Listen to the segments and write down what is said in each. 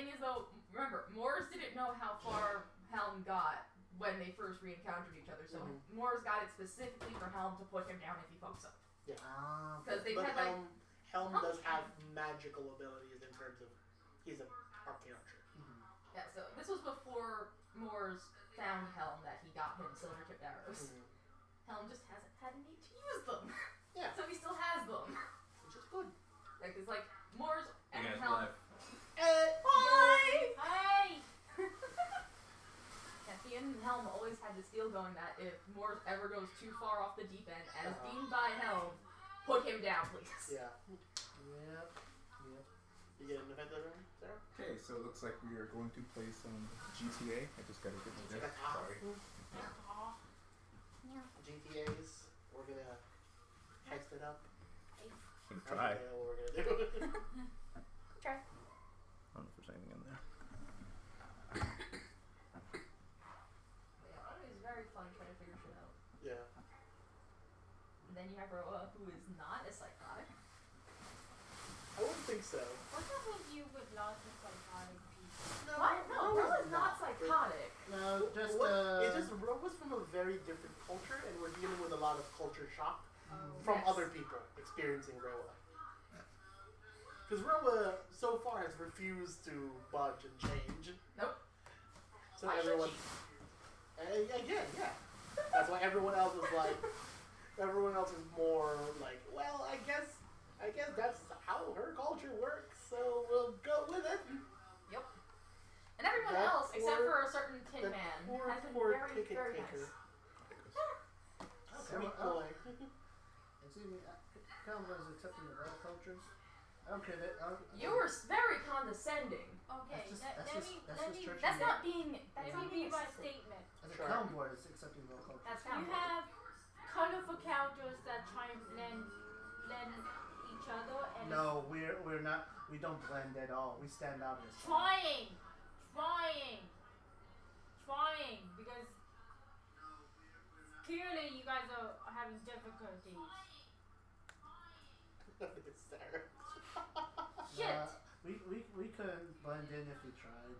thing is though, remember, Moors didn't know how far Helm got when they first re-encountered each other, so Moors got it specifically for Helm to put him down if he fucks up. Yeah. Because they had Helm does have magical abilities in terms of he's an arcane archer. Yeah, so this was before Moors found Helm that he got him silver tipped arrows. Helm just hasn't had a need to use them. Yeah. So he still has them. Which is good. Like it's like Moors and You guys Helm. Hi! Hi! Yeah, he and Helm always had this deal going that if Moors ever goes too far off the deep end, as deemed by Helm, put him down, please. Yeah. Yep. You get an event there, Sarah? Okay, so it looks like we are going to play some GTA. I just gotta get my desk. Sorry. GTAs. We're gonna heist it up. Try. I don't know what we're gonna do. Try. I don't know if there's anything in there. Yeah, always very fun trying to figure shit out. Yeah. And then you have Roa, who is not as psychotic. I wouldn't think so. What's up with you with lots of psychotic people? What? No, Roa's not psychotic. No, just it's just Rova's from a very different culture, and we're dealing with a lot of culture shock from other people experiencing Roa. Because Roa so far has refused to budge and change. Nope. So Why everyone, again, yeah. That's why everyone else is like, everyone else is more like, well, I guess that's how her culture works, so we'll go with it. Yep. And everyone That else, except poor- for a certain Tin that Man, poor, has been poor very, ticket very taker. nice. Sweet boy. Excuse me, Helm was accepting of all cultures. Okay, You were very condescending. Okay, that's just church. That's not being. That's let not me being read my accepted. statement. As a Sure. Helm board is accepting of all cultures. That's You kind of have colorful characters that try and blend each other and No, we're not. We don't blend at all. We stand out as trying, because clearly you guys are having difficulties. Sarah. Shit. We couldn't blend in if we tried.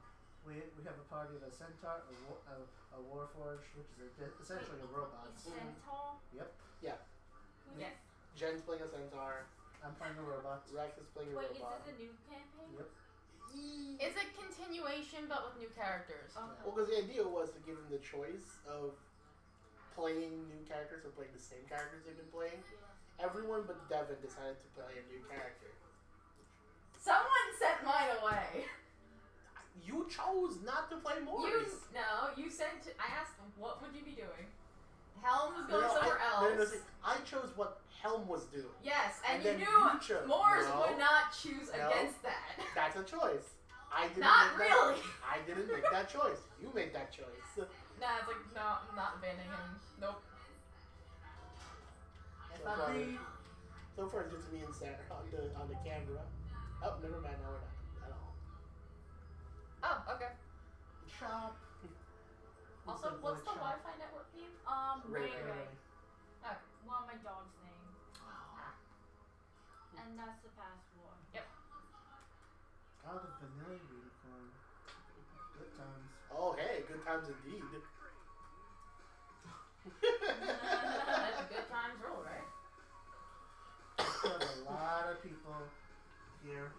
We have a party of a centaur, a warforged, which is essentially a robot. Is Centaur? Yep. Yeah. Who's Yes. Jen's playing a centaur. I'm playing a robot. Rex is playing a Wait, is robot. this a new campaign? Yep. It's a continuation, but with new characters. Okay. Well, because the idea was to give them the choice of playing new characters or playing the same characters they've been playing. Everyone but Devin decided to play a new character. Someone sent mine away. You chose not to play Morris. You sent. I asked them, what would you be doing? Helm was going somewhere else. No, see, I chose what Helm was doing. Yes, and then you knew chose. Moors No. would not choose No. against that. That's a choice. I didn't Not make really. That, I didn't make that choice. You made that choice. Nah, it's like, no, I'm not banning him. Nope. So far, so far it's just me and Sarah on the camera. Oh, never mind. No, we're not at all. Oh, okay. Shop. Also, what's the Wi-Fi network name? Ray. Okay. Well, my dog's name. Ah. And that's the password. Yep. Out of vanilla unicorn. Good times. Oh, hey, good times indeed. That's a good times roll, right? There's a lot of people here.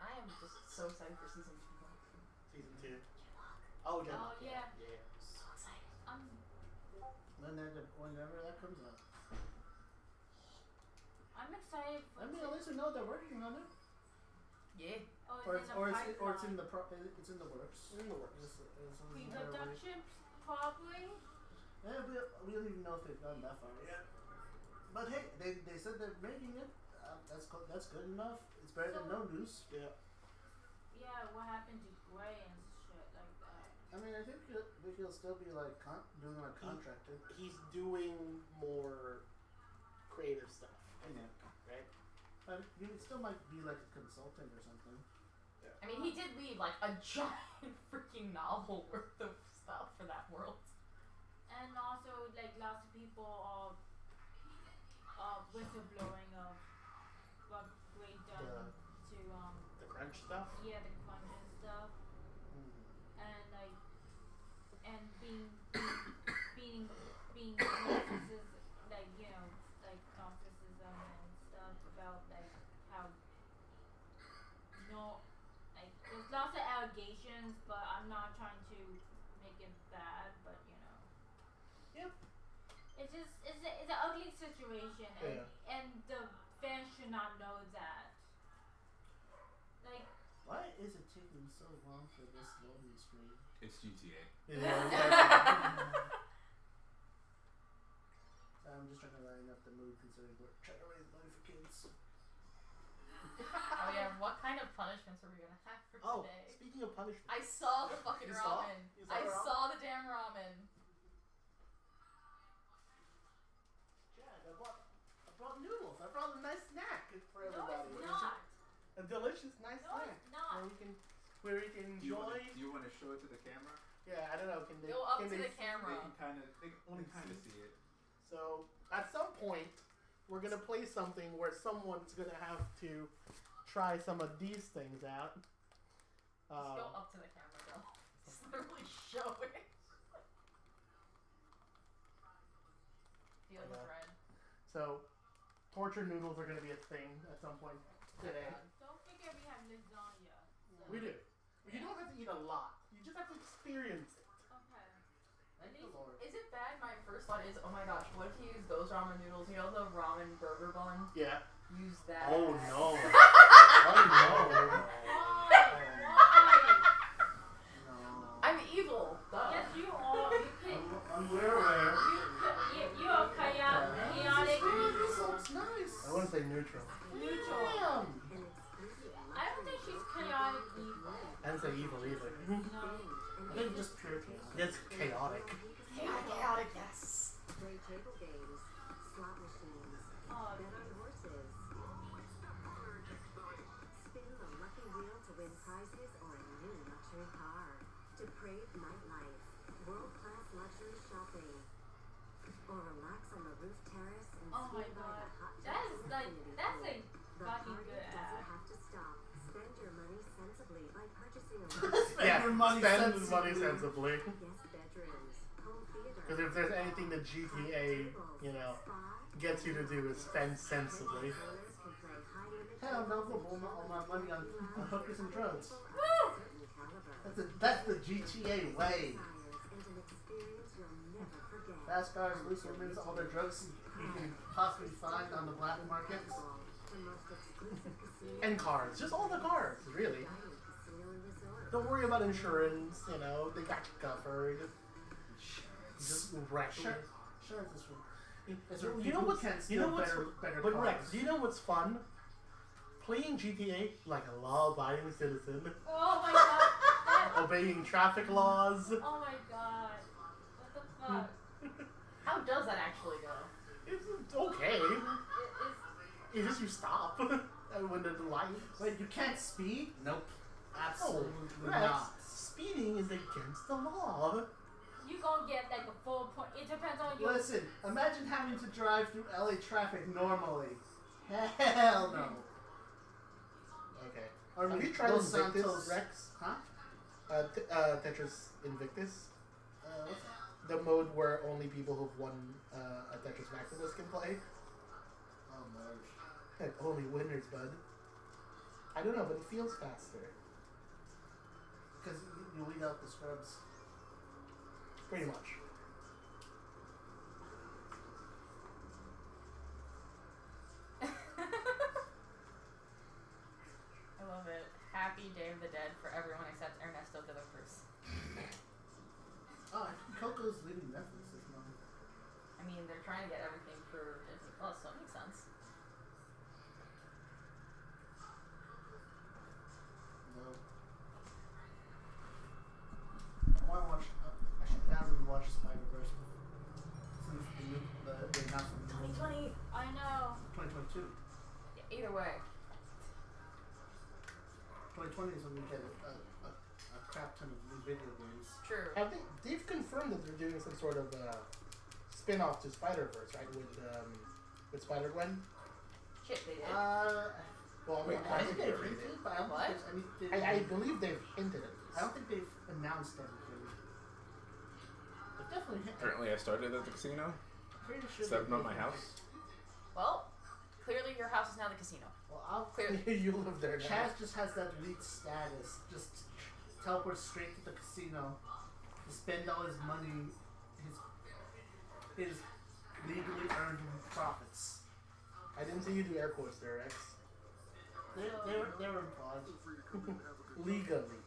I am just so excited for season 2. Season 2. Oh, yeah. Oh, yeah. Yeah. So excited. Whenever that comes out. I'm excited for I mean, at least we know they're working on it. Yeah. Oh, Or it's it's, in or the it's, or it's in pipeline. the it's in the works. In the works. It's Pre-production, probably. Yeah, we don't even know if they've gone that far yet. But hey, they said they're making it. That's good enough. It's better than no news. Yeah. Yeah, what happened to Gray and shit like that? I mean, I think he'll still be like doing like contracted. He's doing more creative stuff. Yeah. Right? But he still might be like a consultant or something. Yeah. I mean, he did leave like a giant freaking novel worth of stuff for that world. And also, like, lots of people are whistleblowing of The crunch stuff. yeah, the crunch and stuff, and like, and being narcissism, like like narcissism and stuff about like how no, like there's lots of allegations, but I'm not trying to make it bad, but Yep. it's just it's an ugly situation, and the fans should not know that. Like, Why is it taking so long for this loading screen? It's GTA. So I'm just trying to line up the mood considering we're trying to raise money for kids. Oh yeah, what kind of punishments are we gonna have for today? Speaking of punishment, I saw the fucking You saw? ramen. You saw I the ramen? saw the damn ramen. Jack, I brought noodles. I brought a nice snack for no, everybody. it's not. A delicious, nice No, snack it's not. where we can enjoy. Do you want to show it to the camera? Yeah, I don't know. Can they Go up can to they the camera. They can only kind of see it. So at some point, we're gonna play something where someone's gonna have to try some of these things out. Just go up to the camera, though. Just literally show it. Feel the thread. So, torture noodles are gonna be a thing at some point today. Don't forget we have lasagna. So. We do. You don't have to eat a lot. You just have to experience it. Okay. Thank the Lord. Is it bad? My first thought is, oh my gosh, what if you use those ramen noodles? You know the ramen burger bun? Yeah. Use that. Oh no. Oh no. Why? No. I'm evil. Duh. Yes, you are. You could. I'm aware. You are chaotic. This looks nice. I want to say neutral. Neutral. Damn. I don't think she's chaotic evil. I didn't say evil either. No. I think just pure chaos. It's chaotic. Chaotic, yes. Play table games, slot machines, Oh, bet on horses. Spin the lucky wheel to win prizes or a new luxury car. Depraved nightlife, world-class luxury shopping. Or relax on the roof terrace and oh my swing by god. the hot That is like, that's a The fucking party good doesn't ad. have to stop. Spend your money sensibly by purchasing a Yeah, your money spend sensibly. money sensibly. guest bedrooms, home theater. Because if there's anything that GTA, gets you to do is spend sensibly. Hell no, I'm gonna blow all my money on hookers and drugs. Woo! That's the GTA way. Fast cars, loose women, all the drugs you can possibly find on the black market. And cars. Just all the cars, really. Don't worry about insurance, they got you covered. Just wreck it. Sure, it's this one. It's You people know what's can't you know steal what's better but cars. Rex, do you know what's fun? Playing GTA like a law-abiding citizen, Oh my god. That, obeying traffic laws. oh my god. What the fuck? How does that actually go? It's okay. It's just you stop when the lights. Wait, you can't speed? Nope. Absolutely Rex, not. speeding is against the law. You gonna get like a full point. It depends on your. Listen, imagine having to drive through LA traffic normally. Hell no. Okay. Or Have you tried Los Invictus, Santos. Rex? Huh? Tetris Invictus? What's that? The mode where only people who've won a Tetris Maximus can play. Oh, merge. Heck, only winners, bud. I don't know, but it feels faster. Because you weed out the scrubs. Pretty much. I love it. Happy Day of the Dead for everyone except Ernesto de la Cruz. Oh, Coco's leaving Netflix this month. I mean, they're trying to get everything for Disney Plus, so it makes sense. No. I want to watch. I should now rewatch Spider-Verse. Since the announcement. 2020. I know. 2022. Yeah, either way. 2020 is when we get a crap ton of new video games. True. They've confirmed that they're doing some sort of spin-off to Spider-Verse, right? With Spider-Gwen? Shit, they did. Well, Wait, I I think think they've they're hinted, but I don't What? think there's anything. I believe they've hinted at this. I don't think they've announced anything. They've definitely hinted. Apparently, I started at the casino. Pretty sure Stepping they've on my hinted. house. Well, clearly your house is now the casino. Well, I'll Clearly. You live there now. Chaz just has that elite status. Just teleports straight to the casino to spend all his money, his legally earned profits. I didn't see you do air quotes there, X. They were implied. Legally.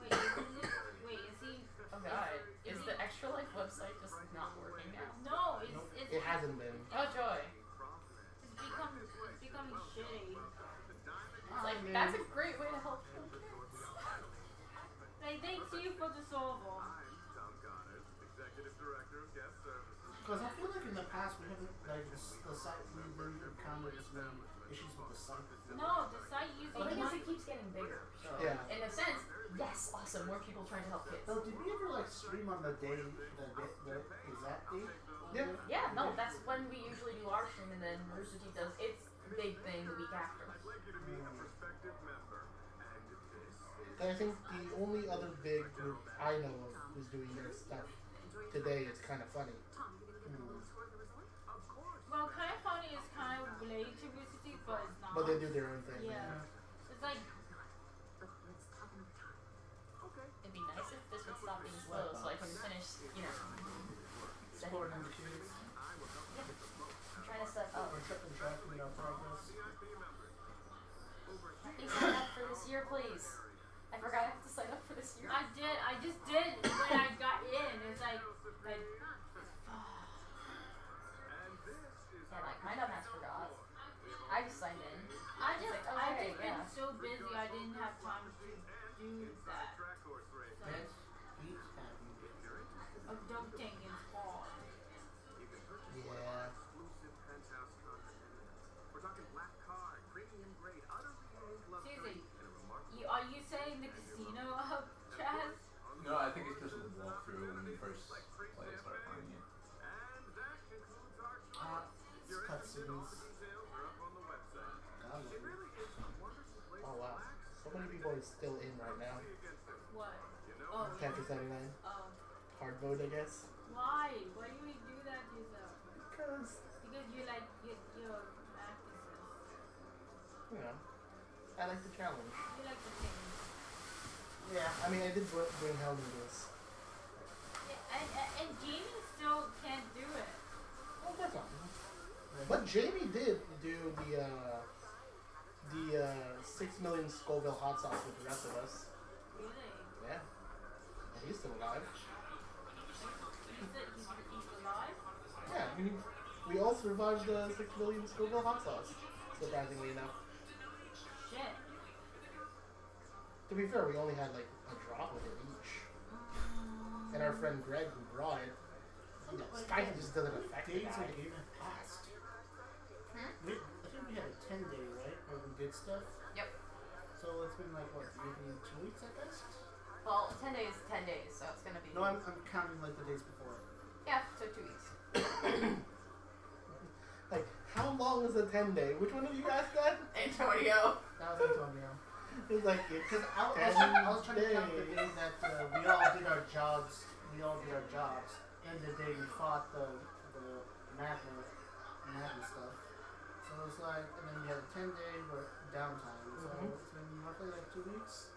Wait, is he? Oh god. Is the Extra Life website just not working now? No, Nope. it's It hasn't been. Oh joy. it's becoming shitty. It's like, that's a great way to help kids. Like, thanks to you for the solver. Because I feel like in the past we haven't, like, the site, we didn't encounter as many issues with the site before. No, the site using The thing is, it keeps getting bigger. So, Yeah. in a sense, yes, awesome. More people trying to help kids. So did we ever, like, stream on the day, the exact date? Yeah. Yeah, no, that's when we usually do our stream, and then Rooster Teeth does its big thing the week after. I think the only other big group I know of who's doing their stuff today is kind of funny. Well, kind of funny is kind of related to Rooster Teeth, but it's not. But they do their own thing. Yeah. It's like, It'd be nice if this would stop being slow, so I can finish, you know. setting Supporting up. the kids. I'm trying to set up. Or tracking our progress. Please sign up for this year, please. I forgot I have to sign up for this year. I just did when I got in. It's like, And I kind of has forgot. I just signed in. I've just okay, been yeah. so busy I didn't have time to do that. Let's eat happy. Adulting is hard. Yeah. Susie, are you saying the casino up, Chaz? No, I think it's just a walkthrough when we first play, start playing it. It's cutscenes. God, Oh wow. So many people are still in right now. What? Oh, Tetris 99. Hard mode, I guess. why? Why do you do that to yourself? Because, Because you like your practices. you know, I like the challenge. You like the thing. Yeah. I mean, I did bring Hell into this. Yeah, and Jamie still can't do it. Oh, that's not. But Jamie did do the 6 million Scoville hot sauce with the rest of us. Really? Yeah. And he's still alive. He's alive? Yeah, I mean, we all survived the 6 million Scoville hot sauce, surprisingly enough. Shit. To be fair, we only had like a drop of it each. And our friend Greg, who brought it, Skype just doesn't affect the days guy. of the game have passed. Hmm? I think we had a 10-day, right? Where we did stuff. Yep. So it's been like, what, maybe 2 weeks at best? Well, 10 days is 10 days, so it's gonna be. No, I'm counting like the days before. Yeah, so 2 weeks. Like, how long is a 10-day? Which one of you guys got? Antonio. That was Antonio. It's like, it's Because I was trying to count the day that we all did our jobs. And the day we fought the magma stuff. So it was like, and then we had a 10-day downtime. So it's been roughly like 2 weeks.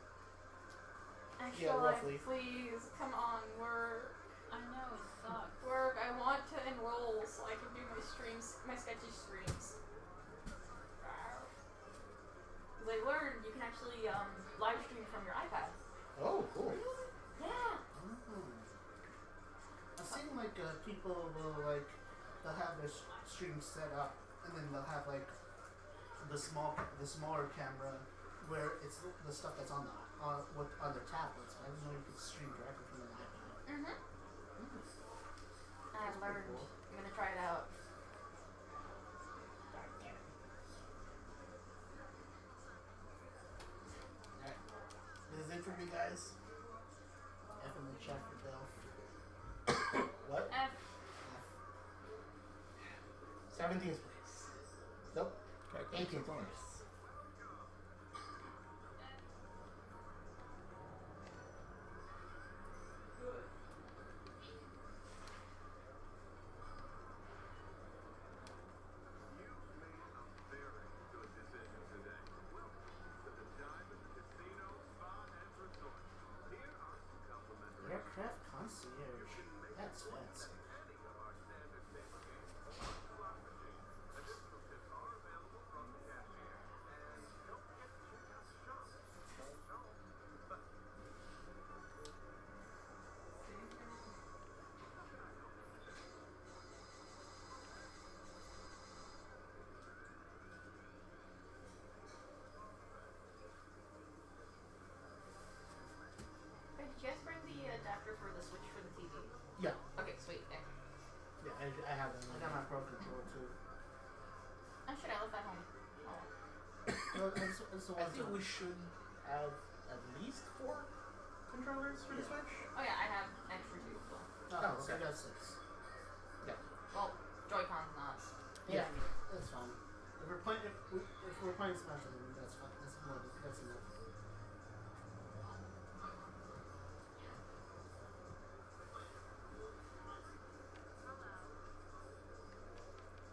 Extra Yeah, life, roughly. please. Come on, work. I know, it sucks. Work. I want to enroll so I can do my streams, my sketchy streams. Because I learned you can actually live stream from your iPad. Oh, cool. Yeah. I've seen like people will like they'll have their stream set up and then they'll have like the smaller camera where it's the stuff that's on their tablets. I didn't know you could stream directly from an iPad. I learned. cool. I'm gonna try it out. Alright. This is it for me, guys. F in the chat for Dell. What? F. 17th place. Nope. and containers. Aircraft concierge. That's fancy. Wait, did you guys bring the adapter for the Switch for the TV? Yeah. Okay, sweet. Yeah. Yeah, I have them. I got my Pro Controller too. Oh shit, I left that home. Oh. Well, it's the I one think we should have at least 4 controllers for the Switch. Oh yeah, I have extra 2 as well. Oh, so okay. I got 6. Well, Joy-Con's not. Yeah, that's fine. If we're playing Smash, then that's fine. That's more. That's enough.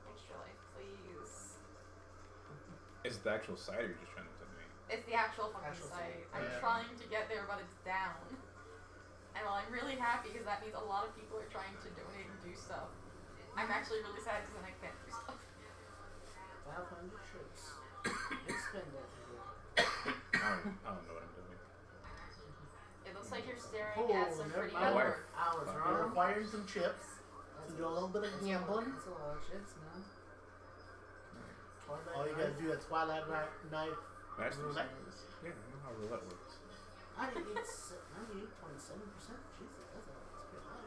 Extra life, please. Is it the actual site or you're just trying to tell me? It's the actual fucking Actual site. site. I'm Yeah. trying to get there, but it's down. And while I'm really happy, because that means a lot of people are trying to donate and do stuff, I'm actually really sad because then I can't do stuff. 500 chips. Expend that. I don't know what I'm doing. It looks like you're staring Oh, at some never pretty mind. good Why- work. Hours, Fuck. We're wrong. requiring some chips to do a little bit of gambling. That's a lot of chips, man. All you gotta do at Twilight Night. Masters Roulette? knows. Yeah, I know how roulette works. 98.7%. Jesus, that's pretty high.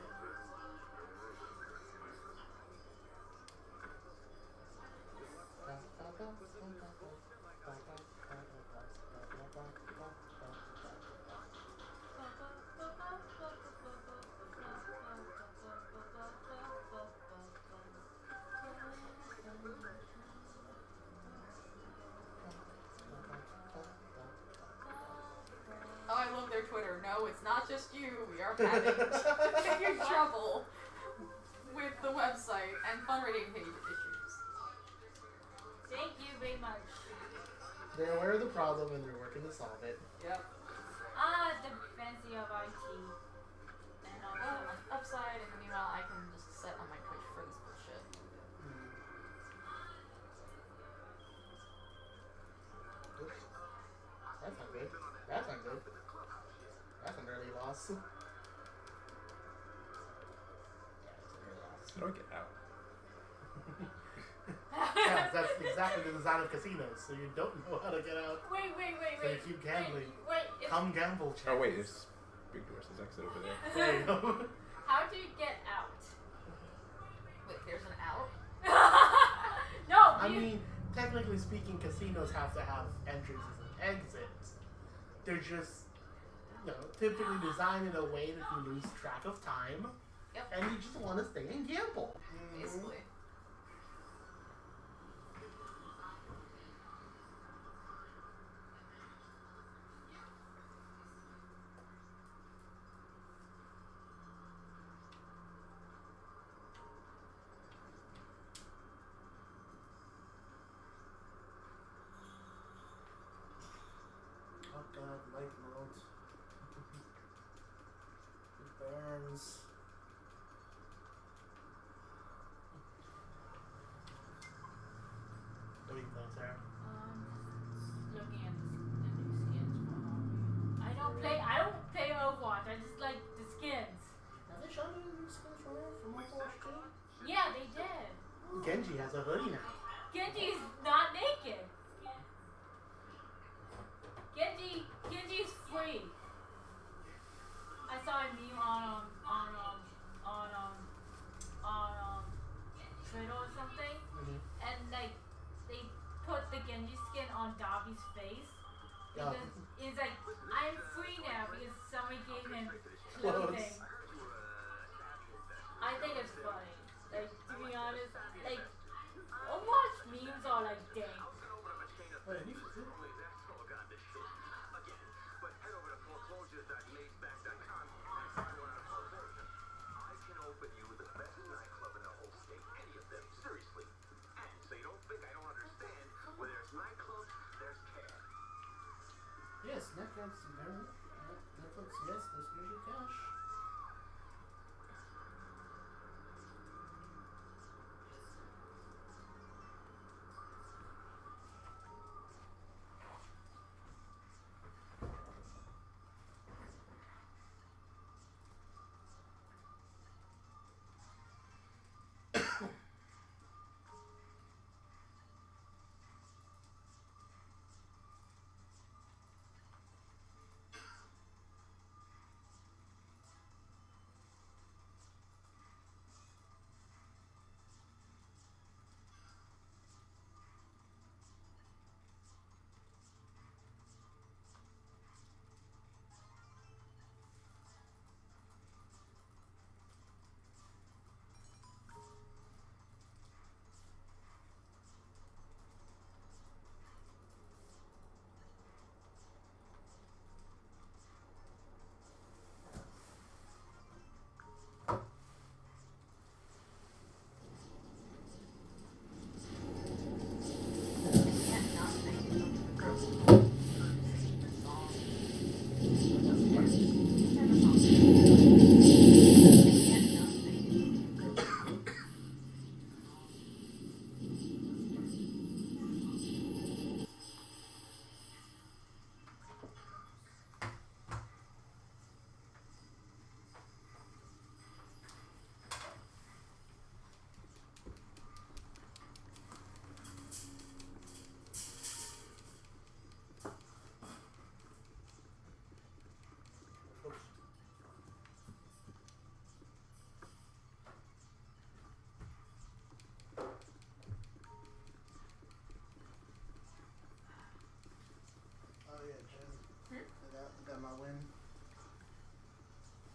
Oh, I love their Twitter. No, it's not just you. We are having continued trouble with the website and fundraising page issues. Thank you very much. They're aware of the problem and they're working to solve it. Yep. The fancy of IT. And I'll go on the upside, and meanwhile, I can just set on my Twitch for this bullshit. Oops. That's not good. That's not good. That's an early loss. Yeah, it's an early loss. How do I get out? Yeah, that's exactly the design of casinos, so you don't know how to get out. Wait. So you keep gambling. Wait. Come gamble, Chad. Oh wait, there's big doors. There's exit over there. There you go. How do you get out? Wait, there's an out? No. I you- mean, technically speaking, casinos have to have entrances and exits. They're just, typically designed in a way that you lose track of time. Yep. And you just want to stay and gamble. Basically. Oh god, light mode. It burns. What do you think, Sarah? Looking at the new skins for Halloween. I don't play Overwatch. I just like the skins. Have they shown you the new skins from Overwatch 2? Yeah, they did. Genji has a hoodie now. Genji's not naked. Genji's free. I saw a meme on Twitter or something, and like they put the Genji skin on Dobby's face because it's like I'm free now because somebody gave him clothing. I think it's funny. Like to be honest, like Overwatch memes are like dang. Wait, he Wait, that's all got this shit. Again. But head over to foreclosures.mazebank.com and find one on a foreclosure. I can open you the best nightclub in the whole state. Any of them. Seriously. And so you don't think I don't understand, where there's nightclubs, there's care. Yes, Netflix, yes, there's usually cash. Oh yeah, Jen. I got my win.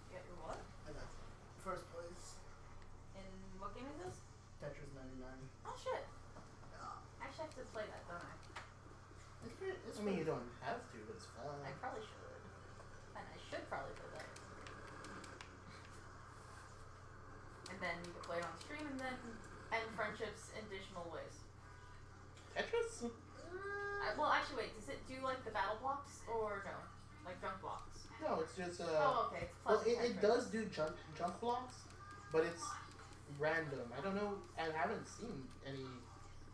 You got your what? I got first place. In what game is this? Tetris 99. Oh shit. Yeah. I actually have to play that, don't I? I mean, you don't have to, but it's fun. I probably should. And I should probably play that. And then you can play it on stream and then end friendships in additional ways. Tetris? Well, actually, wait. Does it do like the battle blocks or no? Like junk blocks? No, it's just Oh, okay. It's well, plus it does do junk blocks, but it's random. I don't know. I haven't seen any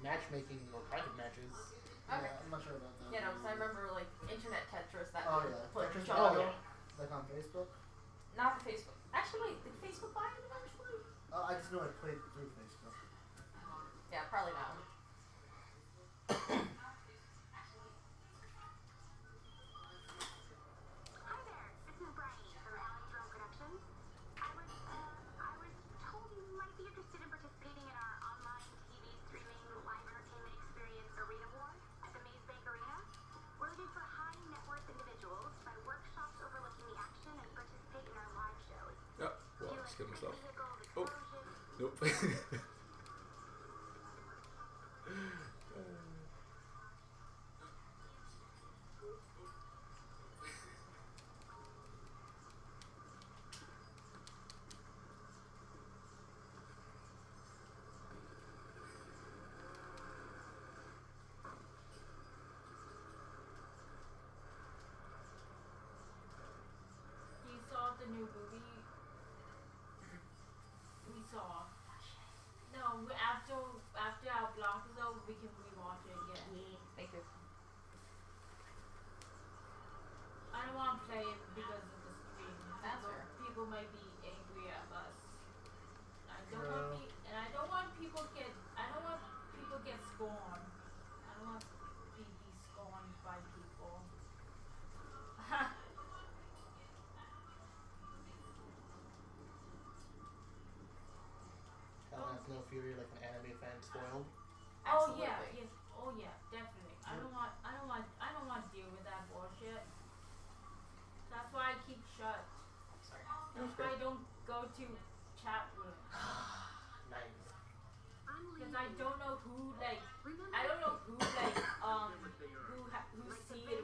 matchmaking or private matches. Okay. Yeah, I'm not sure about that. Yeah, no, because I remember like internet Tetris that Oh would yeah, put Tetris. junk Oh, on. yeah. Like on Facebook. Not for Facebook. Actually, wait. Did Facebook buy it eventually? I just know I played through Facebook. Yeah, probably that one. Hi there, this is Bryony from Alley Drone Productions. I was told you might be interested in participating in our online TV streaming live entertainment experience Arena War at the Maze Bank Arena. We're looking for high net worth individuals to buy workshops overlooking the action and participate in our live shows. Oh, Do well, you I like skipped myself. vehicles, Oh. explosions? Nope. You saw the new movie we saw. No, after our block is over, we can rewatch it again. Thank you. I don't want to play it because of the stream. That's fair. People might be angry at us. I don't True. want I don't want people get scorned. I don't want be scorned by people. Hell has no fury like an anime fan spoiled. Oh yeah, Absolutely. yes. Oh yeah, definitely. I don't want to deal with that bullshit. That's why I keep shut. Sorry. That's why I don't go to chat rooms. Nice. Because I don't know who like I don't know who like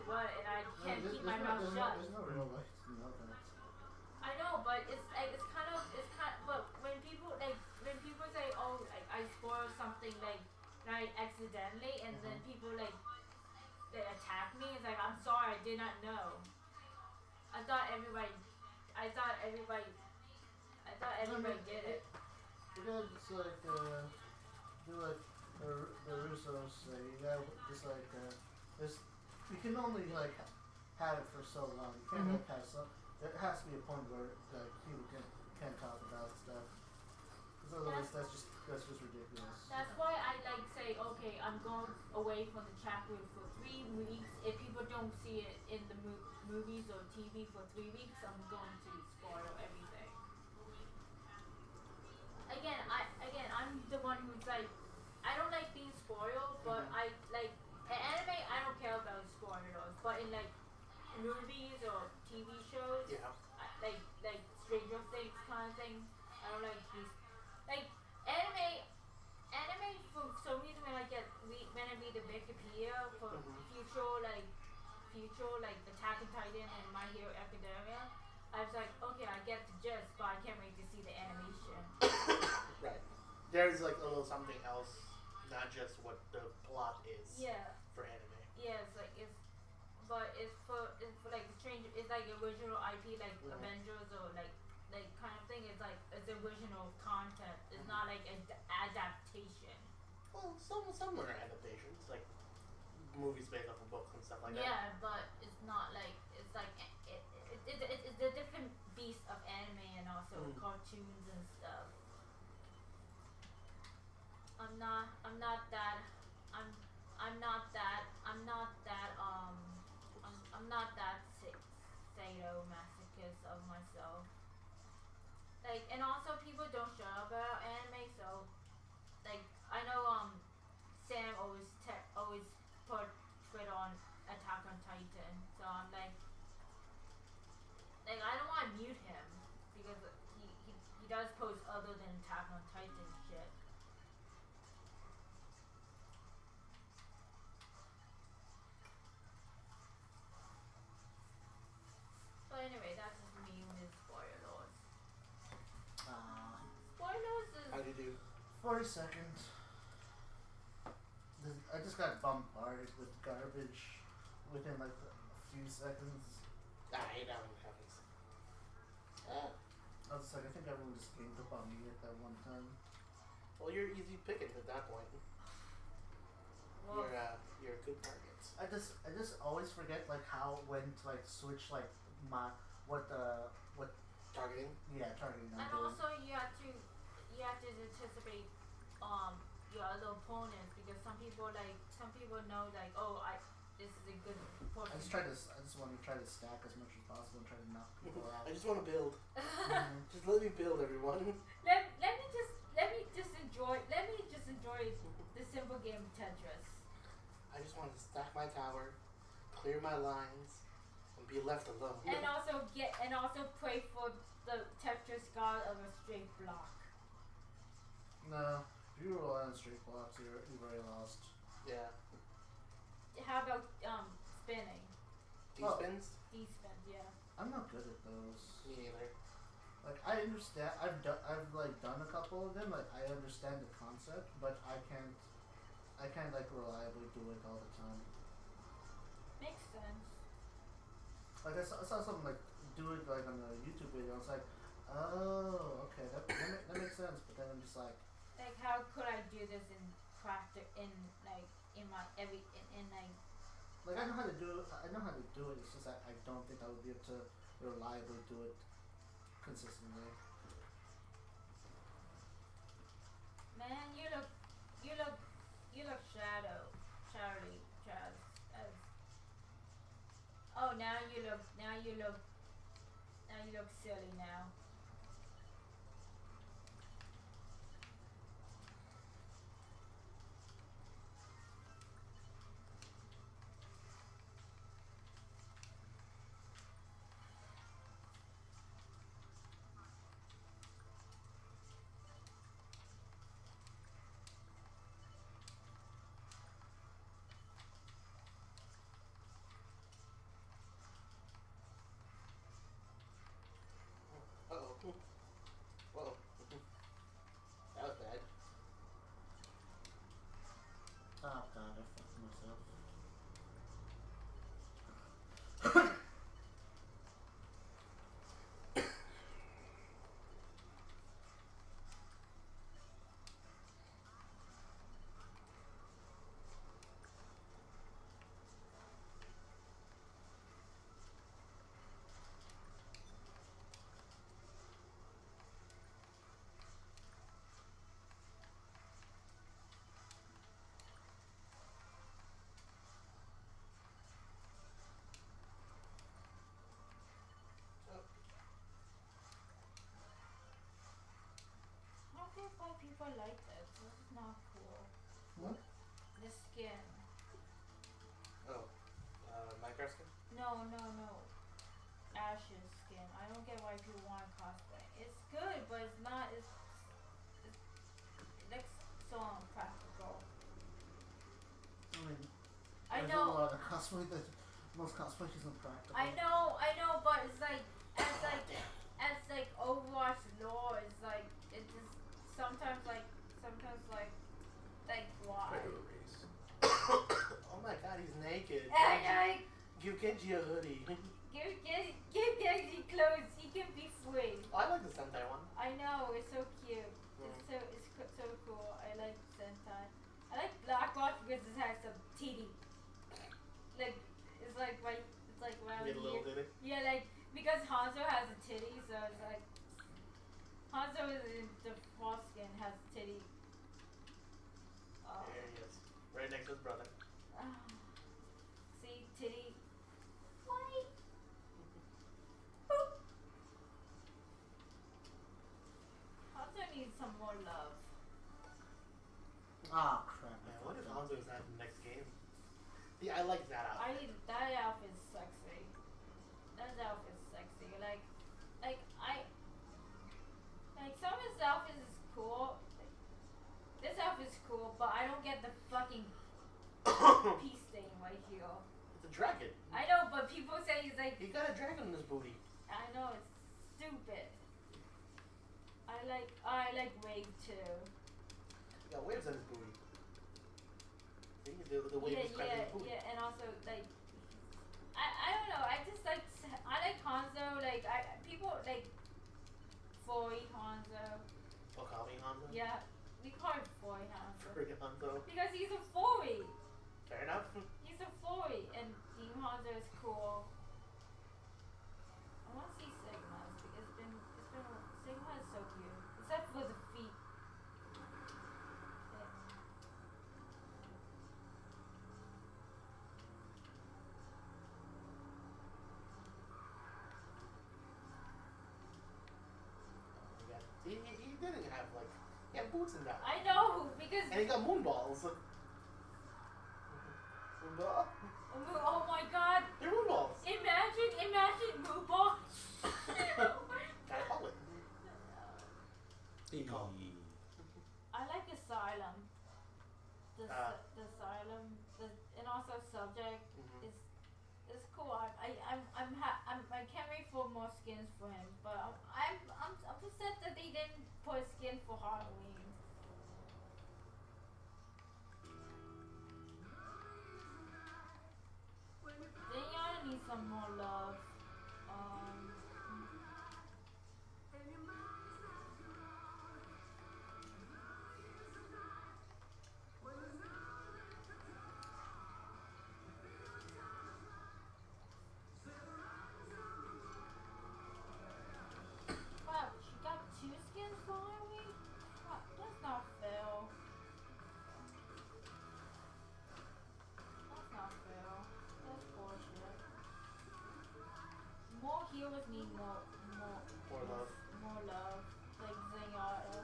what, and I can't keep my mouth there's shut. there's no real way to know that. I know, but it's like but when people say, oh, I spoiled something like accidentally, and then people like they attack me, it's like, I'm sorry, I did not know. I thought everybody did it. Because it's like do like the Russos say, you gotta just like there's you can only like have it for so long. You can't like have some. There has to be a point where like people can talk about stuff. Because otherwise that's just ridiculous. That's why I like say, okay, I'm going away from the chat room for 3 weeks. If people don't see it in the movies or TV for 3 weeks, I'm going to spoil everything. I'm the one who's like, I don't like being spoiled, but I like anime. I don't care about spoilers, but in like movies or TV shows, like Stranger Things kind of thing, I don't like these like anime. Anime for some reason when I read the Wikipedia for future Attack on Titan and My Hero Academia, I was like, okay, I get the gist, but I can't wait to see the animation. Right. There's like a little something else, not just what the plot is. Yeah. For anime. Yeah, it's for like strange. It's like original IP, like Avengers or like kind of thing. It's like it's original content. It's not like an adaptation. Well, some are adaptations, like movies based off of books and stuff like that. Yeah, but it's not like it's like it's a different beast of anime and also cartoons and stuff. I'm not that sadomasochist of myself. Like, and also people don't shut up about anime, so like I know Sam always put on Attack on Titan, so I'm like I don't want to mute him because he does post other than Attack on Titan shit. But anyway, that's just me with spoilers. Spoilers is... How do you do? 40 seconds. I just got bombarded with garbage within like a few seconds. I hate that when it happens. I was like, I think everyone just gave up on me at that one time. Well, you're easy pickings at that point. Well, You're a good target. I just always forget like how when to like switch like my what Targeting? targeting I'm and doing. also you have to anticipate your other opponents because some people know like, oh, this is a good I just want to try to stack as much as possible and try to knock people out. I just want to build. Just let me build, everyone. let me just enjoy the simple game of Tetris. I just want to stack my tower, clear my lines, and be left alone. And also pray for the Tetris god of a straight block. No, if you rely on straight blocks, you're very lost. Yeah. How about spinning? D-spins? D-spins, yeah. I'm not good at those. Me neither. Like I understand, I've like done a couple of them. Like I understand the concept, but I can't like reliably do it all the time. Makes sense. Like I saw someone like do it like on a YouTube video. I was like, oh, okay, that makes sense. But then I'm just like how could I do this in practice like I know how to do it. I know how to do it. It's just that I don't think I would be able to reliably do it consistently. Man, you look Charlie. Oh, now you look silly now. people like this. This is not cool. What? The skin. Oh, Minecraft skin? No. Ash's skin. I don't get why people want to cosplay. It's good, but it's not. It looks so unpractical. I mean, I there's know. a lot of cosplay that most cosplay isn't practical. I know, but it's like as Overwatch lore is like it just sometimes like why? Regular race. Oh my god, he's naked. And like Give Genji a hoodie. give Genji clothes, he can be free. Oh, I like the Sentai one. I know, it's so cute. It's so cool. I like Sentai. I like Blackwatch because it has some titty. Like it's like right Get a little here. titty. Yeah, like because Hanzo has a titty, so it's like Hanzo is in the fall skin has a titty. There he is. Right next to his brother. See, titty. White. Boop. Hanzo needs some more love. Ah, crap. Man, what if Hanzo is at the next game? Yeah, I like that outfit. That outfit's sexy. That outfit's sexy. Like some of his outfits is cool. This outfit's cool, but I don't get the fucking peace thing right here. It's a dragon. I know, but people say he's like. He got a dragon in his booty. I know it's stupid. I like Wave too. He got waves on his booty. See, the wave is cracked in his booty. Yeah, and also like. I don't know. I like Hanzo. Like people like. Foy Hanzo. Okami Hanzo? Yeah, we call him Foy Hanzo. Furry Hanzo. Because he's a Foy. Fair enough. He's a Foy, and Team Hanzo is cool. I want to see Sigma's because Sigma is so cute, except for the feet. He didn't have like he had boots in that. I know because. And he got moonballs. Moonball? Oh my God! They're moonballs. Imagine Mooball. Gotta call it. Call. I like Asylum. The Asylum, and also Subject is cool. I can't wait for more skins for him, but I'm upset that they didn't put a skin for Halloween. Zenyatta needs some more love. Wow, she got 2 skins for Halloween? Wow, that's not fair. That's not fair. That's bullshit. More heroes need more love. More love. Like Zenyatta.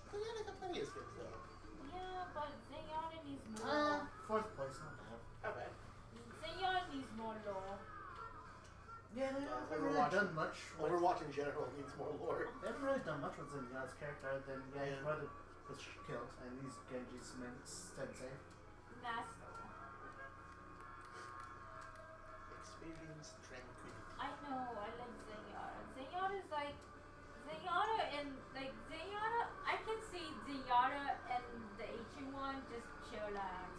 Zenyatta got plenty of skins though. Yeah, but Zenyatta needs more. 4th place, not bad. Not bad. Zenyatta needs more lore. Yeah, they haven't really Overwatch. done much. Overwatch in general needs more lore. They haven't really done much with Zenyatta's character other than his Yeah. brother was killed and he's Genji's sensei. Master. Experience tranquility. I know, I like Zenyatta. Zenyatta's like Zenyatta and like Zenyatta. I can see Zenyatta and the ancient one just chillax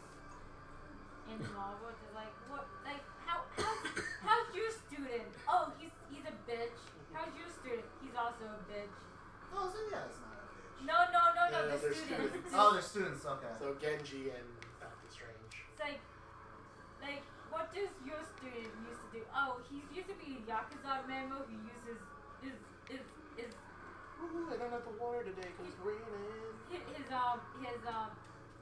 in Marvel. Just like what, like how's your student? Oh, he's a bitch. How's your student? He's also a bitch. Oh, Zenyatta's not a bitch. No, Yeah, the they're students. students. Oh, they're students, okay. So Genji and Doctor Strange. It's like what does your student used to do? Oh, he used to be a Yakuza member who uses his Ooh, I don't have the water today because it's raining.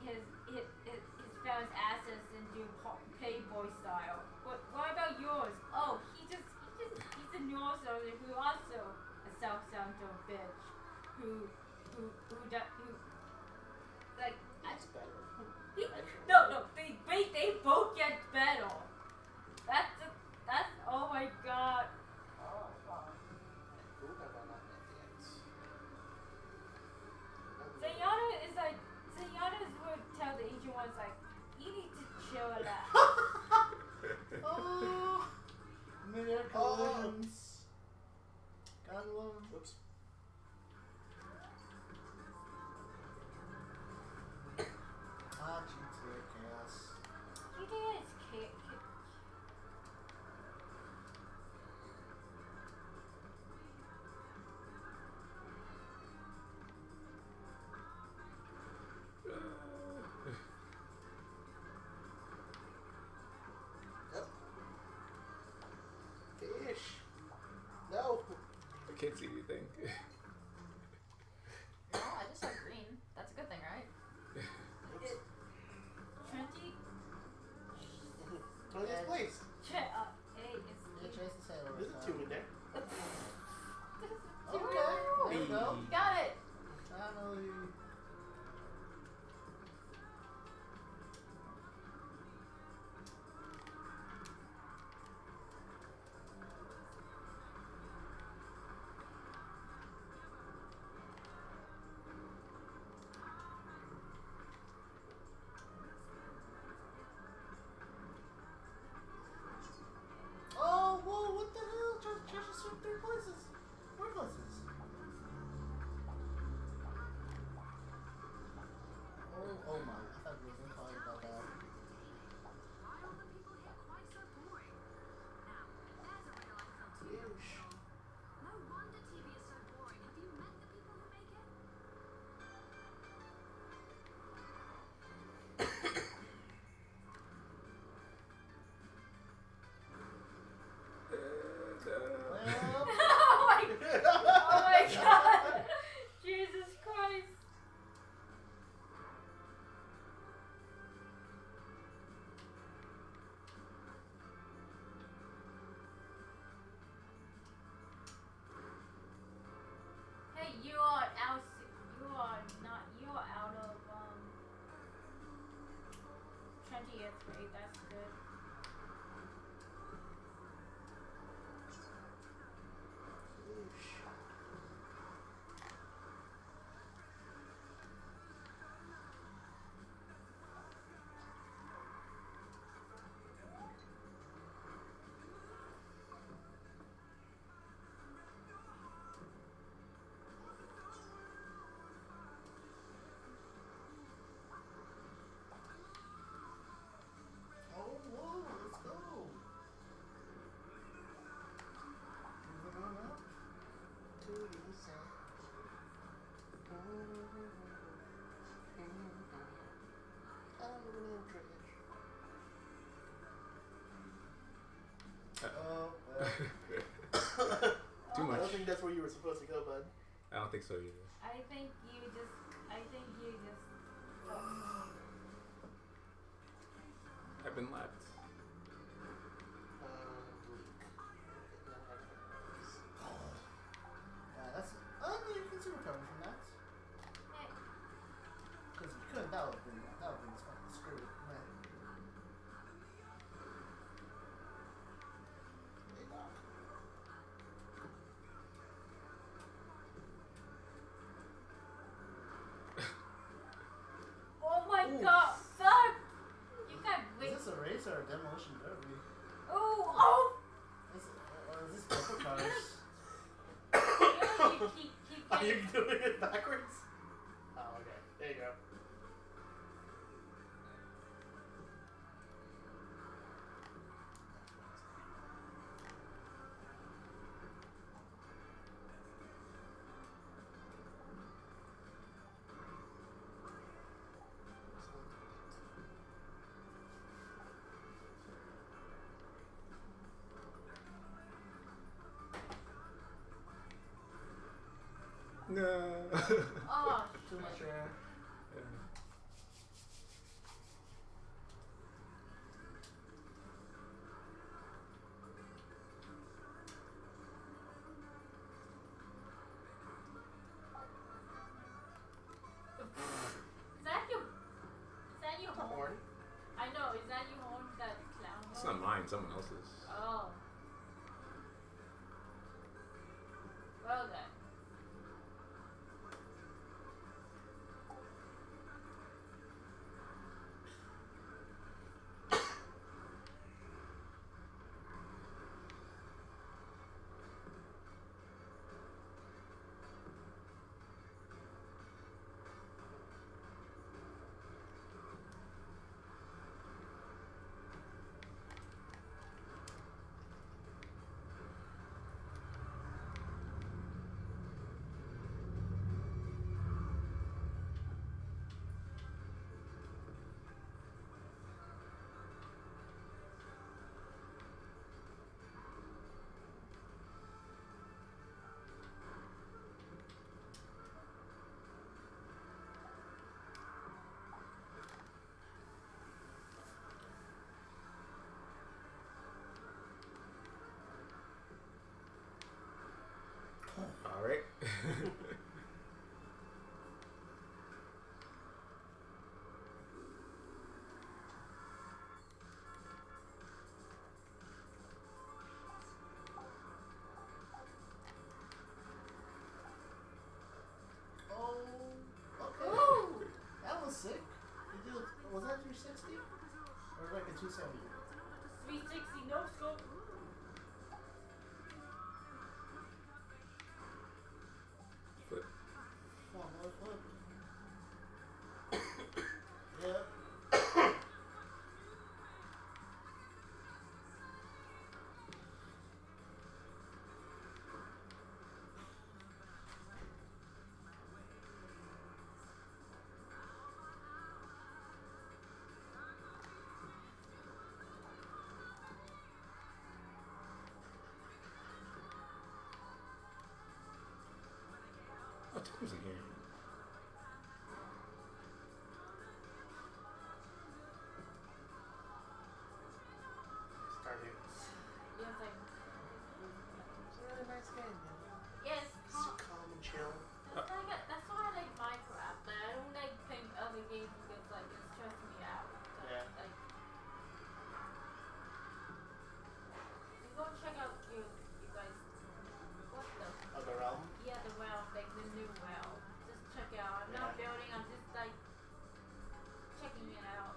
his family's assets and do playboy style. What about yours? Oh, he's a neurosurgeon who also a self-centered bitch who who like That's better. they both get better. That's oh my god. Zenyatta would tell the ancient ones like, you need to chill a lot. Oh, mid-air collisions. Gunlum. Whoops. GTA Chaos. GTA is Fish. No. I can't see anything. No, I just saw green. That's a good thing, right? Trendy. 20th place. Hey, it's Yeah, Chase is saying There's a 2 in there. Okay, there you go. Got it. Finally. Oh, whoa, what the hell? Chase just swept 3 places. 4 places. Oh my, I thought we were going to talk about that. Why are the people here quite so boring? Now, there's a riddle I felt to you. Fish. No wonder TV is so boring. Have you met the people who make it? Well, oh my god. Jesus Christ. Hey, you are out of 20th grade, that's good. Fish. oh, whoa, let's go. Moving on up. To the south. Oh, well. Too I much. don't think that's where you were supposed to go, bud. I don't think so either. I think you just I've been lapped. Yeah, that's. I mean, you can still recover from that. Because if you couldn't, that would have been fucking screwed. Man. Hey, Doc. oh my Ooh. god, fuck! You got Is wait. this a race or a demolition derby? Oh! Or is this bumper cars? You keep Are you getting. doing it backwards? Oh, okay. There you go. No. Oh, Too much air. find someone else's. Oh. Well then. All right. Oh, okay. Ooh! That was sick. Was that 360? Or like a 270? 360 no scope. Flip. Come on, boy, flip. Yep. Oh, Tom's in here. Stardew. Yes, I. It's a really nice game, man. Yes. Just calm and chill. That's why I like Minecraft. Like, I don't like playing other games because like it stresses me out. So, Yeah. Like. You go check out you guys. What the? Other realm. Yeah, the well, like the new well. Just check it out. I'm not Yeah. building. I'm just like checking it out.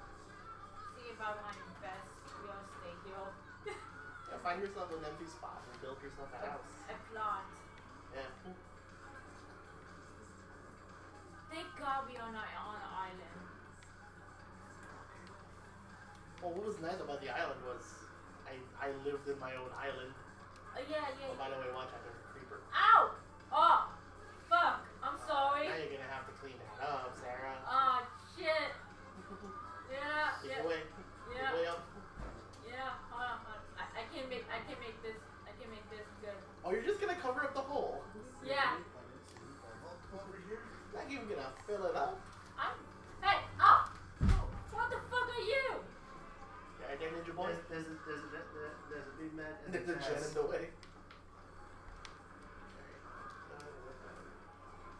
See if I want to invest real estate here. Yeah, find yourself an empty spot and build yourself a house. A plot. Yeah. Thank God we are not on an island. Well, what was nice about the island was I lived in my own island. Yeah. Oh, by the way, watch out, there's a creeper. Ow! Oh! Fuck! I'm sorry. Now you're gonna have to clean that up, Sarah. Oh shit. Yeah. Get Yeah. away. Yeah. Get way up. Yeah. Hold on. I can make this. I can make this good. Oh, you're just gonna cover up the hole. Yeah. Over here. Not even gonna fill it up. Hey! Oh! What the fuck are you? Yeah, I Ninja Boy. There's a big man and The a gen in the way.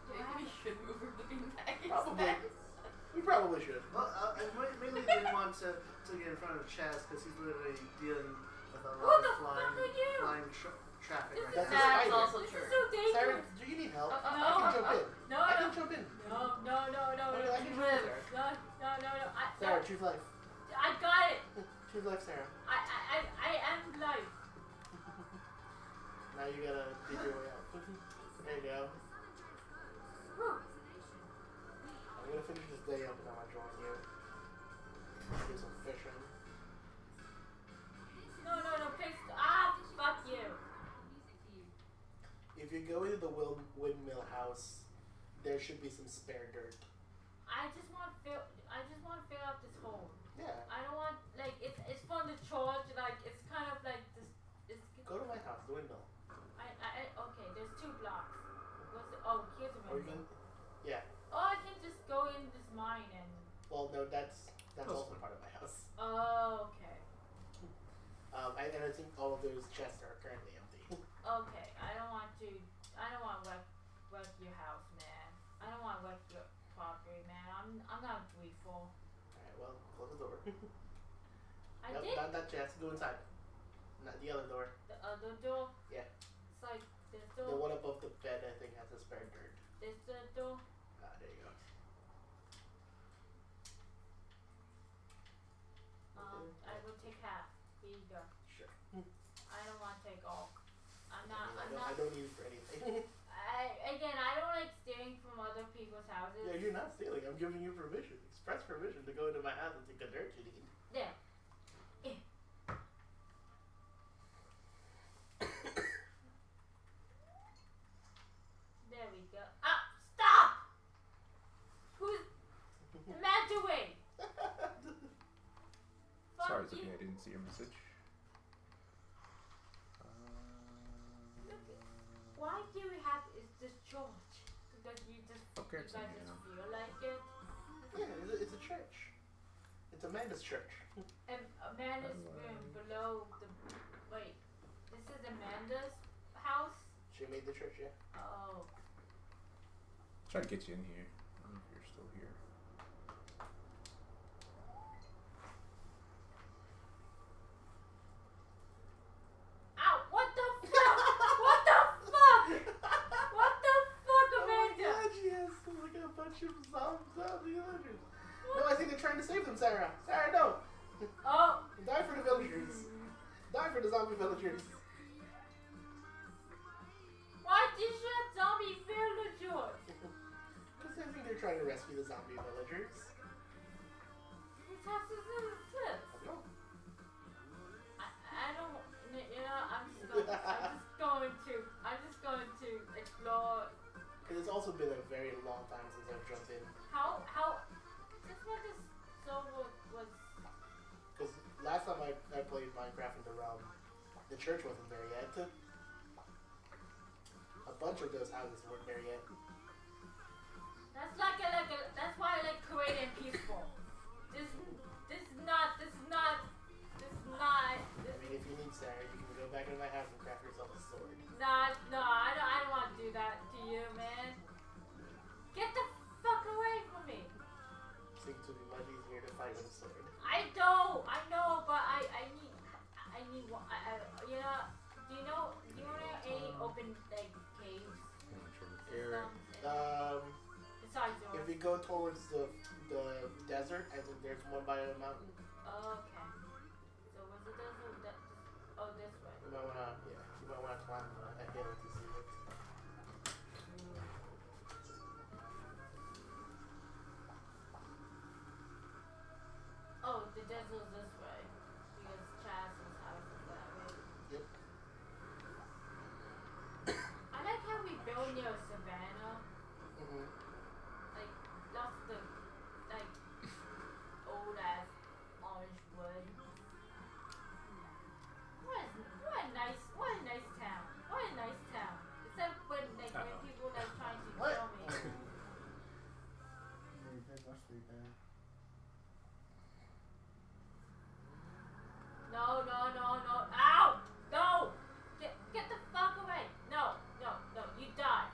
Do you think we should move her looking back? Probably. We probably should. Well, I mainly didn't want to get in front of Chaz because he's literally dealing with a Who lot the of fuck are you? flying traffic This right is That's now. a spider. also This true. is so Sarah, dangerous. do you need help? No. I can jump in. No. I can jump in. No. Okay, I can jump in, Sarah. No. Sarah, choose life. I got it. Choose life, Sarah. I am life. Now you gotta dig your way out. There you go. Whew. I'm gonna finish this day up and then I'll join you. Do some fishing. No, please. Fuck you. If you go into the windmill house, there should be some spare dirt. I just want to fill up this hole. Yeah. I don't want like it's fun to charge. Like it's kind of like this. It's Go to my house, the windmill. Okay. There's 2 blocks. Here's a Or you window. can. Yeah. Oh, I can just go in this mine and. Well, no, that's also part of my house. Oh, okay. And I think all of those chests are currently empty. Okay. I don't want to wreck your house, man. I don't want to wreck your property, man. I'm not grateful. Alright, well, close the door. I Nope, did. not that chest. Go inside. Not the other door. The other door? Yeah. It's like this The door. one above the bed, I think, has a spare dirt. This the door. Ah, there you go. I will take half. Here you go. Sure. I don't want to take all. I don't need it for anything. I don't like stealing from other people's houses. Yeah, you're not stealing. I'm giving you permission. Express permission to go into my house and take the dirt you need. There. There we go. Ah! Stop! Who's the Mantuway? Sorry, it's okay. I didn't see your message. Why do we have is this church? Because you Okay, guys just feel like it. Yeah, it's a church. It's Amanda's church. And Amanda's room below the. Wait, this is Amanda's house? She made the church, yeah. Oh. Try to get you in here. I don't know if you're still here. Ow! What the fuck? What the fuck? What the fuck, Amanda? Oh my God, she has like a bunch of zombie villagers. No, I think they're trying to save them, Sarah. Sarah, no. Oh. Die for the villagers. Die for the zombie villagers. Why did you have zombie villagers? Because I think they're trying to rescue the zombie villagers. Whose house is this? No. I don't. You know, I'm just going to explore. Because it's also been a very long time since I've jumped in. How this one is so was. Because last time I played Minecraft in the realm, the church wasn't there yet. A bunch of those houses weren't there yet. That's that's why I like creative and peaceful. This is not. I mean, if you need Sarah, you can go back into my house and craft yourself a sword. Nah, no, I don't want to do that to you, man. Get the fuck away from me. Seems to be much easier to fight with a sword. I know, but I need one. Do you know any open like caves? Besides yours. If we go towards the desert, I think there's one by a mountain. Okay. So was it desert? Oh, this way. You might wanna climb a hill to see it. Oh, the desert is this way. Because Chaz's house is that way. Yep. I like how we build near savannah. Mm-hmm. Like, lots of like old ass orange wood. What a nice town. What a nice town. Except when people like trying to What? kill me. No. Ow! No! Get the fuck away! No. You die.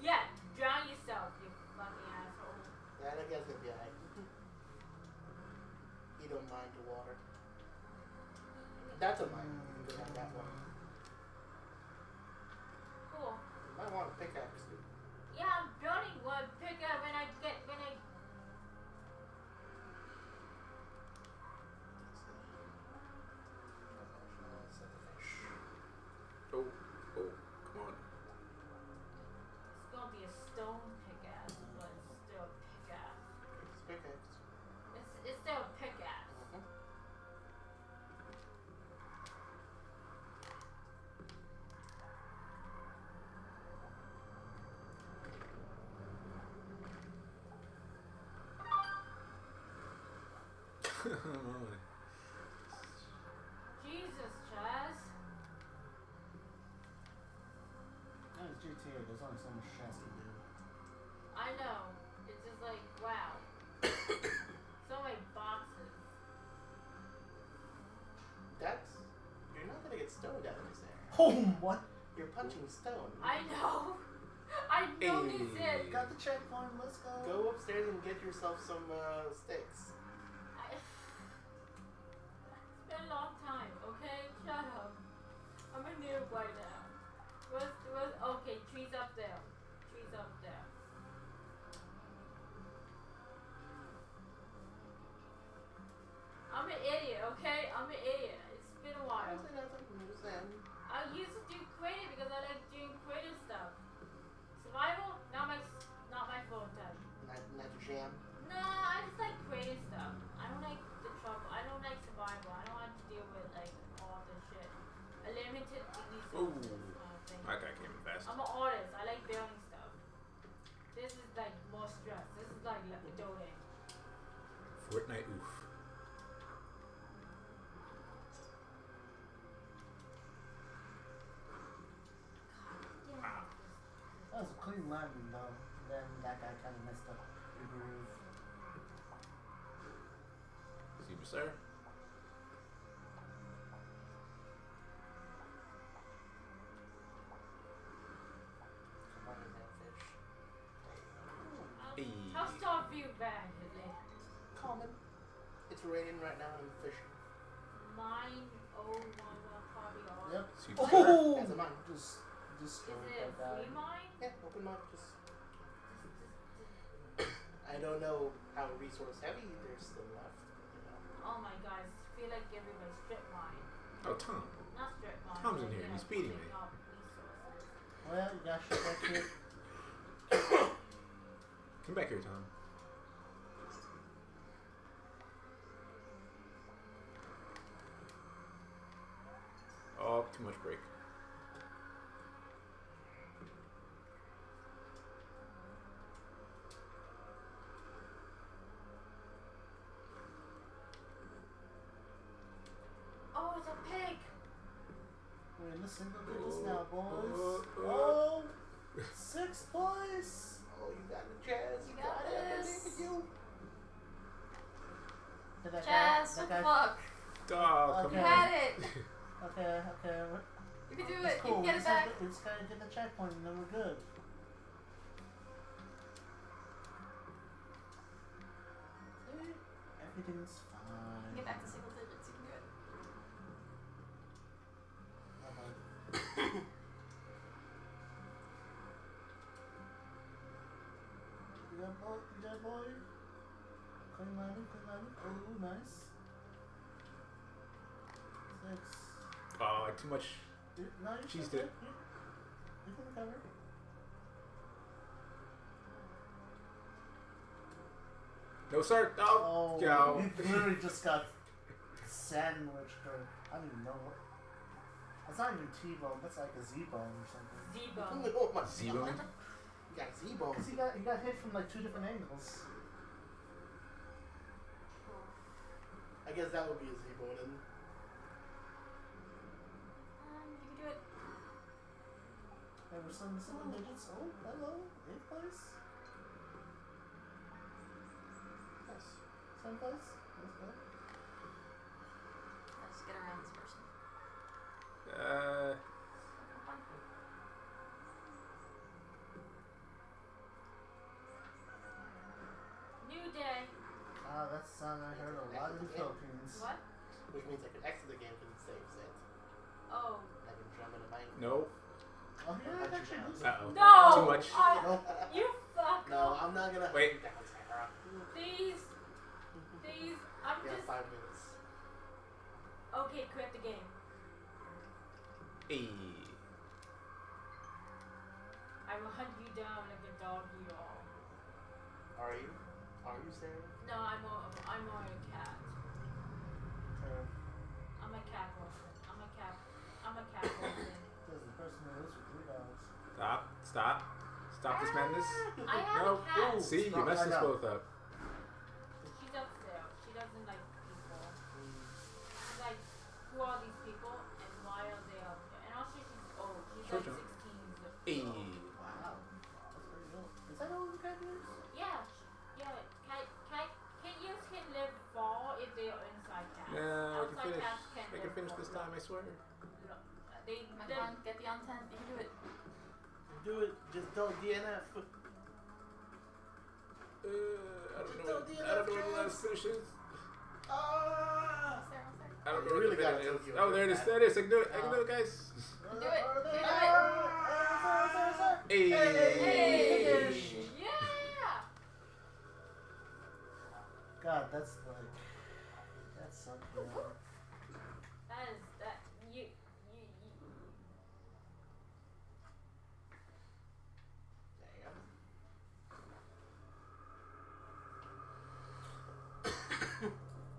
Yeah, drown yourself, you fucking asshole. That I guess it'd be alright. You don't mind the water. That's a mine. You can have that one. Cool. You might want a pickaxe too. Yeah, I'm building one. Pick up when I. Oh, come on. It's gonna be a stone pickaxe, but it's still a pickaxe. It's a pickaxe. It's still a pickaxe. Jesus, Chaz. No, it's GTA. There's only so much Chaz can do. I know. It's just like, wow. So many boxes. You're not gonna get stoned out of this area. Oh, what? You're punching stone. I know. I noticed it. Got the checkpoint. Let's go. Go upstairs and get yourself some sticks. a long time, okay? Shut up. I'm a noob right now. Okay, trees up there. Trees up there. I'm an idiot, okay? I'm an idiot. It's been a while. I used to do creative because I like doing creative stuff. Survival, not my phone type. Not your jam. No, I just like creative stuff. I don't like the trouble. I don't like survival. I don't want to deal with like all the shit. A limited resources Ooh. kind of thing. That guy came in fast. I'm an artist. I like building stuff. This is like more stress. This is like doting. Fortnite, oof. That was a clean landing though. Then that guy kind of messed up the groove. See you, sir. Come on in there, fish. Hey. How start view bad today? Common. It's raining right now and I'm fishing. Mine, oh my god, probably all. Yep. See you, Oh! sir. That's a mine. Just Is destroyed it a that guy. free mine? Yeah, open mine. Just. I don't know how resource heavy there's still left. You know. Oh my god, I feel like everybody's strip mine. Oh, Tom. Not strip mine. Tom's in but, here, yeah, he's beating taking me. off resources. Well, you got shit back here. Come back here, Tom. Oh, too much break. Oh, it's a pig! We're in the single digits now, boys. Oh, 6th place. Oh, you got the jazz. You got it. I believe this. in you. Did that Chaz, guy, what that the guy, fuck? Oh, come Okay. You on. had it! Okay. You can do That's it. cool. You can get it back. We just gotta get the checkpoint and then we're good. See? Everything's fine. Get back to single digits. You can do it. You got boy. Clean landing. Oh, nice. 6. Oh, too much. No, you She's can dead. You can recover. No, sir. Oh, Oh, go. you literally just got sandwiched, or I don't even know what. That's not even T-bone. That's like a Z-bone or something. Debo. Oh my Zero. god. You got Z-bone. Cause he got hit from like 2 different angles. I guess that would be a Z-bone. And You can do it. There were some single digits. Oh, hello, 8th place, nice. 7th place. Let's go. Let's get around this person. New day. Ah, that's a sound I heard a lot in the Philippines. What? Which means I can exit the game because it saves it. Oh. I can jump in a bank. No. Oh, yeah, Punch you actually down. lose. Uh-oh. No! Too much. You fuck No, up. I'm not gonna Wait. hunt you down, Sarah. Please. Please. I'm You have just. 5 minutes. Okay, quit the game. Hey. I will hunt you down like a dog you are. Are you? Are you, Sarah? No, I'm more a cat. I'm a cat person. I'm a cat person. This is the person who lives with 3 dogs. Stop this madness. I have No. a cat. See, you Stop messed right us now. both up. She's upstairs. She doesn't like people. She's like, who are these people and why are they up there? And also she's old. She's Sure, like sure. 16 years old. Hey. Wow, that's pretty cool. Is that all the cat is? Yeah, cat years can live far if they are inside cats. Yeah, I Outside can finish. cats can I can live finish far. this time, I swear. They Get the on 10. You can do it. Do it. Just don't DNF. I don't know. I don't know what the last finish is. Ah! Sarah. I don't You know really what gotta it is. Tokyo Oh, there it is. drift There it is. I can do it. I can do it, guys. Do it. Hey. Hey. Yeah. God, that's like that's something. That is that you.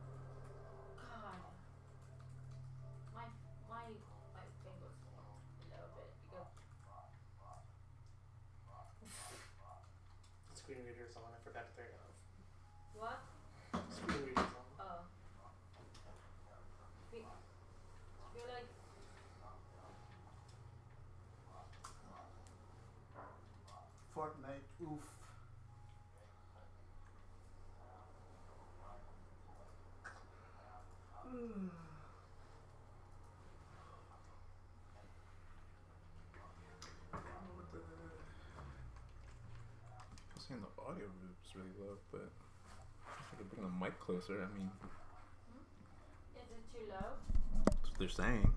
God. My fingers a little bit because Screen reader's on. I forgot to turn it off. what? Screen reader's on. Oh. Feel like Fortnite, oof. I was saying the audio is really low, but I should bring the mic closer. I mean, is it too low? that's what they're saying.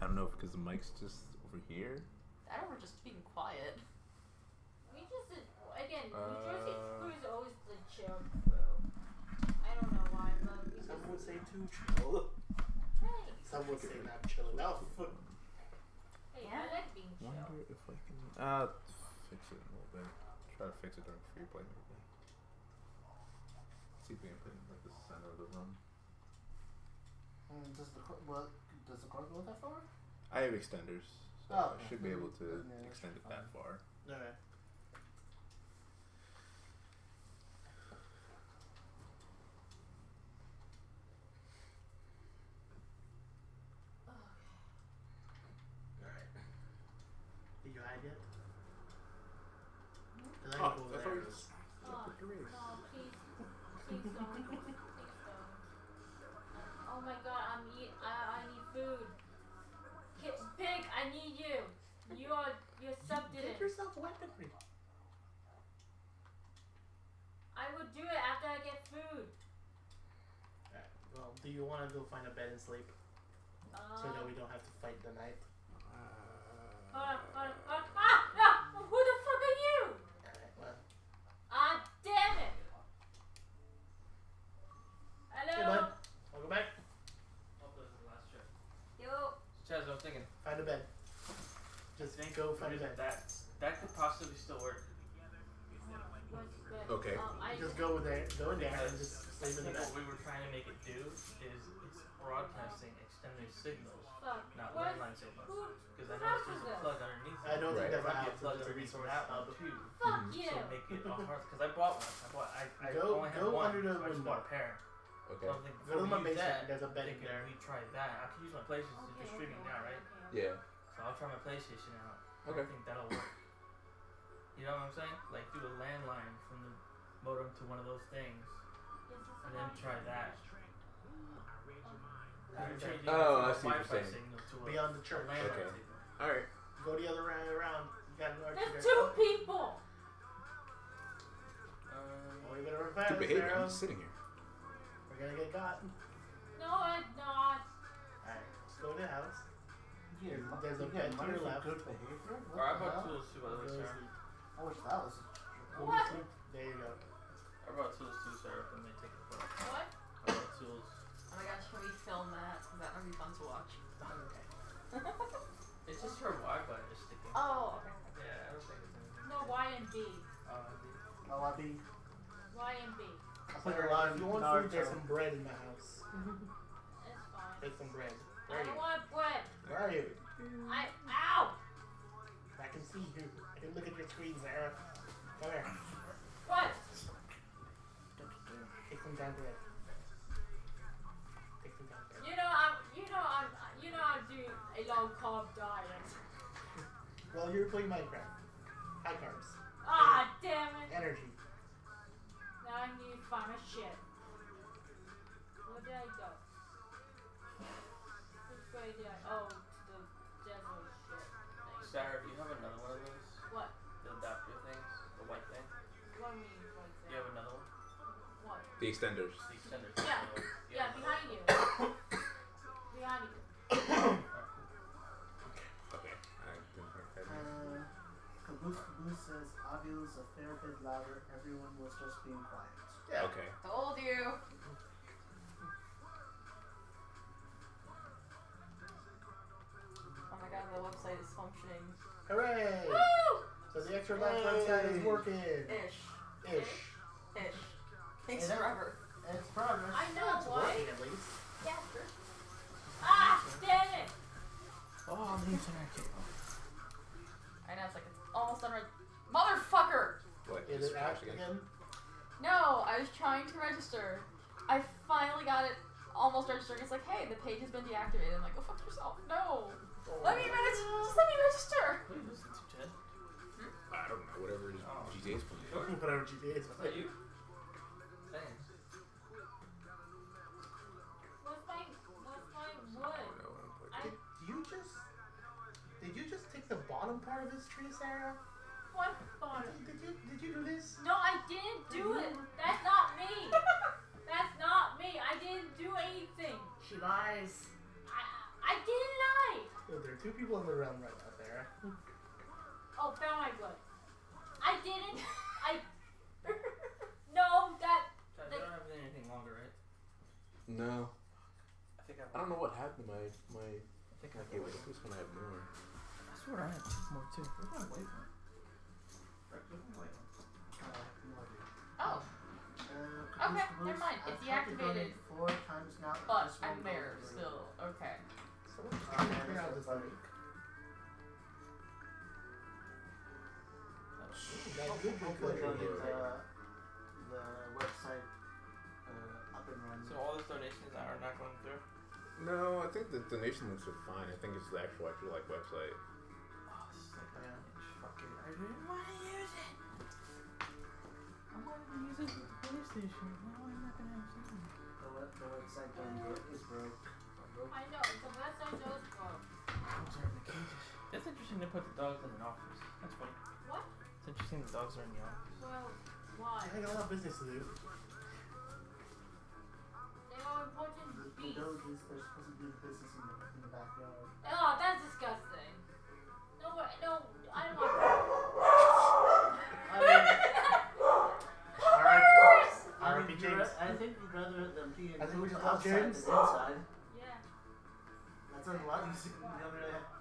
I don't know if because the mic's just over here. I don't know, we're just being quiet. We just again, New Jersey crew is always the chill crew. I don't know why, but we just Some would say too chill. hey, Some would say not chill enough. hey, I like being chill. Wonder if I can fix it a little bit. Try to fix it during free play maybe. See if we can put it in like the center of the room. Does the cord go that far? I have extenders, so Oh, I should be able to yeah, that extend should it be that far. Alright. Alright. Did you hide yet? Cause I can go I there. thought you just Oh, no, please don't. Please don't. Oh my god, I need food. Pig, I need you. You're sucked in Get it. yourself weaponry. I would do it after I get food. Alright. Well, do you want to go find a bed and sleep so that we don't have to fight the night? Hold on. Ah, no! Who the fuck are you? Alright. Well. Ah, damn it! Hey, Hello? bud. Welcome back. Hope this is the last trip. Yo. Chaz, I'm thinking. Find a bed. Just go find a bed. That could possibly still work. What's good? Okay. Just go there and just sleep in I the think bed. what we were trying to make it do is it's broadcasting extended signals, Fuck. not What? landline signals. Who? Because I What know house there's is a this? plug underneath I don't Right. think There that's might be a a plug house. It's a underneath resource that one hub. too. Fuck you. So make it a hard, because I bought one. I Go- only had go one, under the so I just window. bought a pair. Okay. So I'm thinking, Go to before my we use basement. that, There's a bed in thinking there. we try that. I can use my PlayStation since you're streaming now, right? Yeah. So I'll try my PlayStation out. I Okay. don't think that'll work. You know what I'm saying? Like do a landline from the modem to one of those things, and then try that. Oh, I see what you're Wi-Fi saying. signal to Beyond the church. landline Okay. signal. Alright. Go the other way around. You gotta go There's two people. Oh, you better run fast, Good behavior. Sarah. I'm just sitting here. We're gonna get caught. No, I'm not. Alright, just go to the house. Yeah, There's a you bed get to money your for left. good behavior? What Or I the bought hell? tools too, by the way, Go to Sarah. sleep. I wish that was Go to What? sleep. There you go. I brought tools too, Sarah, when they take it apart. What? I brought tools. Oh my gosh, can we film that? Because that would be fun to watch. Okay. It's just her Wi-Fi is sticking. Oh, okay. Yeah, I don't think it's anything. No, Y and B. Oh, I think Y and B. I put Sarah, a lot if of you want Naruto. food, there's some bread in the house. It's fine. Take some bread. Where I are don't you? want bread. Where are you? Ow! I can see you. I can look at your screen, Sarah. Come here. What? Take some down bread. Take some down bread. You know I'm doing a low carb diet. Well, you're playing Minecraft. High carbs. Ah, damn it. Energy. Now I need to find my shit. Where did I go? Which way did I? Oh, to the desert shit thing. Sarah, do you have another one of those? What? The adapter things? The white thing? What do you mean, for Do you have another one? What? The extenders. The extenders. Yeah. So, Yeah, have behind you. another one? Booth says audio is a fair bit louder. Everyone was just being quiet. Yeah. Okay. Told you. Oh my god, the website is functioning. Hooray! Woo! So the extra life website is working. Ish. Ish. Thanks Hey, that- forever. It's progress. I know, It's why? working at least. Yeah, sure. Ah, damn it! Oh, the internet cable. I know, it's like, it's almost done right. Motherfucker! What? Is just it crash out again? No, I was trying to register. I finally got it almost registered. It's like, hey, the page has been deactivated. I'm like, go fuck yourself. No. Let me just let me register. What are you listening to, Chad? I don't know. Whatever it is. Oh. GTA's playing. Whatever GTA is. Was that you? Saying. What's my I wood? don't know what I'm playing. Did you just take the bottom part of this tree, Sarah? What bottom? Did you do this? No, I didn't do it. That's not me. That's not me. I didn't do anything. She lies. I didn't lie. Oh, there are two people in the realm right now, Sarah. Oh, found my wood. I didn't. No, that. Chad, you don't have anything longer, right? No. I think I don't know what happened to my I think I have gateway. This one I have more. I swear I had more too. Where's my white one? Where's my white one? No idea. Oh, Okay, never mind. It's deactivated. 4 times now. but This I'm won't there go through. still. Okay. Someone just Oh, clear out this funny. link. Hopefully they'll get the website up and running. So all these donations are not going through? No, I think the donation links are fine. I think it's the actual like website. Oh, this is like fuck it. I didn't want to use it. I wanted to use it with the PlayStation. Now I'm not gonna have something. The website is broke. I know, the website does go. Dogs are in the cages. That's interesting to put the dogs in an office. That's funny. What? It's interesting the dogs are in the office. Well, why? I got a lot of business to do. They are important The beasts. doggies, they're supposed to do the business in the backyard. Oh, that's disgusting. No, no, I don't want that. I mean, R.I.P. James. I think you'd rather them be in I think we just outside love James. than inside. Yeah. That's a lot easier.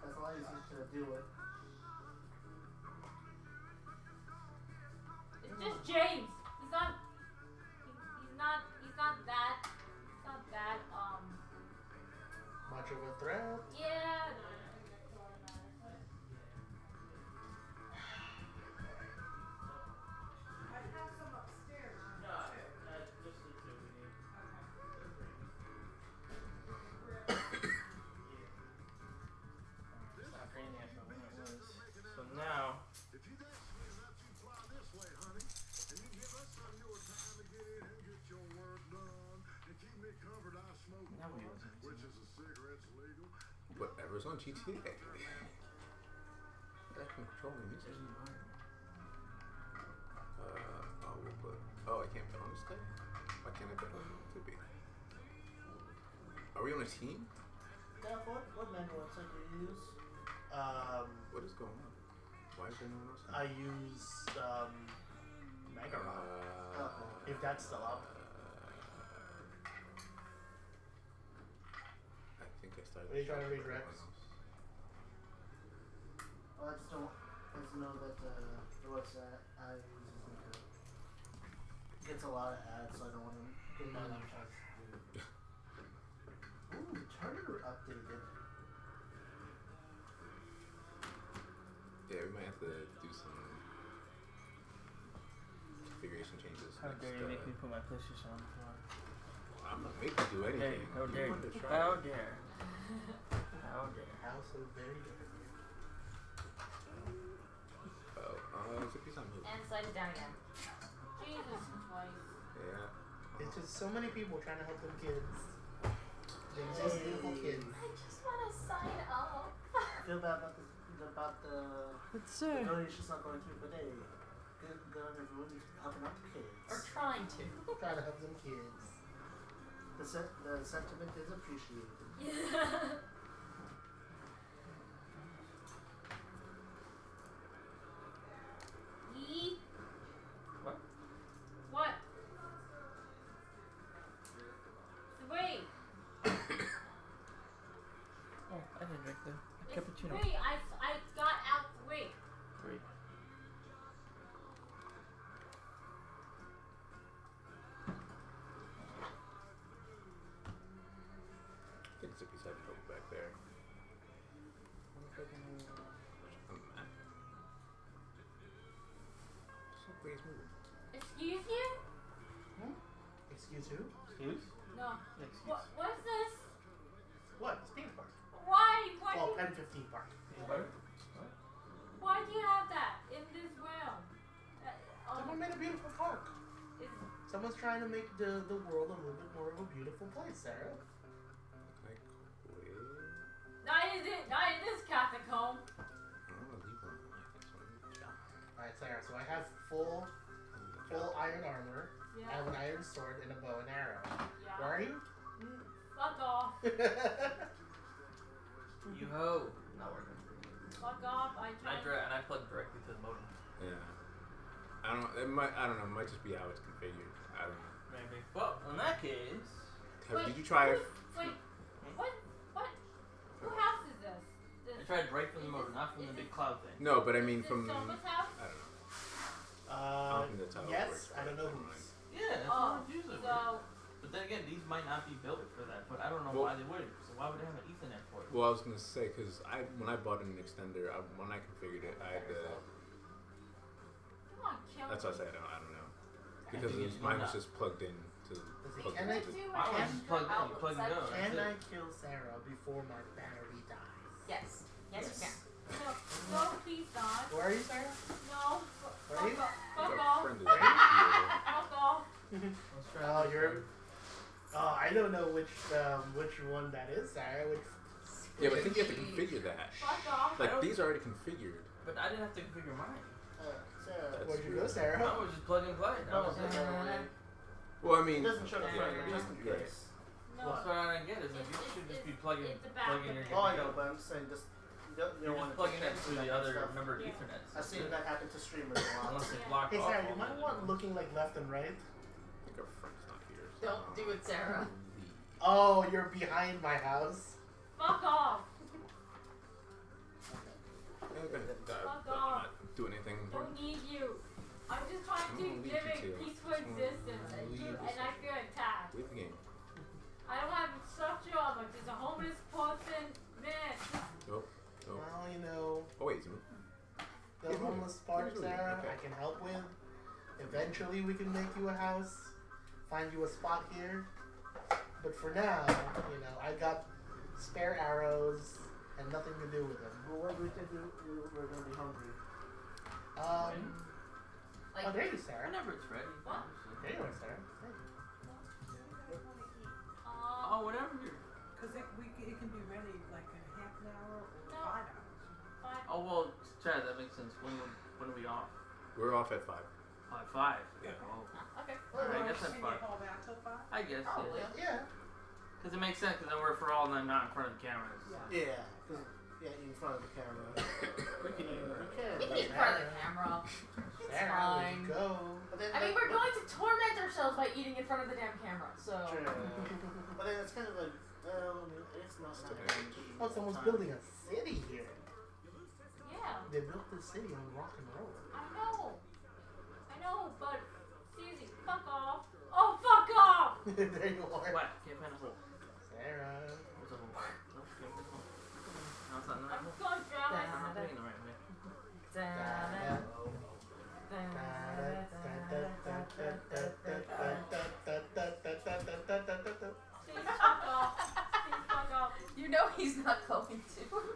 That's a lot easier to deal with. It's just James. He's not that, Much of a threat. yeah. It's not green yet, but when it was. So now. Now we listen to Whatever's on GTA. That can control the music. We'll put. Oh, I can't put on this guy? Why can't I put on to be? Are we on a team? Yeah, what manual website do you use? What is going on? Why is there no one else? I use Megarock. If that's still up. I think I started. What are you trying to read, Rex? Well, I just don't. I just know that the website I use isn't good. It gets a lot of ads, so I don't want to get that on charge. Ooh, Charter updated. Yeah, we might have to do some configuration changes. How next, dare you make me put my PlayStation on the floor? I'm not making you do anything. Hey, how dare wanted you? to try How it. dare? How dare? How so very different. It's a piece on move. And slide it down again. Jesus Christ. Yeah. It's just so many people trying to help them kids. They're just beautiful kids. I just want to sign up. I feel bad about the But sir. donations not going through, but hey, good on everyone who's helping out the kids. Or trying to. Trying to help them kids. The sentiment is appreciated. Yeah. he's moving. Excuse you? Excuse who? Excuse? No. Excuse. What's this? What? Theme park. Why? Well, Do, Pen 15 park. why do you have that in this realm? Someone made a beautiful park. Someone's trying to make the world a little bit more of a beautiful place, Sarah. Like, wait. Not in this catacomb. I don't want to leave one like this. Alright, Sarah, so I have full iron armor. Yeah. I have an iron sword and a bow and arrow. Yeah. Where are you? Fuck off. You ho. Not working. Fuck off. I tried. And I plug directly to the modem. Yeah. I don't know. It might just be how it's configured. I don't know. Maybe. Well, in that case. Wait, Did you try? Wait. What? Who house is this? I tried right from the modem, not from the big cloud thing. No, but I mean Is from. this Soma's house? I don't know. I don't think that's how it yes, works, I don't know but who's. Yeah, that's Oh, how it usually so works. But then again, these might not be built for that. But I don't know why they would. So why would they have an Ethernet port? Well, I was gonna say because when I bought an extender, when I configured it, I had to. come on, kill That's what I me. said. I don't know because mine was just plugged in to. Plugged Can I into do Why would you plug in? You plug and go. Can That's I it. kill Sarah before my battery dies? Yes. Yes, you can. No, please not. Where are you, Sarah? No. Where are you? Fuck off. friend is Fuck off. Let's try Oh, this you're. one. Oh, I don't know which one that is, Sarah. Which. Yeah, but I think you have to configure that. Fuck off. Like these are already configured. But I didn't have to configure mine. Sarah. That's Where'd you go, weird. Sarah? I was just plug and play. That was it. Well, I mean. It doesn't show the front, yeah, just in right. case. No. That's what I don't get is that you should just be plugging it's the back your of it. Oh, I know, but I'm just saying, just you don't You're want just to plugging it change to that the kind of other stuff. number of Yeah. Ethernets. I've seen that happen to streamers a lot. Unless it's Yeah. blocked Hey, off. Sarah, you all might the want time. looking like left and right. I think our friend's not here. So Don't do it, Sarah. Oh, you're behind my house. Fuck off. I'm not doing anything Don't important. need you. I'm just trying I'm to gonna leave live you a two. peaceful Just wanna existence leave and I feel attacked. Leave the game. I don't have structure. I'm like just a homeless person. Man. Nope. Nope. Well, you know, Oh wait, Zoom. the He's moving. homeless part, He's moving, Sarah, okay. I can help with. Eventually, we can make you a house, find you a spot here. But for now, you know, I got spare arrows and nothing to do with them. Well, what do we think we're going to be hungry? Like, Oh, there you, Sarah. Whenever it's ready. What? There you are, Sarah. Hey. Oh, whatever you're. Because it can be ready like in half an hour or No. 5 hours. Fine. Oh well, Chad, that makes sense. When are we off? We're off at 5. By 5. Yeah. Oh. okay. Alright, I guess that's Can fine. you hold out till 5? I guess Probably. yeah. Yeah. Because it makes sense. Because then we're for all them not in front of the cameras. Yeah, because in front of the camera. We can eat. Uh, We can eat in front of the camera. It's Sarah, fine. where'd you go? But then, I mean, we're going to torment ourselves by eating in front of the damn camera, so. True. But then it's kind of like, it's not Oh, someone's building a city here. Yeah. They built this city on rock and roll. I know, but Susie, fuck off. Oh, fuck off! There you are. What? Can't find a hole. Sarah. Where's the hole? Nope, can't find a hole. No, it's not in the right I'm hole. going to drown I'm myself. not doing it the right way. Please fuck off. Please fuck off. You know he's not going to.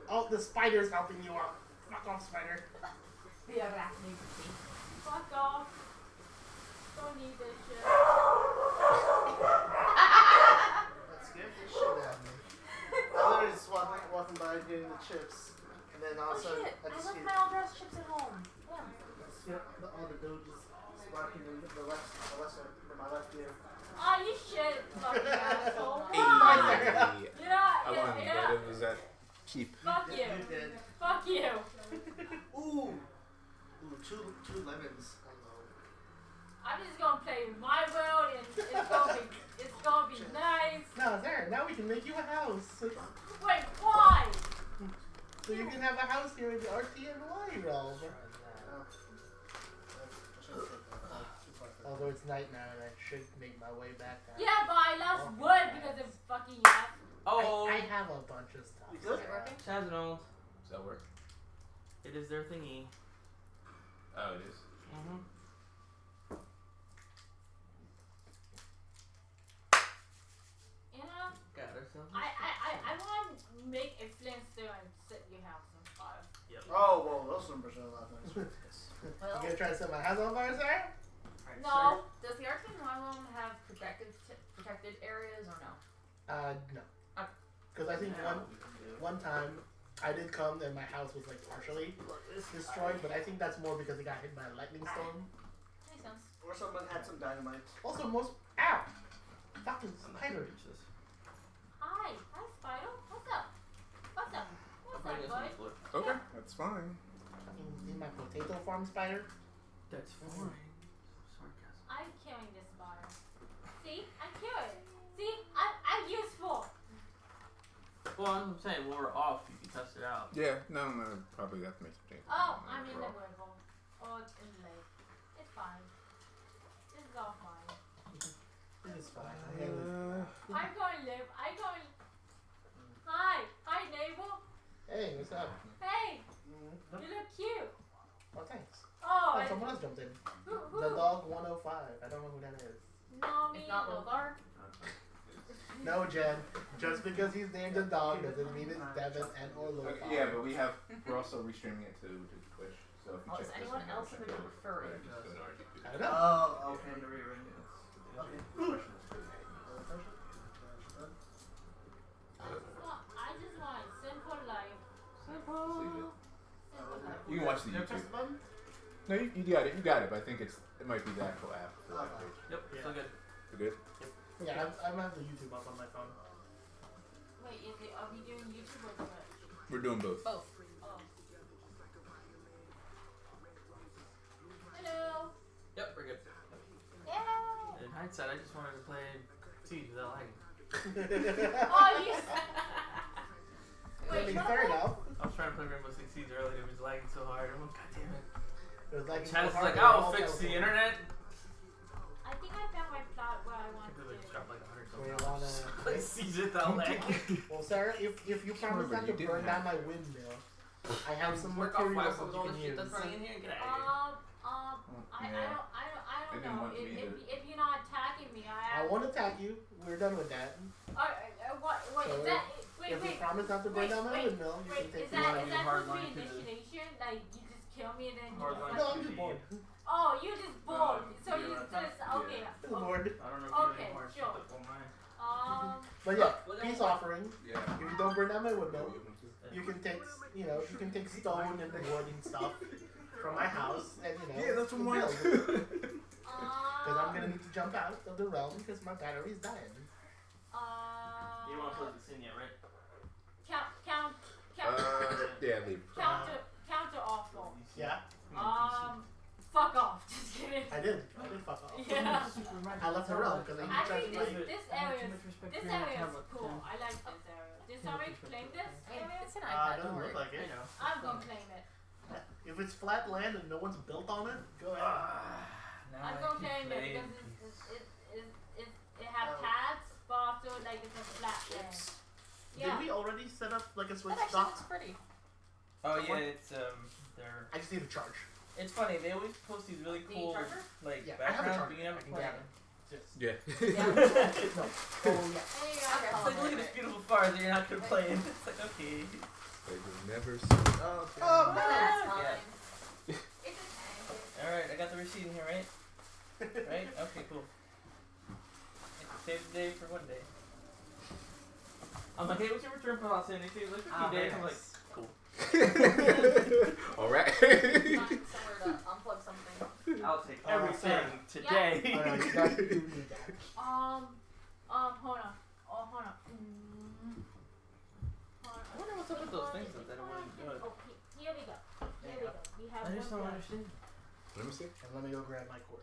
Oh, the spider's helping you out. Fuck off, spider. The arachnid. Fuck off. Don't need this shit. That scared the shit out of me. I literally just walking by getting the chips, and then all Oh of a sudden shit, I I just left hear, my all dressed chips at home. Yeah. all the doges sparking in my left ear. Oh, you shit, fucking asshole. Hey, Why? I Yeah, won, yeah. but it was at cheap. Fuck you. You did. Fuck you. Ooh, two lemons. I'm just gonna play in my world and it's gonna be nice. No, there. Now we can make you a house. Wait, why? So you can have a house here in the RTNY realm. Although it's night now and I should make my way back now. Yeah, but I lost wood because of fucking yes. Oh! I have a bunch of stuff. You good? Chad's an old. Does that work? It is their thingy. Oh, it is. Mm-hmm. Most numbers are allowed. You Well, gonna try to set my house on fire, sir? no. Does the RTNY one have protected areas or no? No. Okay. Because I think one time I did come and my house was like partially destroyed, but I think that's more because it got hit by a lightning storm. Makes sense. Or someone had some dynamite. Also, ow! Fucking spider. Hi, Spider. What's up? What's up? What's up, bud? Okay, that's fine. Fucking in my potato farm spider. That's fine. Sarcasm. I'm killing this spider. See? I kill it. See? I'm useful. Well, I'm saying when we're off, you can test it out. Yeah, no, probably have to make some changes. Oh, I'm in the river. Oh, it's in the lake. It's fine. This is all fine. This is fine. I'm going to live. Hi, neighbor. Hey, what's up? Hey, you look cute. Oh, thanks. Oh, Oh, someone else jumped in. who? The dog 105. I don't know who that is. No, me It's not neither. Lothar. No, Jen. Just because he's named a dog doesn't mean it's Devin and or Lothar. Yeah, but we're also restreaming it to Twitch. So if you Oh, check is this anyone one, else in the group furry? I don't Oh, know. okay. I just want a simple life. Simple life. You can watch the Did I press YouTube. the button? No, you got it. You got it. But I think it might be the actual app for that page. Yep, Yeah. still good. You good? Yeah, I have the YouTube up on my phone. Wait, are we doing YouTube or Twitch? We're doing both. Both. Oh. Hello. Yep, we're good. Yeah. In hindsight, I just wanted to play Siege without lagging. Oh, you. I mean, fair enough. I was trying to play Rainbow Six Siege earlier, it was lagging so hard. I'm like, God damn it. It was like Chaz is so hard like, to I'll all fix tell the people. internet. I think I found my plot where I I want completely to. just dropped like 100 We something. wanna. Play Siege without lagging. Well, Sarah, if you promise Remember, not you to didn't burn down have- my windmill, I have some Work off materials Wi-Fi with that all you the can shit use. that's running in here and get out of here. I Yeah. don't They didn't know. want me either. If you're not attacking me, I won't attack you. We're done with that. What? Wait, So is that? Wait, If you wait. promise not to burn Wait, down my wait, windmill, you Wait, can take is the that wanna is do that hard supposed to be line to the- initiation? Like you just kill me and then you Hard just line like, No, I'm just bored. oh, you just bored. So you you wanna just talk? okay. I'm bored. I don't know if you Okay, have more sure. stuff on mine. But yeah, Look at peace that. offering. Yeah. If you don't burn down my windmill, Yeah. you can take stone and wood and stuff from my house and Yeah, that's what mine. Because I'm gonna need to jump out of the realm because my battery's dying. You don't want to play the scene yet, right? Yeah, leave. Counter awful. Yeah, Fuck off. Just kidding. I did fuck off. Yeah. I left the realm because I need to Actually, charge my. this area is cool. I like this area. Did somebody claim this I mean, area? it's an iPad. Doesn't Don't look worry. like I it. know. I'm gonna claim it. If it's flat land and no one's built on it, go ahead. Now I'm I gonna can claim it play. because it has pads, but also like it's a flat land. Did Yeah. we already set up like a switch That actually dock? looks pretty. Oh yeah, it's they're. I just need a charge. It's funny. They always post these really The cool charger? like Yeah, I have a backgrounds, charger. but you never I can play grab them. Yes. Yeah. Yeah. No. Oh yeah. There you go. Okay. It's like look at this beautiful fire that you're not gonna play in. It's like okay. They will never see. Oh, okay. Oh, But that's Yeah. fine. It's okay. All right, I got the receipt in here, right? Right? Okay, cool. Save the day for one day. I'm like, hey, what's your return policy? And they say like 15 days. I'm like, cool. All right. Find somewhere to unplug something. I'll take Oh, everything sorry. today. Oh, no, you guys do need that. Hold on. Oh, hold on. I wonder what's up with those things that I want to do. Oh, here we go. Here we go. We have I just one don't plug. understand. Let me see. And let me go grab my cord.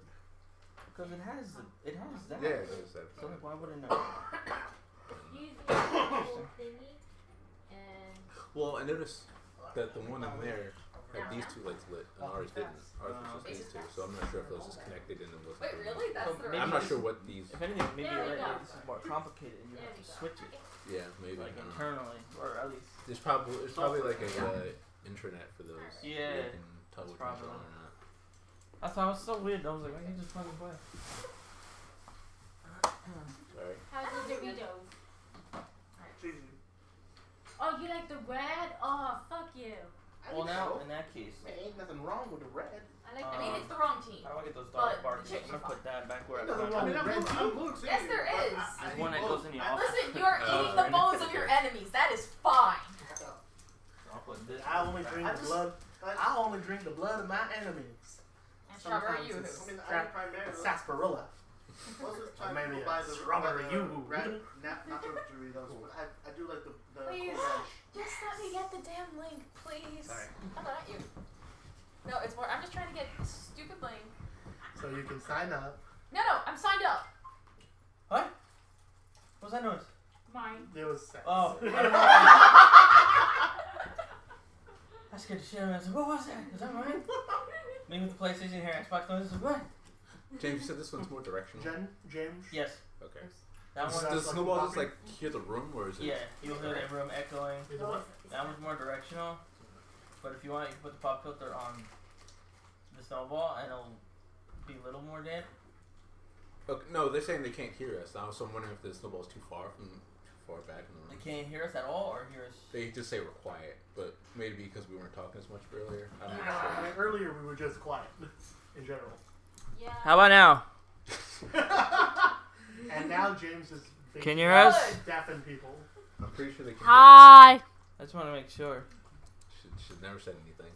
Because it has that. Yeah, it is that. So like, why would it not? Use the little thingy and Well, I noticed that the one in there had these two lights lit, and ours didn't. Ours was just these two, so I'm not sure if those is connected and it wasn't. Wait, really? That's So the maybe I'm not this sure is- what these. If anything, maybe There you're we right. go. This is more complicated, and you There have we to go. switch it Yeah, maybe. like I don't know. internally, or at least. There's probably like a intranet for those. where Yeah, you can tell which one's probably. on or not. I thought it was so weird. I was like, why can't you just plug and play? Sorry. how's the Doritos? Cheesy. Oh, you like the red? Oh, fuck you. Well, think now so. in that case, Man, ain't nothing wrong with the red. I mean, it's the wrong team. how do I get those But dogs barking? the chicks I'm gonna are put that back where I Ain't nothing found wrong it. with red I'm too. blue too. Yes, there but is. There's one that goes in the office. Listen, you are eating the bones of your enemies. That is fine. I'll put this. I only drink the blood. I only drink the blood of my enemies. And strawberry Sometimes yoo-hoo. it's I mean, I crap- primarily. sarsaparilla. Most of the time, Maybe people buy a the strawberry yoo-hoo. red, not the Doritos, but I do like the Please. Cool Ranch. Just let me get the damn link, please. Sorry. I'm not at you. No, it's more. I'm just trying to get the stupid link. So you can sign up. No, I'm signed up. What? What's that noise? Mine. There was sex. Oh. I scared the shit out of me. I was like, what was that? Is that mine? Me with the PlayStation here, Xbox noise. I was like, what? James, you said this one's more directional. James. Yes. Okay. That one. Does like Snowball the just like hear the room, or is it? Yeah, you'll hear the room echoing. Is it what? That one's more directional. But if you want, you can put the pop filter on the snowball, and it'll be a little more damp. Okay, no, they're saying they can't hear us now, so I'm wondering if the snowball's too far back in the They room. can't hear us at all, or hear us. They just say we're quiet, but maybe because we weren't talking as much earlier. I'm not I sure. mean, earlier we were just quiet in general. Yeah. How about now? And now James is Can you hear us? deafing people. I'm pretty sure they can. Hi. I just want to make sure. Should never said anything.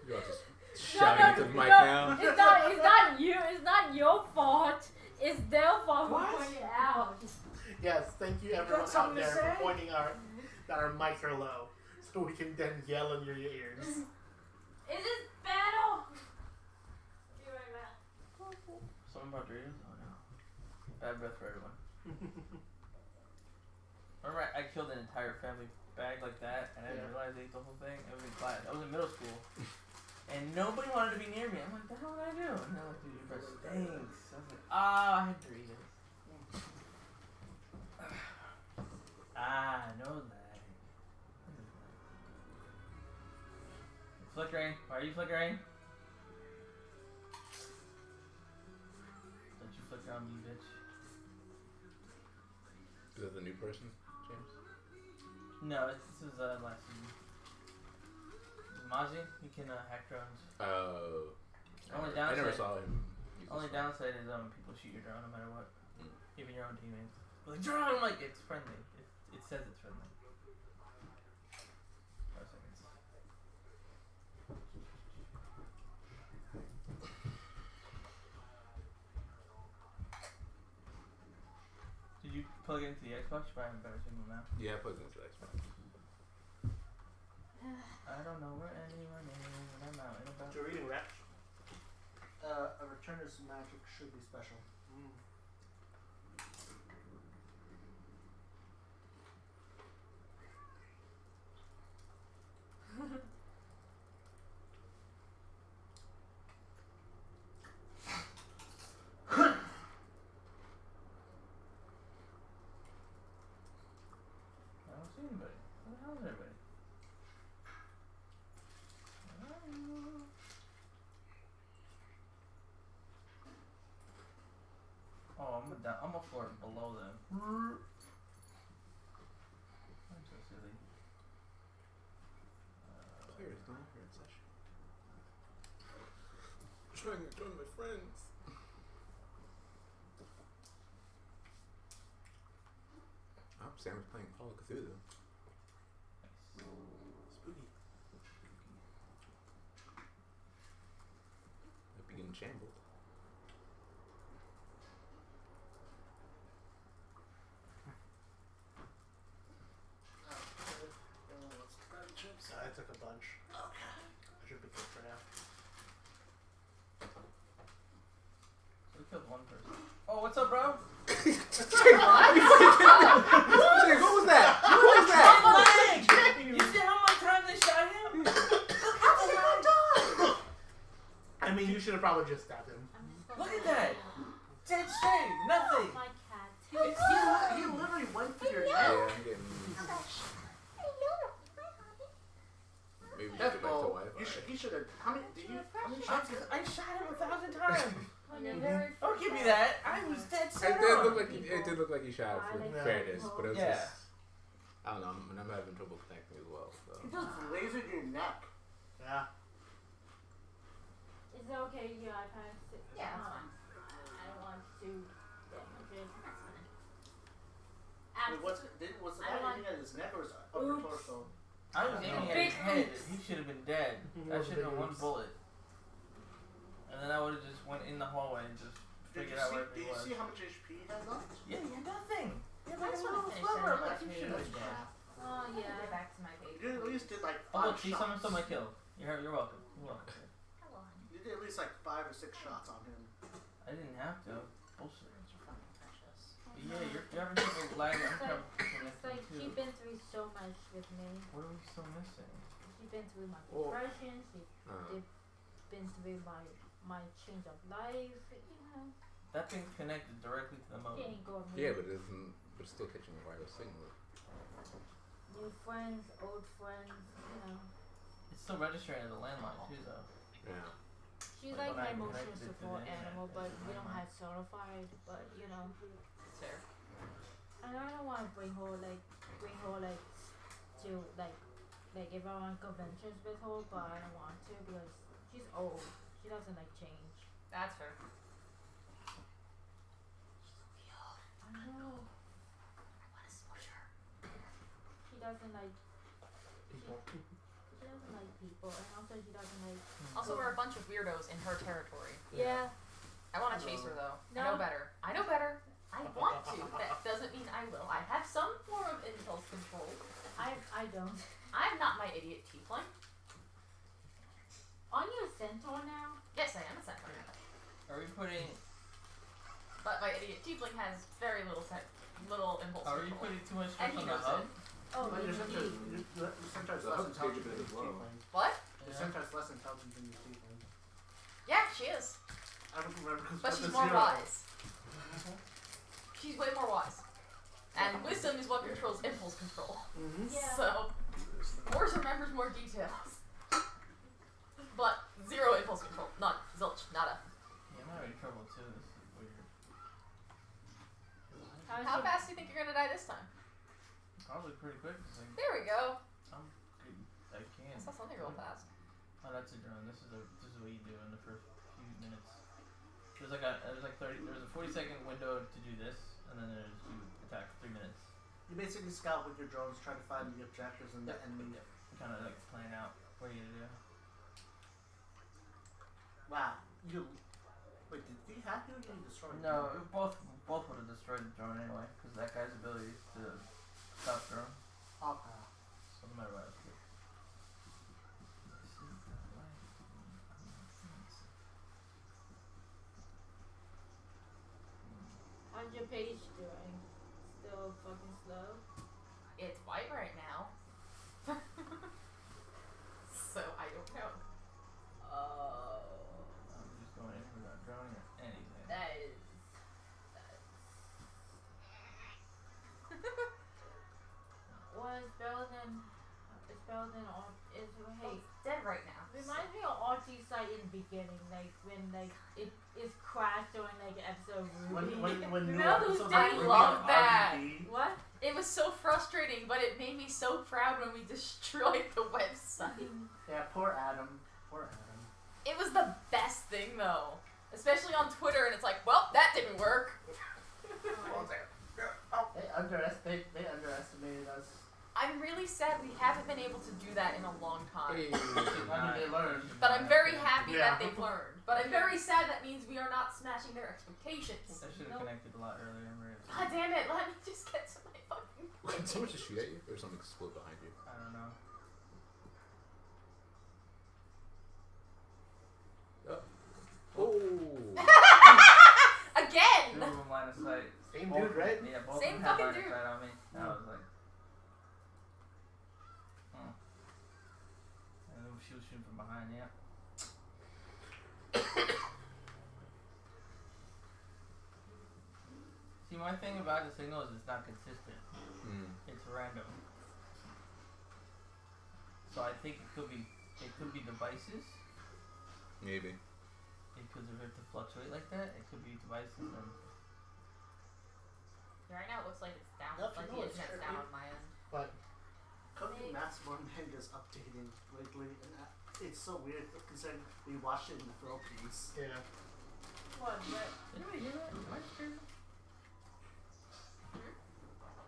You're all just shouting into the mic now. It's not you. It's not your fault. It's their fault for pointing it out. Yes, thank you everyone out something to there say? for pointing out that our mics are low, so we can then yell in your ears. Is this battle? Be right back. Something about Doritos? Oh no. Bad breath for everyone. Remember, I killed an entire family bag like that, and I didn't realize I ate the whole thing. I was in class. I was in middle school, and nobody wanted to be near me. I'm like, the hell did I do? And they're like, dude, your breath stinks. I was like, I had Doritos. I know that. It's flickering. Why are you flickering? Don't you flicker on me, bitch. Is that the new person, James? No, this is last season. Maji, you can hack drones. Oh. Only I never downside. saw him. use Only this one. downside is people shoot your drone no matter what, even your own teammates. Like drone, like it's friendly. It says it's friendly. 5 seconds. Did you plug it into the Xbox? You probably have a better signal now. Yeah, I plugged into the Xbox. I don't know where anyone is, and I'm out and about. What you're reading, Rex? A returner's magic should be special. I don't see anybody. Where the hell is everybody? Oh, I'm a floor below them. I'm so silly. Players no longer in session. I'm trying to join my friends. Oh, Sam was playing Call of Cthulhu. Spooky. Might be getting shambled. I took a bunch. Okay. I should be good for now. So we killed one person. Oh, what's up, bro? James, what was that? What was that? You see how many times they shot him? I mean, you should have probably just stabbed him. Look at that. Dead straight. Nothing. My cat. He literally went for your Yeah, neck. I'm getting. Maybe we should That's get back to all. Wi-Fi. He should have. How many shots? I shot him 1,000 times. You're very Don't give me that. I was dead It set did on. look like he shot for Yeah. fairness, but it was Yeah. just. I don't know. I'm having trouble connecting as well. So. You just lasered your neck. Yeah. Is it okay? Yeah, I kind of sit. Yeah, that's fine. I don't want to damage it. That's fine. Wait, was the I don't guy aiming at his neck or his upper Oops. torso? I was aiming at his Big head. oops. He should have been dead. That should have been one bullet. And then I would have just went in the hallway and just figured out where he Did you was. see how much HP he had left? Yeah, you had nothing. Yeah, I just want to finish Sliver, that. like, you should have crap. Oh Yeah. Get yeah. back to my page. You at least did like Oh 5 look, see, shots. someone stole my kill. You're welcome. You're welcome. Hello, honey. You did at least like 5 or 6 shots on him. I didn't have to. Bullshit. You're fucking precious. But yeah, you're having trouble lagging. I'm having It's trouble like too. she's been through so much with me. What are we still missing? She's been through my Oh. depression. She's Uh, been through my change of life. You know, That thing's connected directly to the she modem. ain't going yeah, but it isn't. But it's still catching the wireless signal. new friends, old friends. You know, It's still registering as a landline too, though. Yeah. she's Like like when my I emotional connected to the support internet, animal, but it's we don't landline. have certified. But you know, It's fair. and I don't want to bring her like to like if I want conventions with her, but I don't want to because she's old. She doesn't like change. That's fair. I know. I want to smush her. She doesn't like. She doesn't like people, and also she doesn't like. Also, we're a bunch of weirdos in her territory. Yeah. I want to chase her though. I No. know better. I know better. I want to. That doesn't mean I will. I have some form of impulse control. I don't. I'm not my idiot tiefling. Aren't you a centaur now? Yes, I am a centaur. Are we putting? But my idiot tiefling has very little impulse Are we control. putting too much And stress he on the knows hub? it. Oh, But your centaur's, indeed. your centaur's The less hub's intelligent bigger than as your well. tiefling. What? Your Yeah. centaur's less intelligent than your tiefling. Yeah, she is. I don't remember because But she's more wise. She's way more wise. And wisdom is what controls impulse control. Mm-hmm. Yeah. So, Morse remembers more details. But zero impulse control. None. Zilch. Nada. Yeah, I'm having trouble too. This is weird. How fast do you think you're gonna die this time? Probably pretty quick. 'Cause There we go. I'm good. I can. I saw something real fast. Oh, that's a drone. This is what you do in the first few minutes. There's like a 40-second window to do this, and then there's you attack for 3 minutes. You basically scout with your drones, try to find the objectives and the enemy. Kind of like plan out what you do. Wow. You. Wait, did we hack you or did you destroy it? No, both would have destroyed the drone anyway, because that guy's ability is to stop drone. Okay. So no matter what, it's good. How's your page doing? Still fucking slow? It's white right now. So I don't know. I'm just going in without droning or anything. That is. Well, it's better than all. It's hey. It's dead right now. Reminds me of RT site in the beginning, like when like it is crashed during like episode Ruby. When new Remember those episodes I of days? Ruby love on that. RTP. What? It was so frustrating, but it made me so proud when we destroyed the website. Yeah, poor Adam. Poor Adam. It was the best thing though. Especially on Twitter, and it's like, well, that didn't work. They underestimated us. I'm really sad we haven't been able to do that in a long time. Hey. How did they learn? But I'm very happy Yeah. that they've learned. But I'm very sad that means we are not smashing their expectations. I should have connected a lot earlier. I'm very upset. God damn it, let me just get to my fucking Did someone just shoot at you, or something explode behind you? I don't know. Oh. Again! Two of them line of sight. Same Both dude, right? Yeah, both Same of them had fucking line of dude. sight on me. I was like, and then she was shooting from behind. Yeah. See, my thing about the signal is it's not consistent. It's random. So I think it could be devices. Maybe. Because if it to fluctuate like that, it could be devices and Right now it looks like it's down. Nope, Like no, the it's internet's trippy. down on my end. But Cooking Master manga is updating lately, and it's so weird considering we watched it in the Philippines. yeah. What? Anybody hear that? Am I just crazy?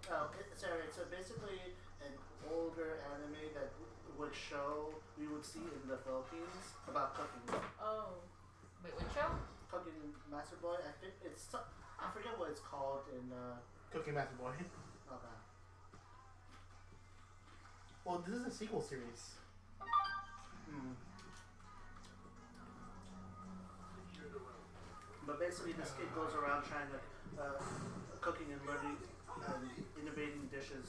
Oh, so basically an older anime that would show we would see in the Philippines about cooking. Oh. Wait, which show? Cooking Master Boy. I think it's I forget what it's called in. Cooking Master Boy. Okay. Well, this is a sequel series. But basically, this kid goes around trying to cooking and learning and innovating dishes.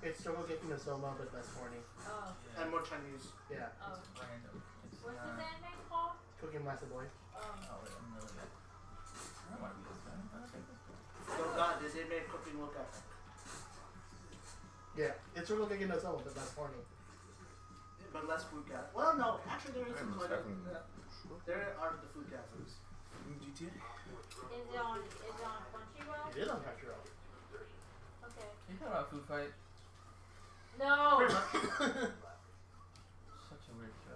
It's Shogeki no Soma, but less horny. Oh. And more Chinese. Yeah. Oh. It's random. It's What's not. his anime called? Cooking Master Boy. Oh, wait, I'm really good. I don't want to be this guy. I don't think this guy. Oh God, does it make cooking look epic? Yeah. It's Shogeki no Soma, but less horny. But less food gas. Well, no, actually there is some Most kind of. definitely. There are the food gases. GTA. Is it on Crunchyroll? It is on Crunchyroll. Okay. You talking about Food Fight? No. Such a weird show.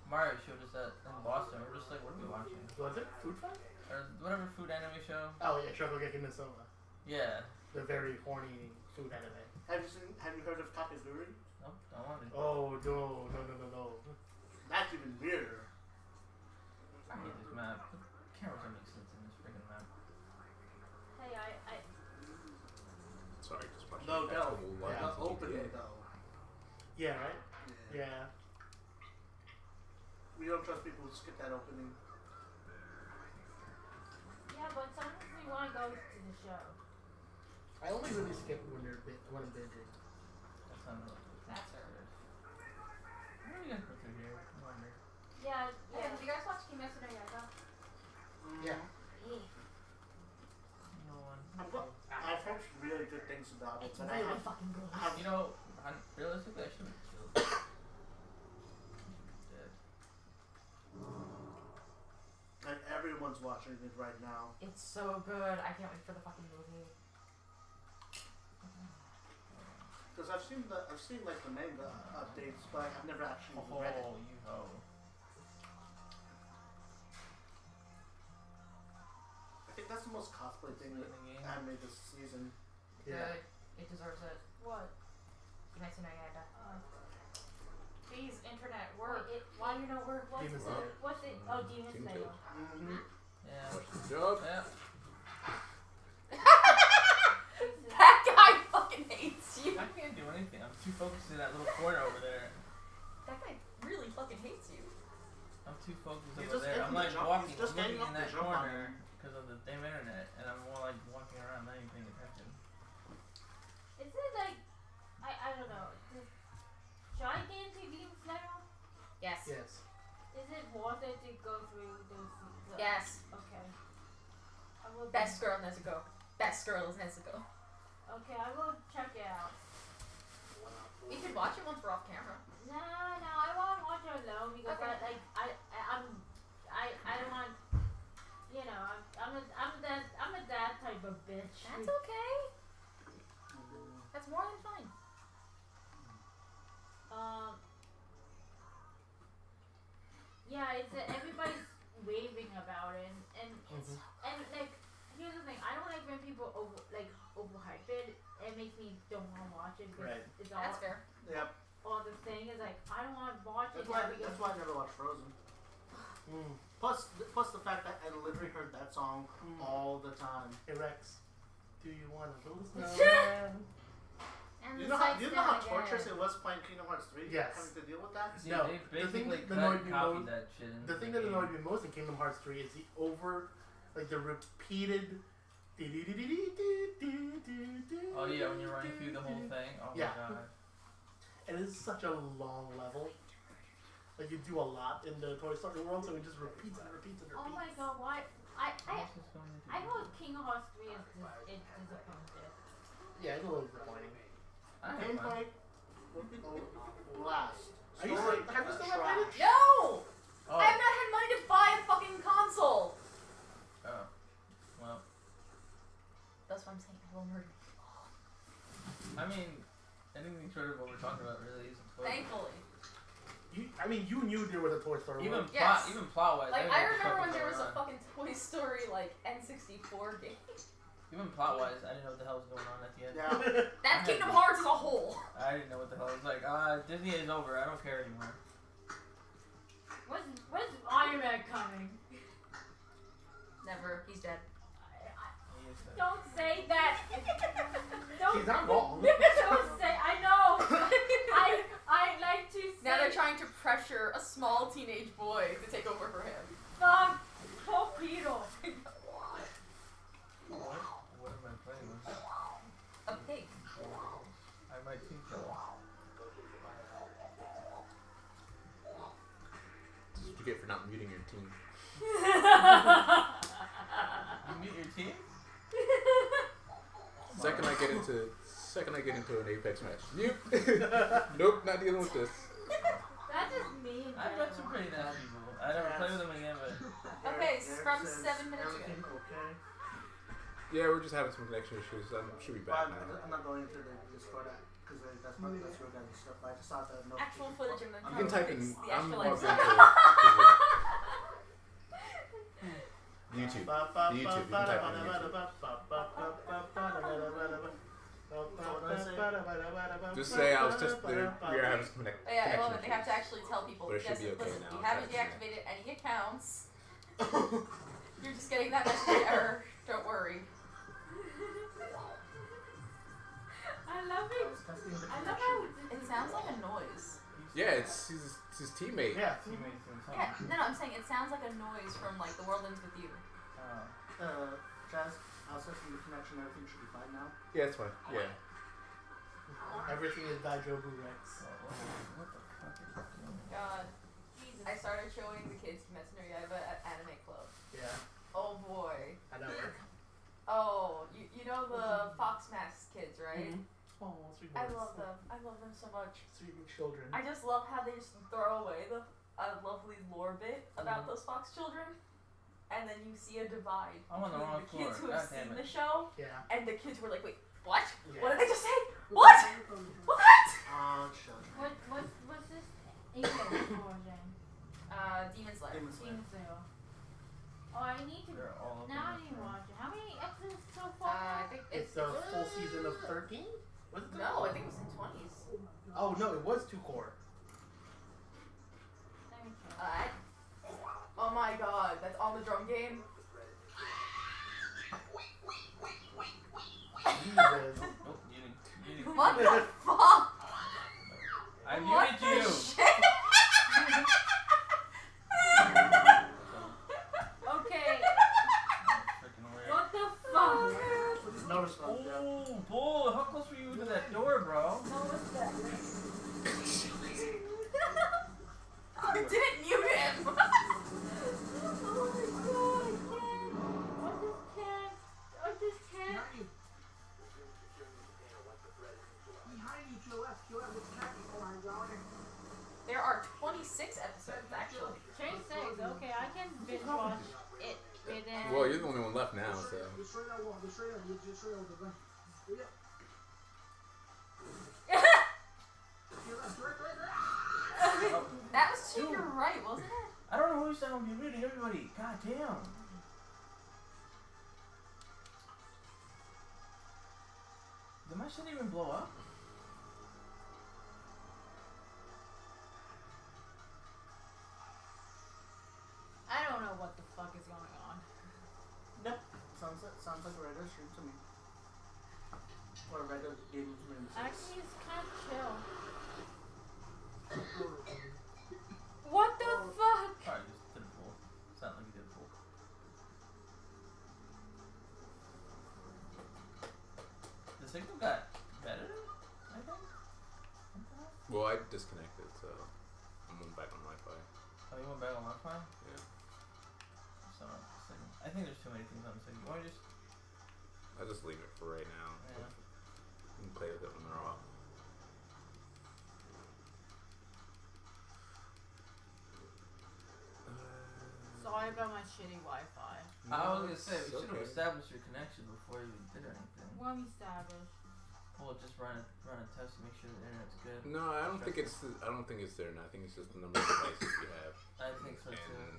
Mario showed us that in Boston. We're just like, what are we watching? Was it Food Fight? Or whatever food anime show. Oh yeah, Shogeki no Soma. Yeah. The very horny food anime. Have you heard of Kakegurui? Nope, don't want it. Oh no. That's even weirder. I hate this map. The cameras don't make sense in this freaking map. Hey, I. Sorry, just watching No, the no. actual lines The of opening GTA. though. Yeah, right? Yeah. We don't trust people who skip that opening. Yeah, but sometimes we want to go to the show. I only really skip when I'm binging. That's not really. That's her. What are you gonna put through here? I wonder. Yeah, Yeah, yeah. did you guys watch Kimetsu no Yaiba? Yeah. No one. I've heard really good things about it, It's but really I have. fucking good. You know, realistically, I should have killed. Dead. And everyone's watching it right now. It's so good. I can't wait for the fucking movie. Because I've seen like the manga updates, but I've never actually read it. Oh, you ho. I think that's the most cosplay thing that I made this season. Yeah. Good. It deserves it. What? Kimetsu no Yaiba. Please, internet, Wait, work. Why do you know work? What's Demon it? Slayer. What's it? Oh, Demon Team Slayer. Killed. Yeah. Watch the job. Yeah. That guy fucking hates you. I can't do anything. I'm too focused in that little corner over there. That guy really fucking hates you. I'm too focused He's over just there. I'm getting like the jump- walking, he's just looking getting up in the that jump on corner him. because of the damn internet, and I'm more like walking around, not even paying attention. Is it like I don't know. Should I get into Demon Slayer? Yes. Yes. Is it worth it to go through those? Yes. Okay. I will. Best girl in Nezuko. Best girl in Nezuko. Okay, I will check it out. We could watch it once we're off camera. No, I won't watch it alone because Okay. I don't want. You know, I'm a that type of bitch. That's okay. That's more than fine. Yeah, it's everybody's raving about it, and it's and like here's the thing, I don't like when people overhype it. It makes me don't want to watch it because Right. it's all That's fair. Yep. all the thing is like I don't want to watch That's it. why. now because That's why I never watched Frozen. Plus the fact that I literally heard that song all the time. Hey Rex, do you want to listen? And You the know how site's how down torturous again. it was playing Kingdom Hearts 3? Yes. Having to deal with that. See, No, they the thing basically that annoyed me copied most- that shit. The thing that annoyed me most in Kingdom Hearts 3 is the repeated. Oh yeah, when you're running through the whole thing. Oh Yeah. my god. And it's such a long level. Like you do a lot in the Toy Story world, so it just repeats and repeats and repeats. oh my god, why I What's this going into? I know Kingdom Hearts 3 is disappointed. Yeah, it's a little disappointing. I had fun. Gameplay. Last. Are you Story, still- have you still not trash. played it? No! Oh. I have not had money to buy a fucking console. Oh. Well. That's what I'm saying. I will murder. I mean, anything short of what we're talking about really isn't toys. Thankfully. You knew there was a Toy Story. Even world. Yes. even plot wise. Like, I remember when there was a fucking Toy Story, like, N64 game. Even plot wise, I didn't know what the hell was going on at the end. Yeah. That's Kingdom Hearts as a whole. I didn't know what the hell. It was like, Disney is over. I don't care anymore. When's Iron Man coming? Never. He's dead. Don't say that. He's not wrong. Don't say. I know. I like to say. Now they're trying to pressure a small teenage boy to take over for him. Fuck. Torpedo. What am I playing with? A pig. I might think so. This is what you get for not muting your team. You mute your team? Second I get into an Apex match. Nope, not dealing with this. That's just me. I've met some pretty nasty people. I never play with them again, but Okay, Eric from says 7 minutes ago. everything okay? Yeah, we're just having some connection issues. I should be back Well, now. I'm not going into the Discord because that's where guys stuff. I just thought that Actual footage of the You can type in. the I'm actual logged episode. into YouTube. The YouTube. You can type in YouTube. Just say I was just there. We are having some connection. But yeah, I love it. They have to actually tell people. But it should Yes, be okay listen, now. you haven't deactivated any accounts. You're just getting that message error. Don't worry. I love it. I love how It sounds like a noise. Yeah, it's his teammate. Yeah. teammates doing Yeah, something. no, I'm saying it sounds like a noise from like The World Ends With You. Jazz, I was testing the connection. Everything should be fine now. Yeah, it's fine. Yeah. Everything is Daijobu Rex. What the fuck is that doing? God. I started showing the kids Kimetsu no Yaiba at Anime Club. Yeah. Oh boy. How'd that work? Oh, you know the Fox Mask kids, right? Oh, sweet I boys. love them. I love them so much. Sweet children. I just love how they just throw away the lovely lore bit about those Fox children, and then you see a divide I'm on the between wrong the kids floor. who have God damn seen it. the show Yeah. and the kids who are like, wait, what? Yeah. What did they just say? What? What? Children. what's this English version? Demon Slayer. Demon Slayer. Demon Slayer. Oh, I need to. They're all Now I over need to the watch it. How many episodes so I far? think It's a full season of 13? Was it? no, I think it was in 20s. Oh no, it was 2 core. Let me check. Oh my god, that's on the drum game. Jesus. Oh, muted. What the fuck? I What muted the you. shit? Okay. Freaking weird. What the fuck? No response. Yeah. Oh, bull! How close were you to that door, bro? No, what's that? You didn't mute him. Oh my god, I just can't. There are 26 episodes actually. Change 6, okay, I can binge watch it within. Well, you're the only one left now, so. That was to your right, wasn't it? I don't know who's down muting everybody. God damn. Did my shit even blow up? I don't know what the fuck is going on. Nope. Sounds like a regular stream to me. Or a regular gaming stream. Actually, it's kind of chill. What the fuck? Probably just did a pull. Sound like he did a pull. The signal got better, I think? Well, I disconnected, so I'm going back on Wi-Fi. Oh, you went back on Wi-Fi? Yeah. So, signal. I think there's too many things on the signal. You want to just... I'll just leave it for right now. Yeah. You can play with it when they're off. Sorry about my shitty Wi-Fi. I was gonna say, we It's should have okay. established your connection before you did anything. What established? We'll just run a test to make sure the internet's good. No, I don't think it's there. I think it's just the number of devices we have. I think so and too.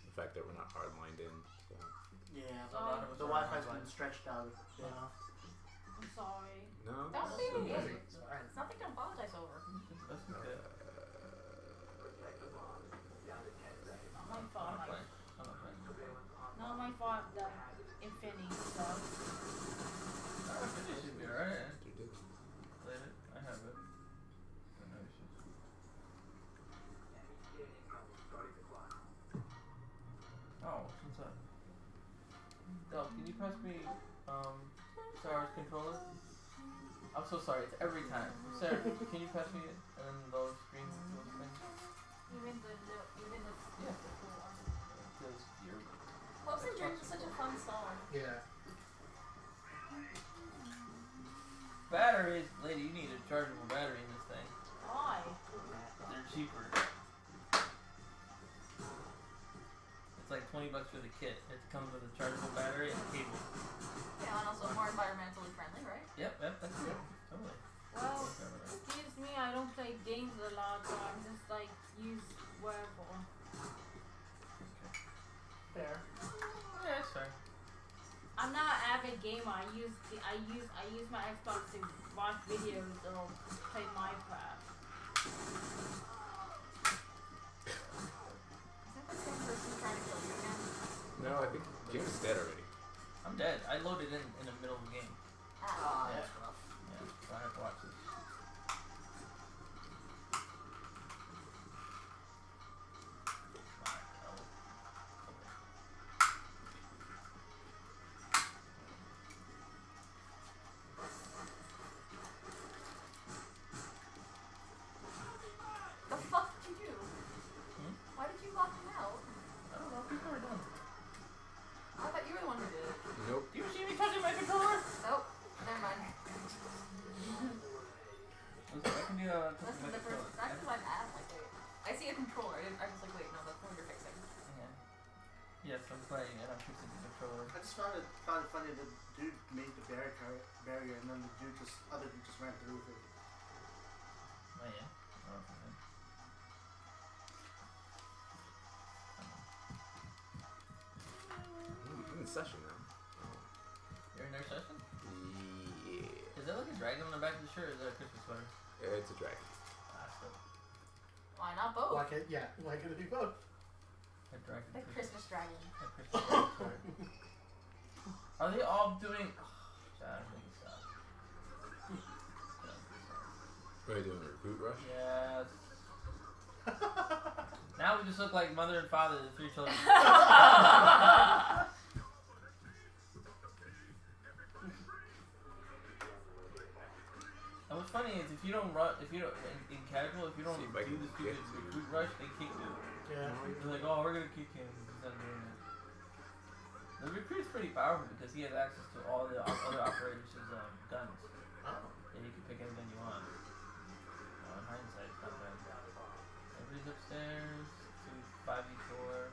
the fact that we're not hardlined in. So. Yeah, A lot of us the are Wi-Fi's online. been stretched out. You know. I'm sorry. No. Don't be so mean. It's nothing to apologize over. That's good. Not my fault. I'm not playing. Not my fault that Infinity sucks. It should be alright. You did. Played it. I have it. No issues. Oh, what's up? Dog, can you pass me Sarah's controller? I'm so sorry, it's every time. Sarah, can you pass me it? And then those screen those things? Even the Yeah. cool one. Because you're Close and Jerks is such a fun song. Yeah. batteries, lady, you need a chargeable battery in this thing. Why? They're cheaper. It's like $20 for the kit. It comes with a chargeable battery and a cable. Yeah, and also more environmentally friendly, right? Yep, that's good. Totally. Well, excuse me, I don't play games a lot, so I'm just like use wearable. Fair. Yeah, it's fair. I'm not an avid gamer. I use my Xbox to watch videos or play Minecraft. Is that the same person trying to kill you again? No, I think James is dead already. I'm dead. I loaded in the middle of the game. Ah. Yeah. That's rough. Yeah, so I have to watch this. The fuck did you do? Hmm? Why did you lock him out? I don't know. People are done. I thought you were the one who did it. Nope. Do you see me touching my controller? Nope. Never mind. Listen, I can do that. Listen, the first, that's because I'm at, like, wait. I see a controller. I was like, wait, no, that's the one you're fixing. Yeah. Yes, I'm playing and I'm fixing the controller. I just found it funny the dude made the barrier and then the other dude just ran through with it. Oh yeah. Oh, okay. I'm in session now. You're in their session? Yeah. Is that like a dragon on the back of the shirt or is that a Christmas sweater? It's a dragon. Ah, still. Why not both? Why can't it be both? A dragon. The Christmas dragon. A Christmas sweater. Are they all doing... God, I'm making stop. What are you doing, a recruit rush? Yes. Now we just look like mother and father to 3 children. And what's funny is if you don't in casual, if you don't See if I do can the stupid get to- recruit rush, they kick you. Yeah. They're like, oh, we're gonna kick him because he's not doing it. The recruit's pretty powerful because he has access to all the other operators' guns. Oh. And you can pick any gun you want. In hindsight, it's not bad. Everybody's upstairs to 5v4.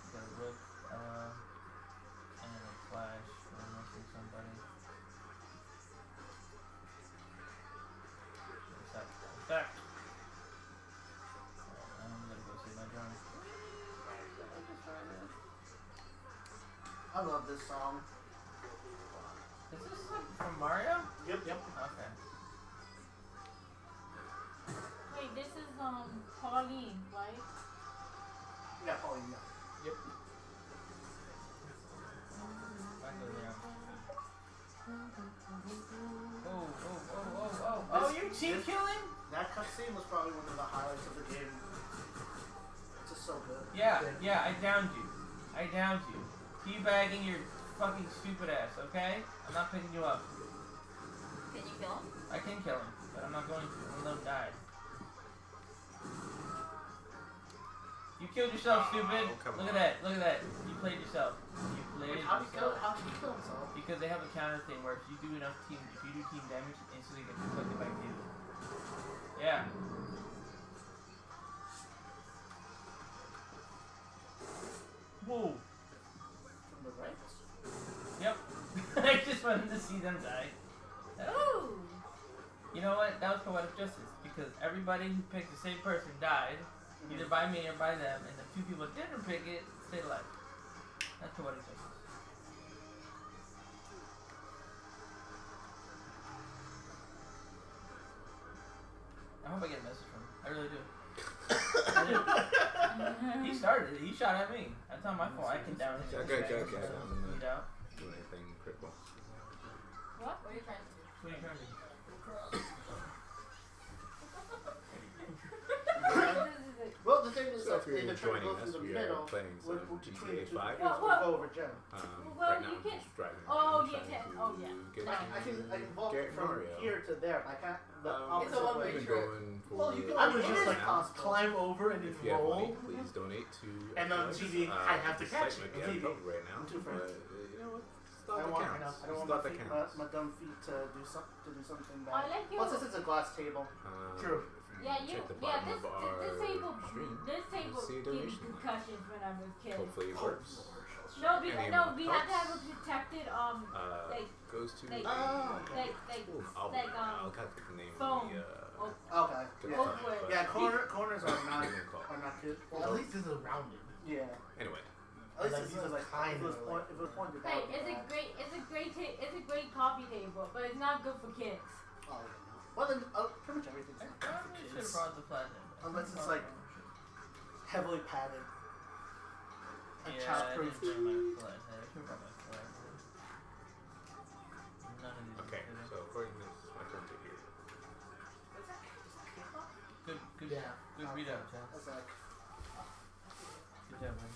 We got a Rook, and a Flash. We're missing somebody. What's that? What's that? Alright, I'm gonna go see my drone. I love this song. Is this like from Mario? Yep. Okay. Wait, this is Pauline, right? Yeah, Pauline, yeah. Yep. Back over there. Oh, you team killing? That cutscene was probably one of the highlights of the game. It's just so good. Yeah, I downed you. Teabagging your fucking stupid ass, okay? I'm not picking you up. Can you kill him? I can kill him, but I'm not going to. I'm gonna let him die. You killed yourself, stupid. come Look on. at that. You played yourself. You played How did yourself. he kill himself? Because they have a counter thing where if you do team damage, it instantly gets reflected back to you. Yeah. Whoa. From the right? Yep. I just went in the see them die. Ooh. You know what? That was poetic justice because everybody who picked the same person died, either by me or by them, and the two people that didn't pick it stayed alive. That's poetic justice. I hope I get a message from him. I really do. I do. He started it. He shot at me. That's not my fault. I can down him. Okay. Bleed out. Do anything critical. What? What are you trying to do? What are you trying to do? Well, the thing is So that if you're if you're trying to joining go us, through the we are middle, playing some we're between GTA the two 5. people, Well, go over Jen. Well, Right now you I'm can- just driving oh, around you trying can- to oh, yeah. get I can vault Garrett from Mario. here to there. I can't. The It's a opposite one-way way. We've been trip. going for Well, you can I was always just just like like climb over and if then you have money, roll. please donate to And on us. TV, I have to this catch site it. might be On out of TV. trouble right now, I'm too but afraid. you know what? It's I not want, that counts. I don't It's want not my, that feet, counts. my dumb feet to do something I bad. like you. Plus, this is a glass table. True. If Yeah, check the this bottom of our table, stream, this table you'll see a gave me donation. concussions when I was a kid. Hopefully it works. No, Any because amount we had to have a helps. protected like Goes to like- a- like Ooh, I'll like got the name foam. of the Okay. good Yeah. time, Oakwood. but- Yeah, corners are not Give me a call. good. Well, at least this is rounded. Yeah. Anyway, At least Like, this these are is like kind if it was of point, if it was pointed Hey, out. it's a great coffee table, but it's not good for kids. Oh, yeah, no. Well, then pretty much everything's I not good for probably should have kids. brought the platinum. Unless it's like heavily padded. And Yeah, I childproof. didn't bring my flag. I should have brought my flag. None of these. okay. are So according to this, my friends are here. good. Good. Yeah. Good readout, Chad. That's like, Good job, man.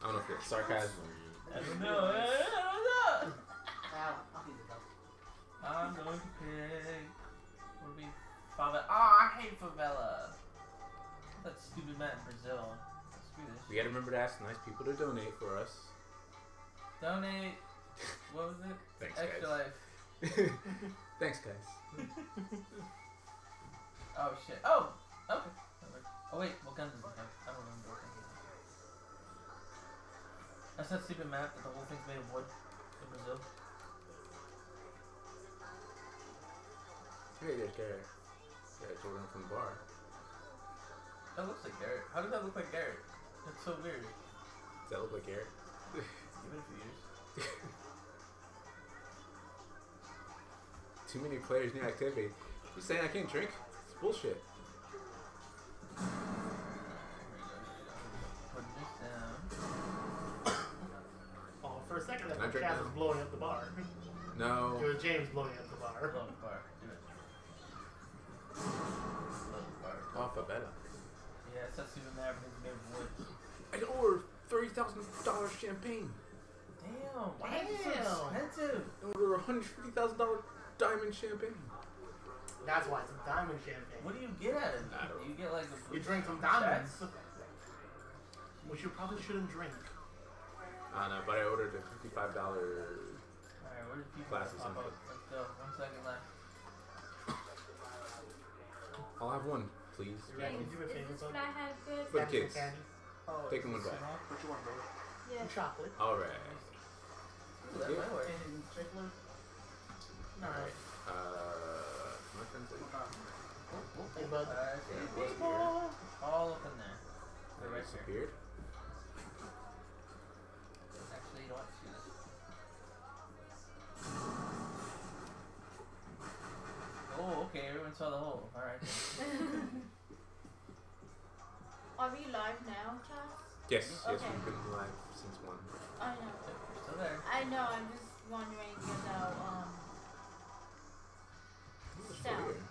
I don't know if it's sarcasm. I don't know. I don't know. I'll eat it up. I'm going to pick. Would be favela. Oh, I hate favela. That stupid man in Brazil. Screw this. We gotta remember to ask nice people to donate for us. Donate. What was it? Thanks, Extra guys. life. Thanks, guys. Oh shit. Oh. Okay. That worked. Oh wait. What guns does it have? I don't remember what guns it has. That's that stupid map that the whole thing's made of wood in Brazil. Hey, there's Garrett. Yeah, Jordan from the bar. That looks like Garrett. How does that look like Garrett? That's so weird. Does that look like Garrett? Give it a few years. Too many players need activity. You saying I can't drink? It's bullshit. Put this down. Oh, for a second, I Can I thought drink Chaz now? was blowing up the bar. No. It was James blowing up the bar. Blow the bar. Do it. Blow the bar. Oh, favela. Yeah, it's that stupid map. Everything's made of wood. I ordered $30,000 champagne. Damn. Why is it so Damn. expensive? I ordered $150,000 diamond champagne. That's why it's a diamond champagne. What do you get out of it? I don't Do you get like the You drink some shots? diamonds, which you probably shouldn't drink. I don't know, but I ordered a $55. Alright, where did people Glass or pop up? something. Let's go. 1 second left. I'll have one, please. You ready to do a Is favor, this bud? flathead good? For the Have some kids. candy? Oh, Taking one back. What you want, babe? Yeah. Some chocolate. Alright. Ooh, that might work. Anything particular? Alright. My friends are Hey, bud. Alright, Yeah, see what's people. All up in there. They're They right here. disappeared. Actually, you know what? See this. Oh, okay. Everyone saw the hole. Alright. Are we live now, Chaz? Yes, yes, Okay. we've been live since 1. I know. We're still there. I know. I'm just wondering about That's sound. weird.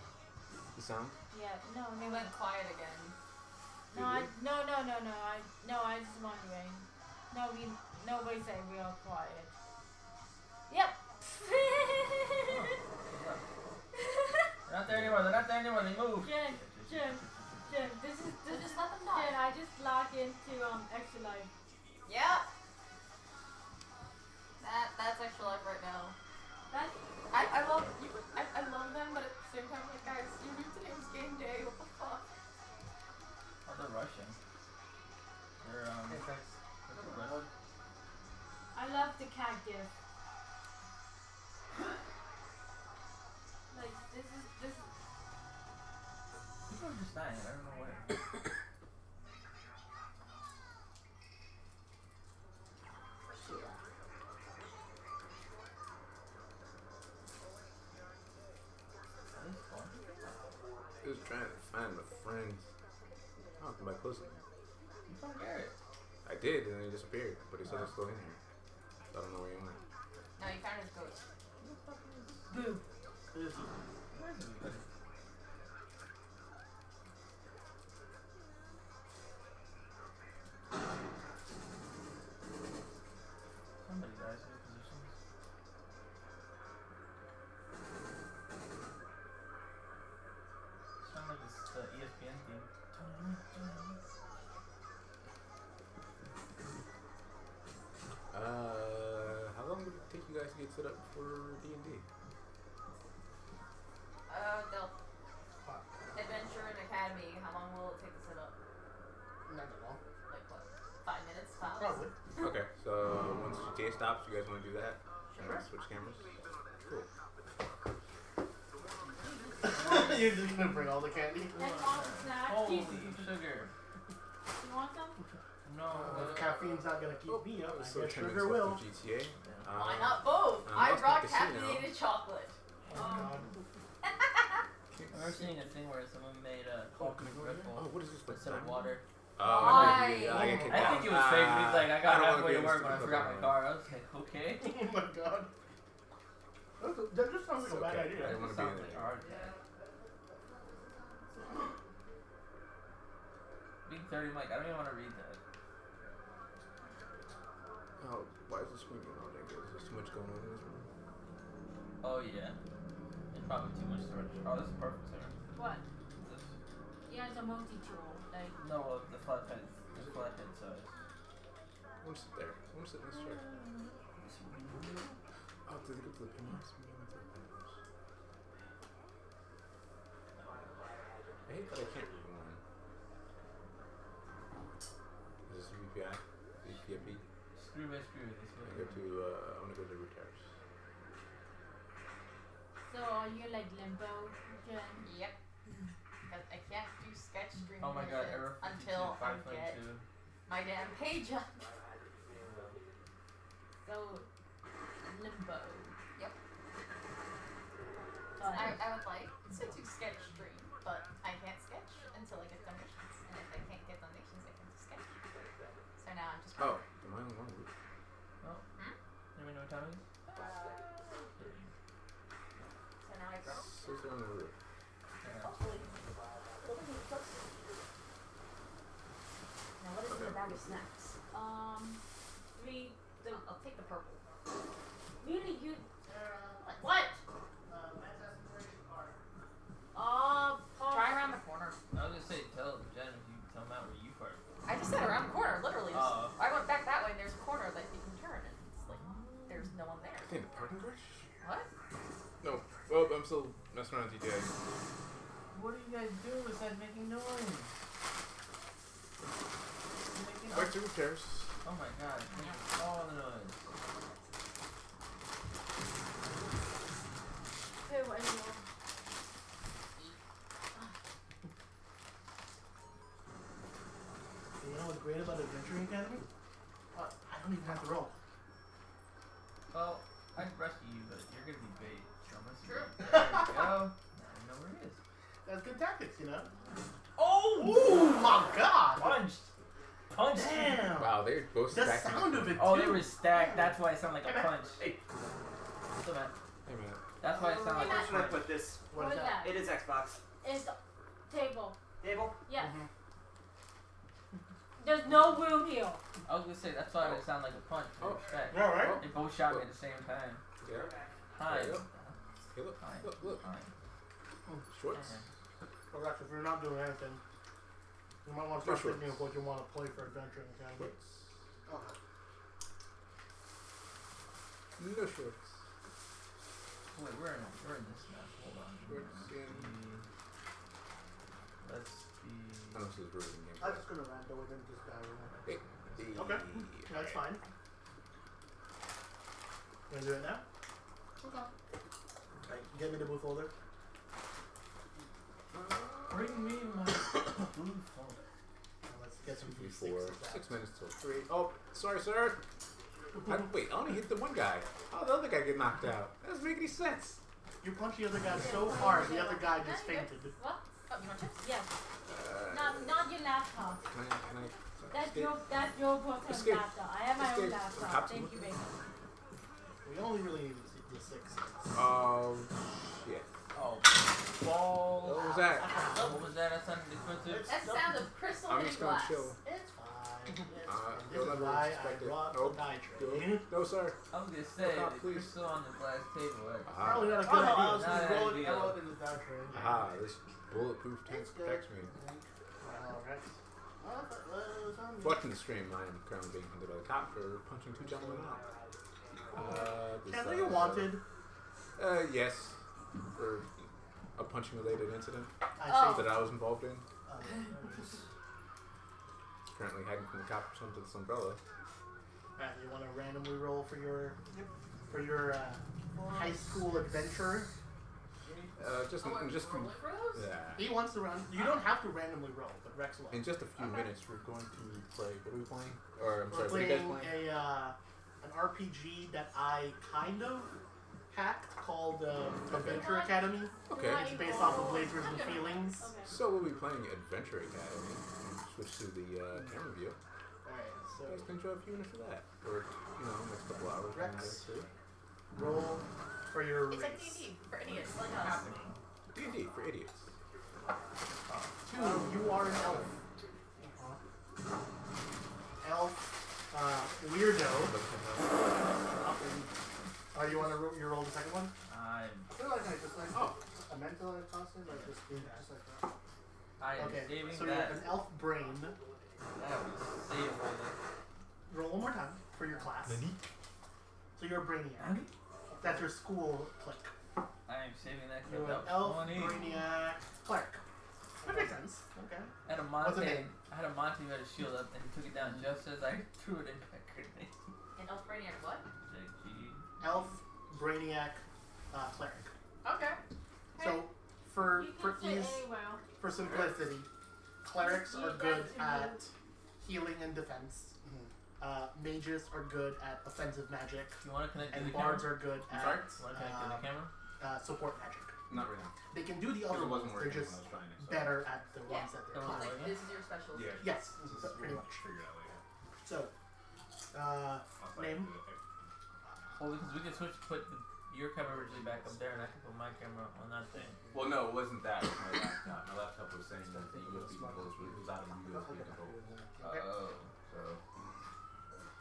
The sound? Yeah. No. We went quiet again. No. I just wondering. Nobody said we are quiet. Yep. They're not there anymore. They're not there anymore. They moved. Jen, this is Just let them Jen. die. I just logged into extra life. Yeah. That's extra life right now. That's I love you. I love them, but at the same time, like guys, you knew today was game day. What the fuck? Oh, they're rushing. They're Hey, thanks. they're rushing. I love the cat gift. someone just dying. I don't know where. He was trying to find my friends. Oh, come back closer. You found Garrett. I did, and then he disappeared. But he said he's still in here. So I don't know where he went. No, you found his ghost. Boo. Somebody dies in positions. Sound like it's the ESPN theme. How long would it take you guys to get set up for D&D? They'll Adventure and Academy. How long will it take to set up? Not that long. Like what? 5 minutes tops? Probably. Okay, so once GTA stops, you guys want to do that? Sure. Switch cameras? Cool. You're just gonna bring all the candy? And all the snacks. Holy You sugar. want some? No. If caffeine's not gonna keep me up, I So guess 10 minutes sugar left will. of GTA. Why not both? I'm I lost brought in the casino. caffeinated chocolate. Oh, God. I remember seeing a thing where someone made a coffee Red Bull Oh, what is this? instead of water. Oh, Why? I get kicked I out. think it was fake. It was like I got don't wanna halfway be to in work this when I stupid forgot my club. car. I was like, okay. Oh my God. That just sounds like It's a bad okay. idea. I don't wanna be Sounds in like there. a heart attack. Being 30, Mike, I don't even want to read that. Oh, why is the screen getting all that good? Is there too much going on in this room? Oh yeah. There's probably too much storage. Oh, this is perfect, Sarah. What? This. Yeah, it's a multi-tool. Like, No, the flathead. The flathead size. I want to sit there. I want to sit in this chair. Oh, did they go to the pennies? I hate that I can't read one. Is this VPI? VPIP? Screw by screw. This I way. go to, I want to go to Root Terrace. so are you like limbo, Jen? Yep. Because I can't do sketch stream Oh my god, missions error 52, until I get 522. my damn page up. So, limbo. Yep. Got it. I would like to do sketch stream, but I can't sketch until I get donations. And if I can't get donations, I can't do sketch. So now I'm just. Oh, am I on the wrong route? Oh. Hmm? Anybody know what time it is? So now I grow. So it's the wrong route. Yeah. Hopefully. Now what is in the bag of snacks? Three. The I'll take the purple. really good. What? Try Paul. around the corner. I was gonna say, tell Jen if you tell Matt where you parked. I just said around the corner, literally. Just, Oh. I went back that way and there's a corner that you can turn and it's like, there's no one there. I think the parking garage? What? No. Well, I'm still messing around with GTA. What are you guys doing besides making noise? You're making Back to Root Terrace. Oh my god, it's making all the noise. Hey, what is it? You know what's great about Adventuring Academy? I don't even have to roll. Well, I'd rescue you, but you're gonna be bait. So I'm gonna True. There we go. Now I know where it is. That's good tactics, you know? Oh! Oh my God! Punched! Punched! Damn! Wow, they're both The stacked. sound of it, Oh, too. they were stacked. That's why it sounded like a punch. Hey, So, man, Hey, man. that's why it sounded where like a should I punch. put this? What is that? It is Xbox. It's table. Table? Yes. Mhm. There's no room here. I was gonna say, that's why it sounded like a punch. Oh. Respect. Yeah, right? They both shot me at the same time. Yeah. Hi. There you go. Hey, look. Hi. Look. Hi. Shorts. Oh, gosh, if you're not doing anything, you might want to start thinking of what you want to play for Adventuring Academy. Shorts. Oh. No shorts. Wait, we're in this map. Hold on. Shorts in. Let's be. I don't see this ruining game. I'm just going to rando within this guy. Hey. Okay. That's fine. You want to do it now? Okay. Right, get me the blue folder. Bring me my blue phone. Let's get some Before D6s 6 out. minutes till 3. Oh, sorry, sir. Wait, I only hit the one guy. How did the other guy get knocked out? That doesn't make any sense. You punch the other guy so hard, the other guy just fainted. What? Oh, you want chips? Yes. Not your laptop. Can I That's escape? your boyfriend's Escape. laptop. I have my own Escape. laptop. Cops Thank look- you, baby. We only really need the 6. Oh, shit. Oh, balls. What was that? What was that? That sounded expensive. That's the sound of crystal I'm in just gonna glass. chill. It's fine. It's Uh, fine. This you'll is never why I expect it. brought Nope. the die tray. No, sir. I was gonna say Look out, the please. crystal on the glass table. Right? Probably not a Oh, good no, I idea. was Not gonna an roll it, idea. I rolled it in the die tray. Aha, this bulletproof tank It's good. protects me. Alright. Watching the stream, I am currently being hunted by the cop for punching 2 gentlemen out. Ken, are you wanted? Yes. For a punching related incident I that I was involved in. see. Currently hiding from the cop pursuant to this umbrella. Alright, you want to randomly roll for your high school adventure? Just Oh, wait, just roll from, it for those? yeah. He wants to run. You don't have to randomly roll, but Rex will. In just a few minutes, we're going to play. What are we playing? Or I'm We're sorry, what are you guys playing playing? an RPG that I kind of hacked called Adventure Academy. Okay. It's based off of Lasers and Feelings. Okay. So we'll be playing Adventure Academy. Switch to the camera view. Alright, So you guys can enjoy a few minutes of that, or next couple hours. Rex. roll for your It's race. like D&D for idiots like us. D&D for idiots. 2, you are an elf. Elf, weirdo. You want to roll the second one? I feel like I just like a mental process, like just like that. I am Okay, saving so you that. have an elf brain. That was saving Roll one more time for your class. So you're a brainiac. That's your school click. I am saving that You're clip. an That elf, was funny. brainiac, cleric. That makes sense. Okay. I had a What's the Monte. name? I had a Monte who had a shield up and he took it down just as I threw it in my grenade. And Elf Brainiac what? Elf, brainiac, cleric. Okay. So for You can say ease, anywhere. for simplicity, clerics You are good guys can at healing and defense. Mages are good at offensive magic, You want to connect to and the bards camera? are good I'm at sorry? You want to connect to the camera? support magic. Not right now. They can do the Because other it ones, wasn't they're working when I just was trying it. So. better at the Yeah. ones that they're Oh, classed. Like, yeah. this is your specialty. Yeah. Yes, This is pretty we'll much. figure it out later. So, I'll try name? to do it. Well, because we can put your camera originally back up there and I can put my camera on that thing. Well, no, it wasn't that. It was my laptop. My laptop was saying that the USB controls was out of USB control. Okay. Oh. So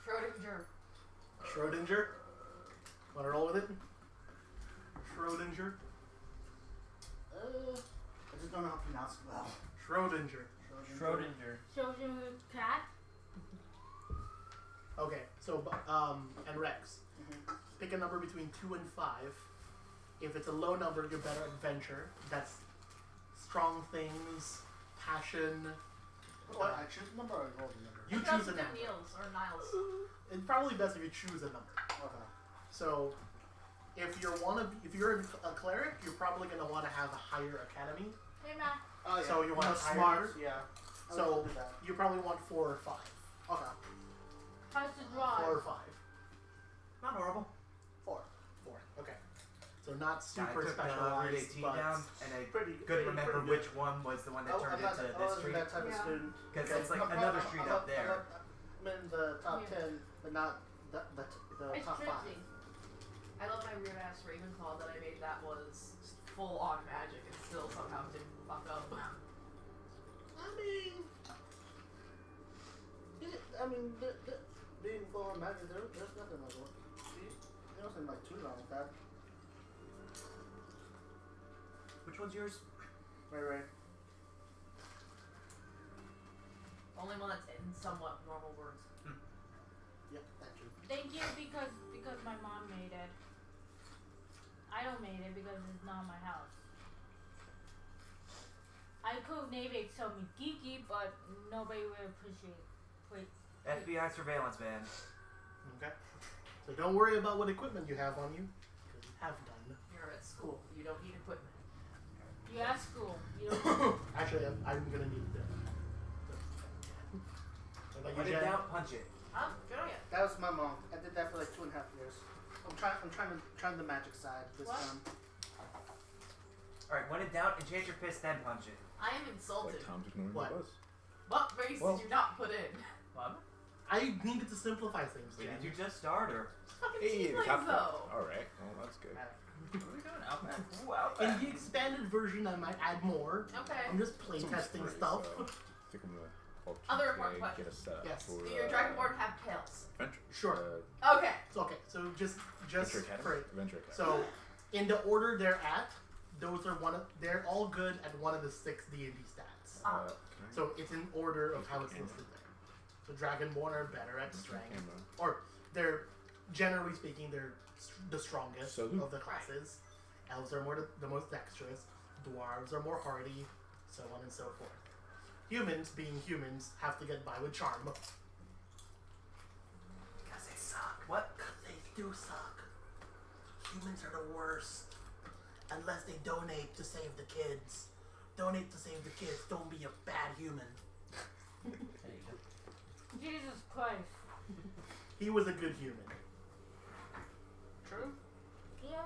Schrodinger. Schrodinger. Wanna roll with it? Schrodinger. I just don't know how to pronounce it well. Schrodinger. Schrodinger. Shows you a cat. Okay, so and Rex, pick a number between 2 and 5. If it's a low number, you're better at adventure. That's strong things, passion. What? I choose a number or I roll the number? You It does choose a do number. Niels or Niles. It's probably best if you choose a number. Okay. So, if you're a cleric, you're probably gonna want to have a higher academy. Hey, Matt. Oh, yeah. So you want higher smart? numbers? Yeah. I So would do that. you probably want 4 or 5. Okay. How's the 4 or drive? 5. Not horrible. 4. 4. Okay. So not I super took Route specialized, 18 but down, and I pretty couldn't remember pretty good. which one was the one that Oh, turned I'm not, into I this wasn't street. that type of Yeah. student. Because Okay. it's like another street up there. I'm in the top Yeah. 10, but not the It's top 5. tricky. I love my weird ass Ravenclaw that I made that was full on magic and still somehow didn't fuck up. I mean, being full on magic, there's nothing like it. There wasn't like too wrong with that. Which one's yours? Right. Only one that's in somewhat normal words. Yep, that too. Thank you because my mom made it. I don't made it because it's not my house. I could maybe it so me geeky, but nobody will appreciate. Wait. FBI surveillance, man. Okay. So don't worry about what equipment you have on you, because you have none. You're at school. You don't need equipment. You at school. You don't. I Actually, I'm gonna need that. What about When you, in Jen? doubt, punch it. Good on you. That was my mom. I did that for like 2.5 years. I'm trying the magic side this What? time. Alright, when in doubt, enchant your fist, then punch it. I am insulted. Like Tom's ignoring What? the bus. What race Well- did you not put in? What? I needed to simplify things, Wait, Jen. did you just start or? Fucking Hey, the tieflings, top though. Alright, well that's good. What are we doing? Outback? Ooh, In Outback. the expanded version, I might add more. Okay. I'm just playtesting stuff. So, I think I'm gonna Other ultimately important get a setup Yes. for Do your Dragonborn have tails? Adventure. Sure. Okay. So, okay, so just Adventure Academy. for Adventure Academy. so, in the order they're at, those are they're all good at one of the 6 D&D stats. can I So it's in order of how it's Camera. listed there. So Dragonborn are better at use my strength, camera? or they're generally speaking they're the strongest So of the classes. Elves are the most dexterous. Dwarves are more hardy, so on and so forth. Humans, being humans, have to get by with charm. Because they suck. What? Because they do suck. Humans are the worst. Unless they donate to save the kids. Donate to save the kids. Don't be a bad human. There you go. Jesus Christ. He was a good human. True. Yeah.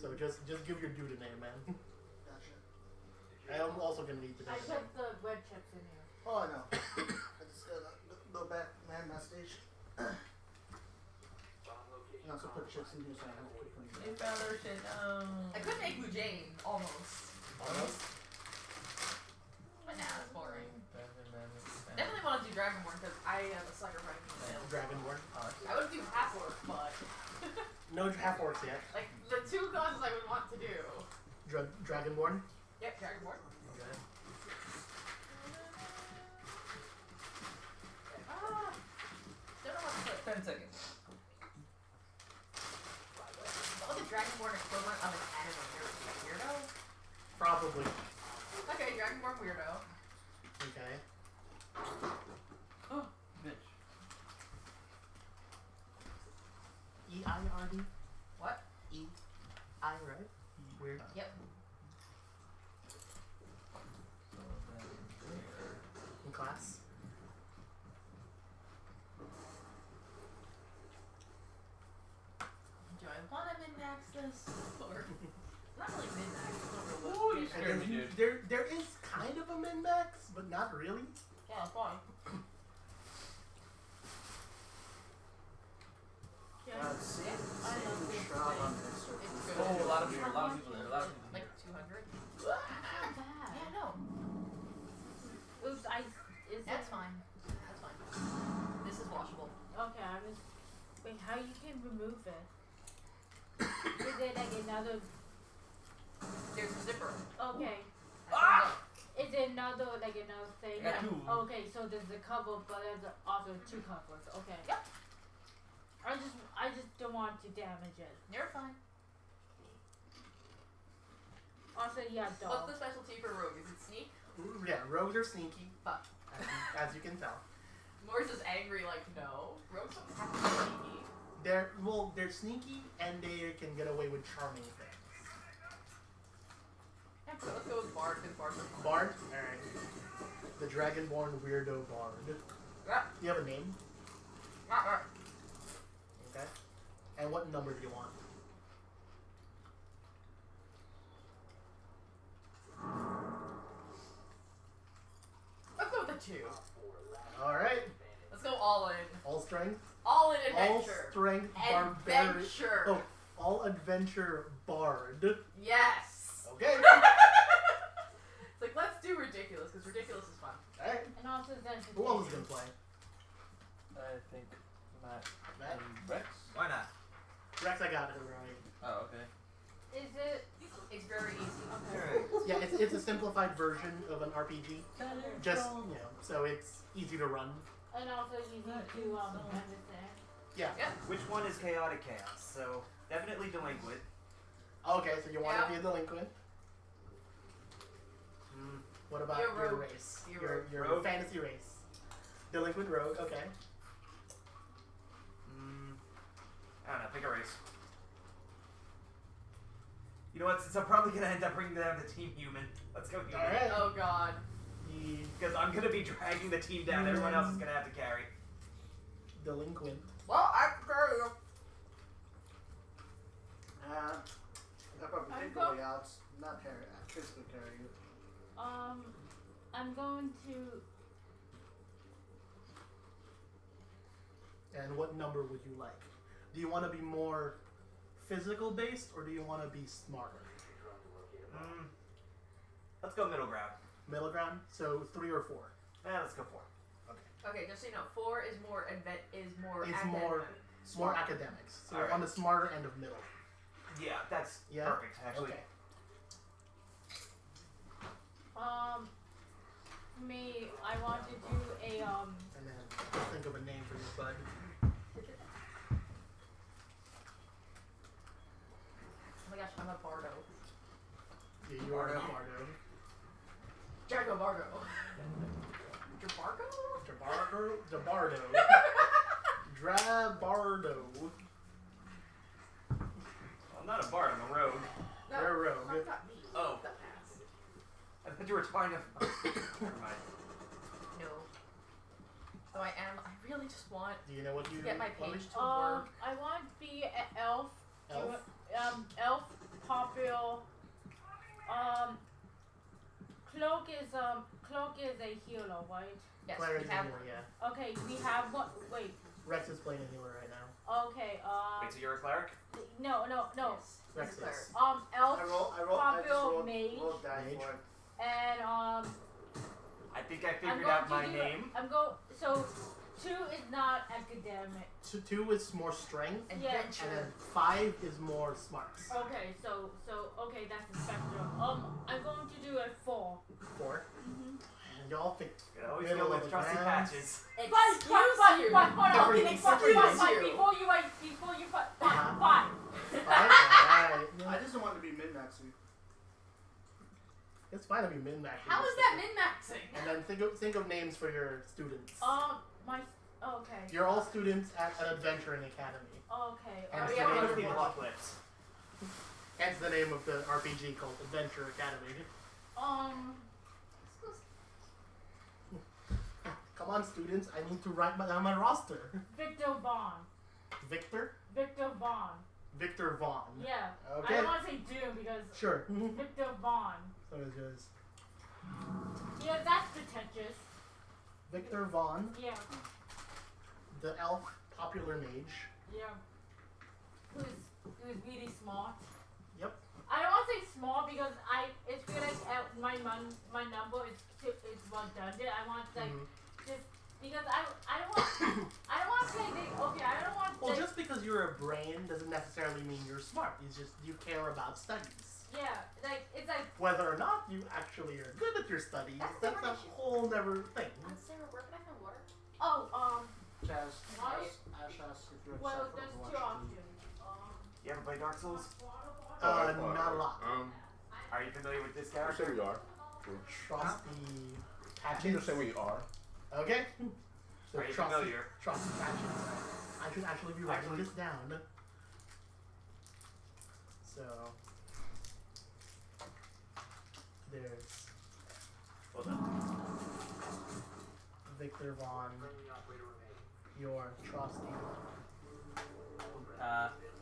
So just give your dude a name, man. Gotcha. I'm also gonna need the I name. put the red chips in here. Oh, I know. I just gotta go back, man, my station. And also put chips in here so I don't keep putting They them. found their shit. No. I could make Jane almost. Almost. But nah, it's boring. Definitely. Definitely want to do Dragonborn because I am a sucker for anything sales. Dragonborn. I would do half orc, but No half orcs yet. like the 2 classes I would want to do. Dragonborn. Yep, Dragonborn. Okay. Ah, don't know what to put. 10 seconds. What would the Dragonborn equivalent of an anime weirdo? Probably. Okay, Dragonborn weirdo. Okay. Oh, bitch. E-I-R-D? What? E-I, right? Weird. Yep. So that is there. In class. Do I want to min-max this? Or not really min-max. It's not real Ooh, you lift. scared me, dude. There is kind of a min-max, but not really. Yeah, it's fine. Same I love this shroud thing. on this. It's good. Oh, a lot of people there. A lot of people there. A lot of people there. Like 200? Not bad. Yeah, no. Oops, That's fine. That's fine. This is washable. Okay, I was. Wait, how you can remove it? Is it like another? There's a zipper. Okay. Ah! Is it another thing? I got 2. Okay, so there's a cover, but there's also 2 covers. Okay. Yep. I just don't want to damage it. You're fine. Also, yeah, What's dog. the specialty for rogue? Is it sneak? Ooh, yeah, rogues are sneaky, Fuck. as you can tell. Morris is angry like, no. Rogues don't have to be sneaky. They're sneaky and they can get away with charming things. Yeah, so let's go with Bard because Bards are fun. Bard? Alright. The Dragonborn Weirdo Bard. Yeah. You have a name? Alright. Okay. And what number do you want? Let's go with the 2. Alright. Let's go all in. All strength? All in All adventure. strength barbarian. Adventure. Oh, all adventure bard. Yes. Okay. It's like, let's do ridiculous because ridiculous is fun. Alright. And also there's Who else is gonna play? I think Matt Matt? and Rex. Why not? Rex, I got it right. Oh, okay. Is it? It's very easy. Okay. Yeah, it's a simplified version of an RPG. Just, you know, so it's easy to run. And also easy to understand. Yeah. Which one is chaotic chaos? So definitely delinquent. Okay, so you want Yeah. to be a delinquent. What about You're your rogue. race? You're Your rogue. fantasy race. Delinquent rogue, okay. I don't know. Pick a race. You know what? Since I'm probably gonna end up bringing down the Team Human. Let's go Human. Alright. Oh god. Because I'm gonna be dragging the team down. Everyone else is gonna have to carry. Delinquent. Well, I can carry you. That probably take the way out. Not carry, physically carry you. I'm going to. And what number would you like? Do you want to be more physical based, or do you want to be smarter? Let's go middle ground. Middle ground. So 3 or 4. Let's go 4. Okay, just so you know, 4 is more It's academic. more academics. So Alright. on the smarter end of middle. Yeah, that's perfect actually. Okay. Me, I want to do a And then think of a name for your bud. Oh my gosh, I'm a bardo. Yeah, you are a bardo. Jago bardo. Jabargo? Jabardo. Drabardo. I'm not a bard, I'm a rogue. No, You're a rogue. not me. Oh. The pass. I thought you were trying to. Never mind. No. So I really just want Do you know what you to get my want? page to work. I want to be an elf. Elf? Elf popular. Cloak is a healer, right? Yes, Claire's we have anywhere, yeah. Okay, we have one. Wait. Rex is playing anywhere right now. Okay. Wait, so you're a cleric? No. Yes, Rex he's a cleric. is. Elf I roll popular mage, die Mage. for it. and I think I I'm figured going out to my do name. So 2 is not academic. 2 is more strength, Yeah. Adventure. and then 5 is more smarts. Okay, so okay, that's the spectrum. I'm going to do a 4. 4. And y'all pick You always middle go of with the trusty ground. patches. Excuse you. Hold on. Excuse you. Before you put 5. Alright. I just don't want to be min-maxing. It's fine to be min-maxing. How is that min-maxing? And then think of names for your students. Okay. You're all students at an adventuring academy. Okay. And we so have name other of people. the- Apocalypse. Hence the name of the RPG called Adventure Academy. Come on, students! I need to write down my roster. Victor Vaughn. Victor Vaughn. Yeah. Okay. I don't want to say Doom because Sure. Victor Vaughn. So it's just Yeah, that's pretentious. Victor Vaughn, Yeah. the elf popular mage. Yeah. Who's really smart. Yep. I don't want to say small because it's feel like my number is redundant. I want like just because I don't want to say I don't want Well, just because you're a brain doesn't necessarily mean you're smart. It's just you care about studies. yeah, like it's like Whether or not you actually are good at your studies, That's that's a different issue. whole never thing. Sarah, where can I find water? Chaz, Why? Ash asked if you're well, excited there's to watch 2 TV. options. You ever play Dark Souls? Not a lot. Are you familiar with this I say character? we are. Trust the I think patches. say we are. Okay. So Are you trust familiar? Trust the patches. I should actually be writing this down. So there's Well done. Victor Vaughn, your trusty patches.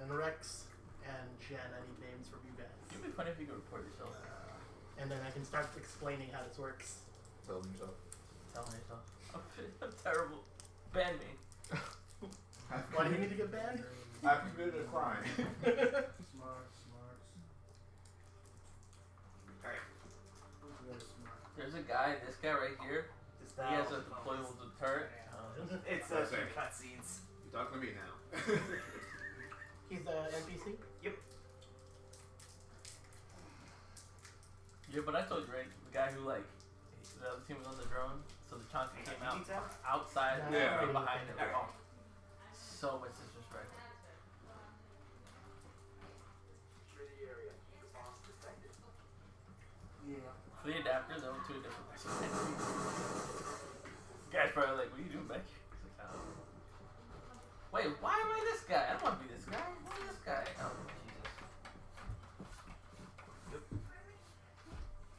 And Rex and Jen, I need names from you guys. It'd be funny if you could report yourself. And then I can start explaining how this works. Tell them yourself. Tell myself. I'm terrible. Ban me. Why do you need to get banned? I've committed a crime. Smart. Alright. Who's very smart? There's a guy, this guy right here. Just He has a deployable deterrent. It's That's some it. cutscenes. You're talking to me now. He's the NPC? Yeah, but I told you, right? The guy who the other team was on the drone, so the chunky came out outside and Yeah. right behind him. Alright. So much disrespect. Secure the area. Response detected. Yeah. For the adapters, I went to a different person. Guy's probably like, what are you doing back here? He's like, oh. Wait, why am I this guy? I don't want to be this guy. Why am I this guy? Oh, Jesus.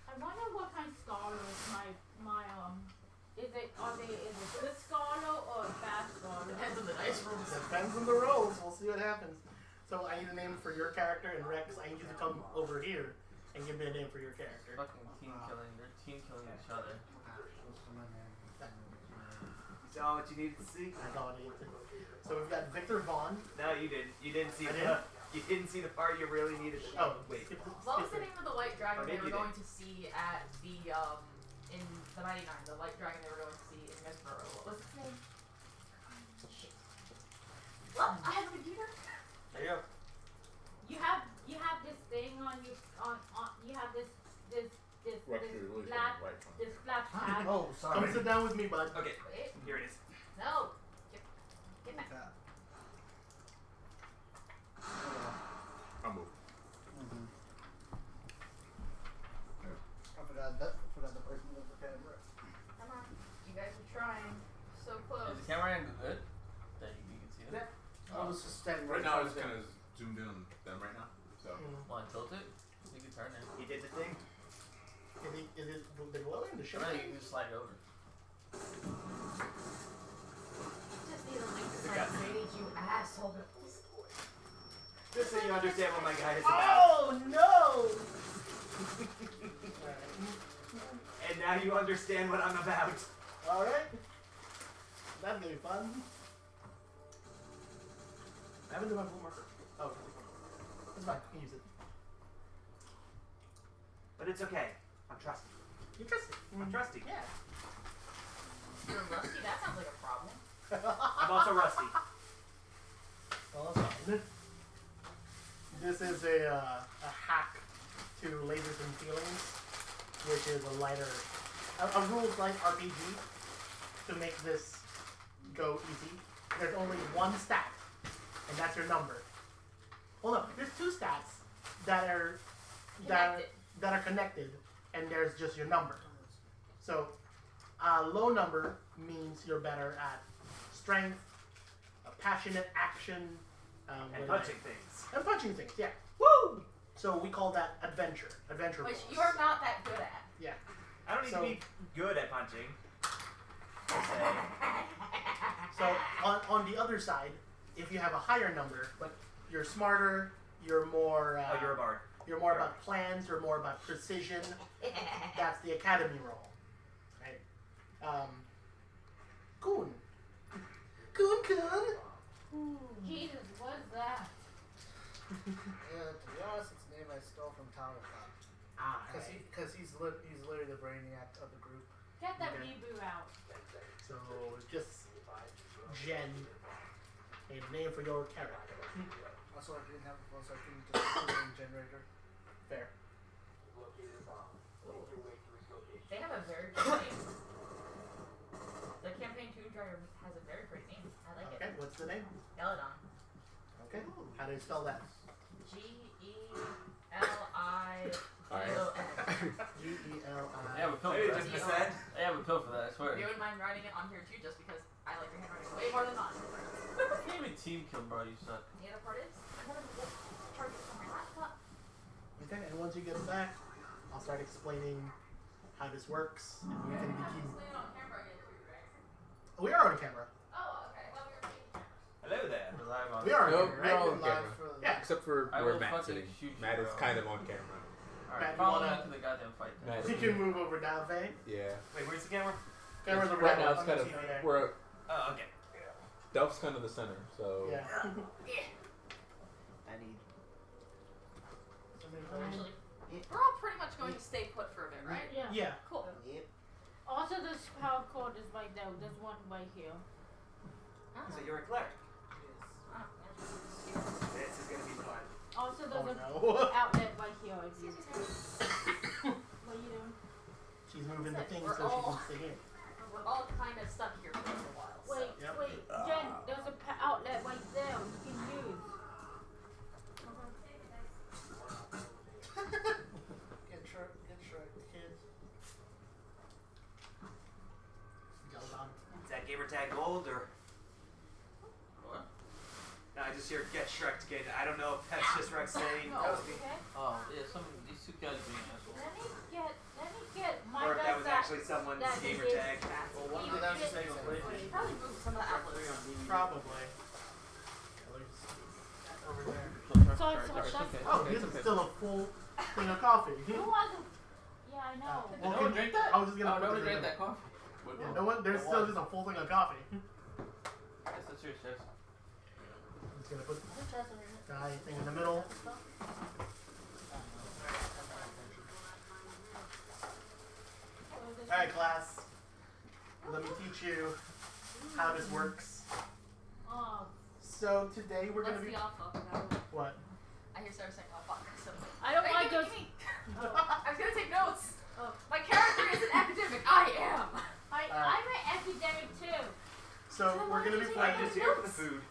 I wonder what kind of scholar is my is it good scholar or a bad scholar? Depends on the dice rolls. Depends on the rolls. We'll see what happens. So I need a name for your character, and Rex, I need you to come over here and give me a name for your character. Fucking team killing. They're team killing each other. You saw what you needed to see? I thought I needed to. So we've got Victor Vaughn. No, you didn't. You didn't see I the. You didn't see the part you really needed to. Oh, wait. What was the name of the white dragon Or they maybe were you going to see at the in the 99? The white dragon they were going to see in Westboro. What was its name? Shit. Well, I have a computer. There you go. You have this thing on you on you have this flat pad. Oh, sorry. Come sit down with me, bud. Okay, Wait. here it is. No. Get back. I'll move. I forgot the person with the camera. Come on. You guys are trying. So close. Is the camera angle good? That you can see them? I was just standing Right in now, front it's of kind him. of zoomed in on them right now. So. Want to tilt it? You can turn it. He did the thing. Is it the dwelling? The ship? Or you can just slide it over. Just need a link to my page, you asshole. Just so you understand what my guy is about. Oh no! And now you understand what I'm about. All right. That's gonna be fun. I haven't done my blue marker. Oh, it's fine. You can use it. But it's okay. I'm trusty. You trust it. I'm trusty. Yeah. You're rusty? That sounds like a problem. I'm also rusty. Well, that's fine. This is a hack to Lasers and Feelings, which is a lighter, a rules-light RPG to make this go easy. There's only one stat, and that's your number. Well, no, there's two stats that are connected, and there's just your number. So, low number means you're better at strength, passionate action, And punching things. and punching things. Yeah. Woo! So we call that adventure. Adventure Which rules. you're not that good at. Yeah. I don't need So- to be good at punching. Per se. So on the other side, if you have a higher number, like you're smarter, you're more. Oh, you're a bard. You're more about plans. You're more about precision. That's the academy role, right? Coon. Coon. Jesus, what is that? Yeah, to be honest, it's a name I stole from Tower Cop. Ah. Because he's literally the brainiac of the group. Get that Okay. reboot out. So just Jen, a name for your character. Also, I didn't have a phone, so I couldn't just put it in generator. Fair. They have a very good name. The campaign 2 driver has a very great name. I like Okay, it. what's the name? Eladon. Okay. How do you spell that? G-E-L-I-D-O-N. G-E-L-I. They have a pill Maybe for just that. percent. They have a pill for that, I swear. You wouldn't mind writing it on here too, just because I like your handwriting way more than mine. You can't even team kill, bro. You suck. The other part is, I have a charger from my laptop. Okay, and once you get back, I'll start explaining how this works, and we can begin. on camera again too, right? We are on camera. Oh, okay. I thought we were taking camera. Hello there. We're live on. We are on Nope, camera, we're right? all on Live camera. for the- Yeah. Except for I where will Matt's fucking sitting. shoot you, Matt is bro. kind of on camera. Alright, Matt, you follow wanna- me to the goddamn fight then. Matt, You can move over now, Vay. Yeah. Wait, where's the camera? Camera's over Right there now it's on kind the of TV there. we're Oh, okay. Delph's kind of the center, so Yeah. I need. Actually, we're all pretty much going to stay put for a bit, right? Yeah. Yeah. Cool. Also, this power cord is right there. There's one right here. So you're a cleric. Ah, This is gonna be fun. Also, Oh there's no. an outlet right here. If you. Excuse What are you doing? She's moving the thing We're so she all- can stay in. We're all kind of stuck here for a little while. So. Wait, Yep. wait, Jen. There's a outlet right there. You can use. Get Shrek, kid. tag gold or? What? No, I just hear get Shrek again. I don't know if that's just Rex saying. No, okay. Oh, yeah, these two guys are being assholes. Let me get my Or if that was best actually someone's that gamer is tag. Well, one even of them fit- just Probably move some of the outlets. Probably. Over there. Oh, Okay, this it's is okay. still a full thing of coffee. Who wasn't? Yeah, I know. Did Well, no one drink that? I was just gonna Oh, put nobody this in drank there. that coffee. Yeah, no one. There's still just a full thing of coffee. Yes, that's yours, Chef. I'm just gonna put the guy thing in the middle. Alright, class. Let me teach you how this works. Oh, So today we're What's gonna be the offer? what? I hear Sarah saying, "Oh fuck." So I don't Hey, like give those. me. I was gonna take notes. My character is an academic. I am. I'm an academic too. So we're gonna be I'm playing. just here for the food.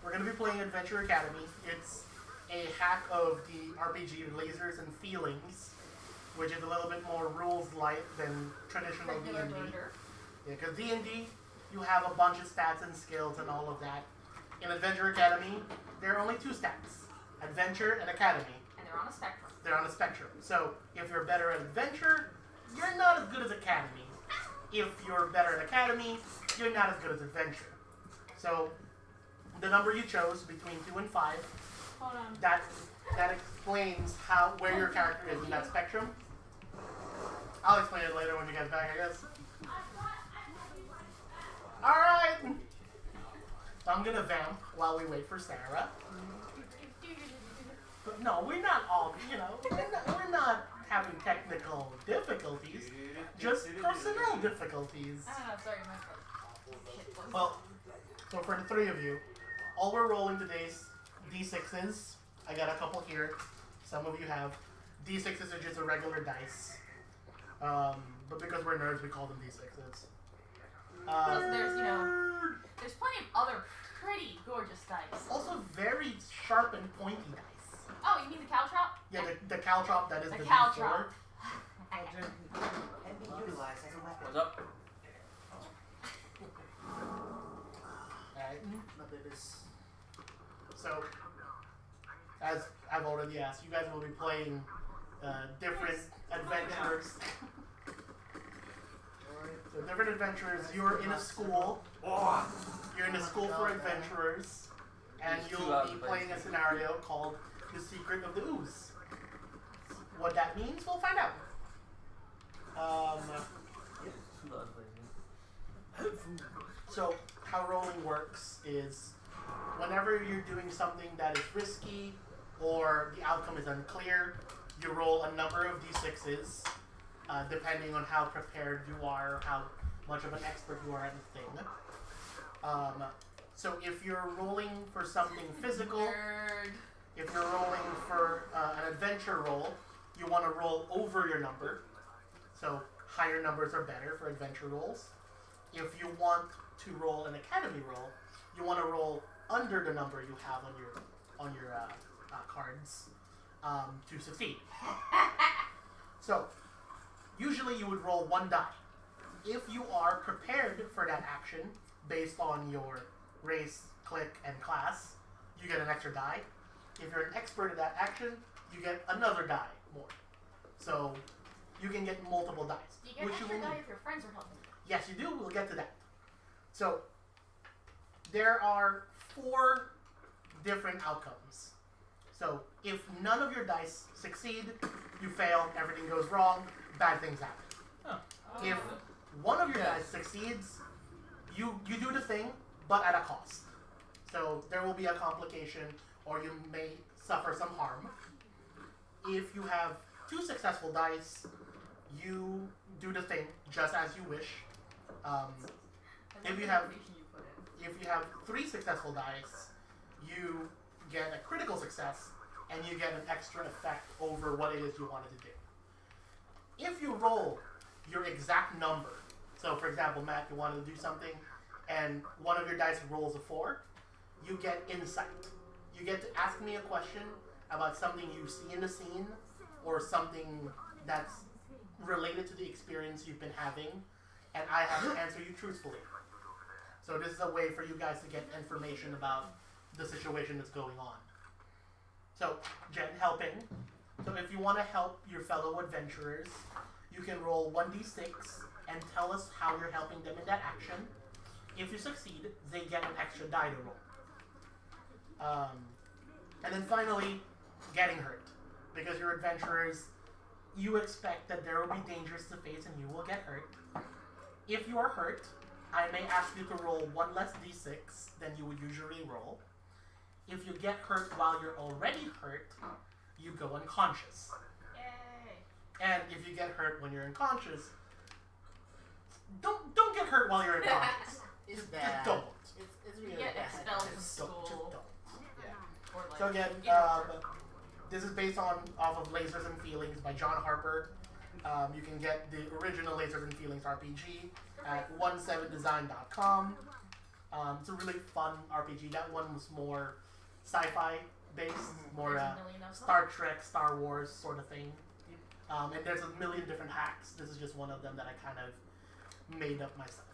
We're gonna be playing Adventure Academy. It's a hack of the RPG Lasers and Feelings, which is a little bit more rules light than traditional Regular D&D. burger. Yeah, because D&D, you have a bunch of stats and skills and all of that. In Adventure Academy, there are only two stats: Adventure and Academy. And they're on a spectrum. They're on a spectrum. So if you're better at Adventure, you're not as good as Academy. If you're better at Academy, you're not as good as Adventure. So the number you chose between 2 and 5, Hold on. that explains where your character is in that spectrum. I'll explain it later when you get back, I guess. Alright! So I'm gonna vamp while we wait for Sarah. But no, we're not all, we're not having technical difficulties, just personnel difficulties. I don't know. Sorry, my fault. Well, so for the three of you, all we're rolling today is D6s. I got a couple here. Some of you have. D6s are just a regular dice. But because we're nerds, we call them D6s. Because there's plenty of other pretty gorgeous dice. Also very sharp and pointy dice. Oh, you mean the caltrop? Yeah, the caltrop that is The the caltrop. D4. Can be utilized as a weapon. What's up? Alright. My babies. So, as I've already asked, you guys will be playing different adventures. So different adventures. You're in a school. You're in a school for adventurers, and There's two you'll out be of the playing a scenario called "The Secret of the Ooze." What that means, we'll find out. So how rolling works is, whenever you're doing something that is risky or the outcome is unclear, you roll a number of d6s, depending on how prepared you are, how much of an expert you are at the thing. So if you're rolling for something physical, Nerd. if you're rolling for an adventure roll, you want to roll over your number. So higher numbers are better for adventure rolls. If you want to roll an academy roll, you want to roll under the number you have on your cards to succeed. So usually you would roll one die. If you are prepared for that action based on your race, clique, and class, you get an extra die. If you're an expert at that action, you get another die more. So you can get multiple dice. Do you get an which you extra will die need. if your friends are helping? Yes, you do. We'll get to that. So there are 4 different outcomes. So if none of your dice succeed, you fail, everything goes wrong, bad things happen. If one of your dice succeeds, you do the thing, but at a cost. So there will be a complication, or you may suffer some harm. If you have 2 successful dice, you do the thing just as you wish. If you have 3 successful dice, you get a critical success, and you get an extra effect over what it is you wanted to do. If you roll your exact number, so for example, Matt, you wanted to do something, and one of your dice rolls a 4, you get insight. You get to ask me a question about something you see in the scene, or something that's related to the experience you've been having, and I have to answer you truthfully. So this is a way for you guys to get information about the situation that's going on. So, Jen, helping. So if you want to help your fellow adventurers, you can roll 1d6 and tell us how you're helping them in that action. If you succeed, they get an extra die to roll. And then finally, getting hurt. Because you're adventurers, you expect that there will be dangers to face and you will get hurt. If you are hurt, I may ask you to roll 1 less d6 than you would usually roll. If you get hurt while you're already hurt, you go unconscious. Yay. And if you get hurt when you're unconscious, don't get hurt while you're unconscious. It's Just bad. don't. It's You really get bad. expelled from Just school. don't. Yeah. Or like, So again, you know, this is based off of Lasers and Feelings by John Harper. You can get the original Lasers and Feelings RPG at 17design.com. It's a really fun RPG. That one was more sci-fi based, more there's a million of them. Star Trek, Star Wars sort of thing. And there's a million different hacks. This is just one of them that I kind of made up myself.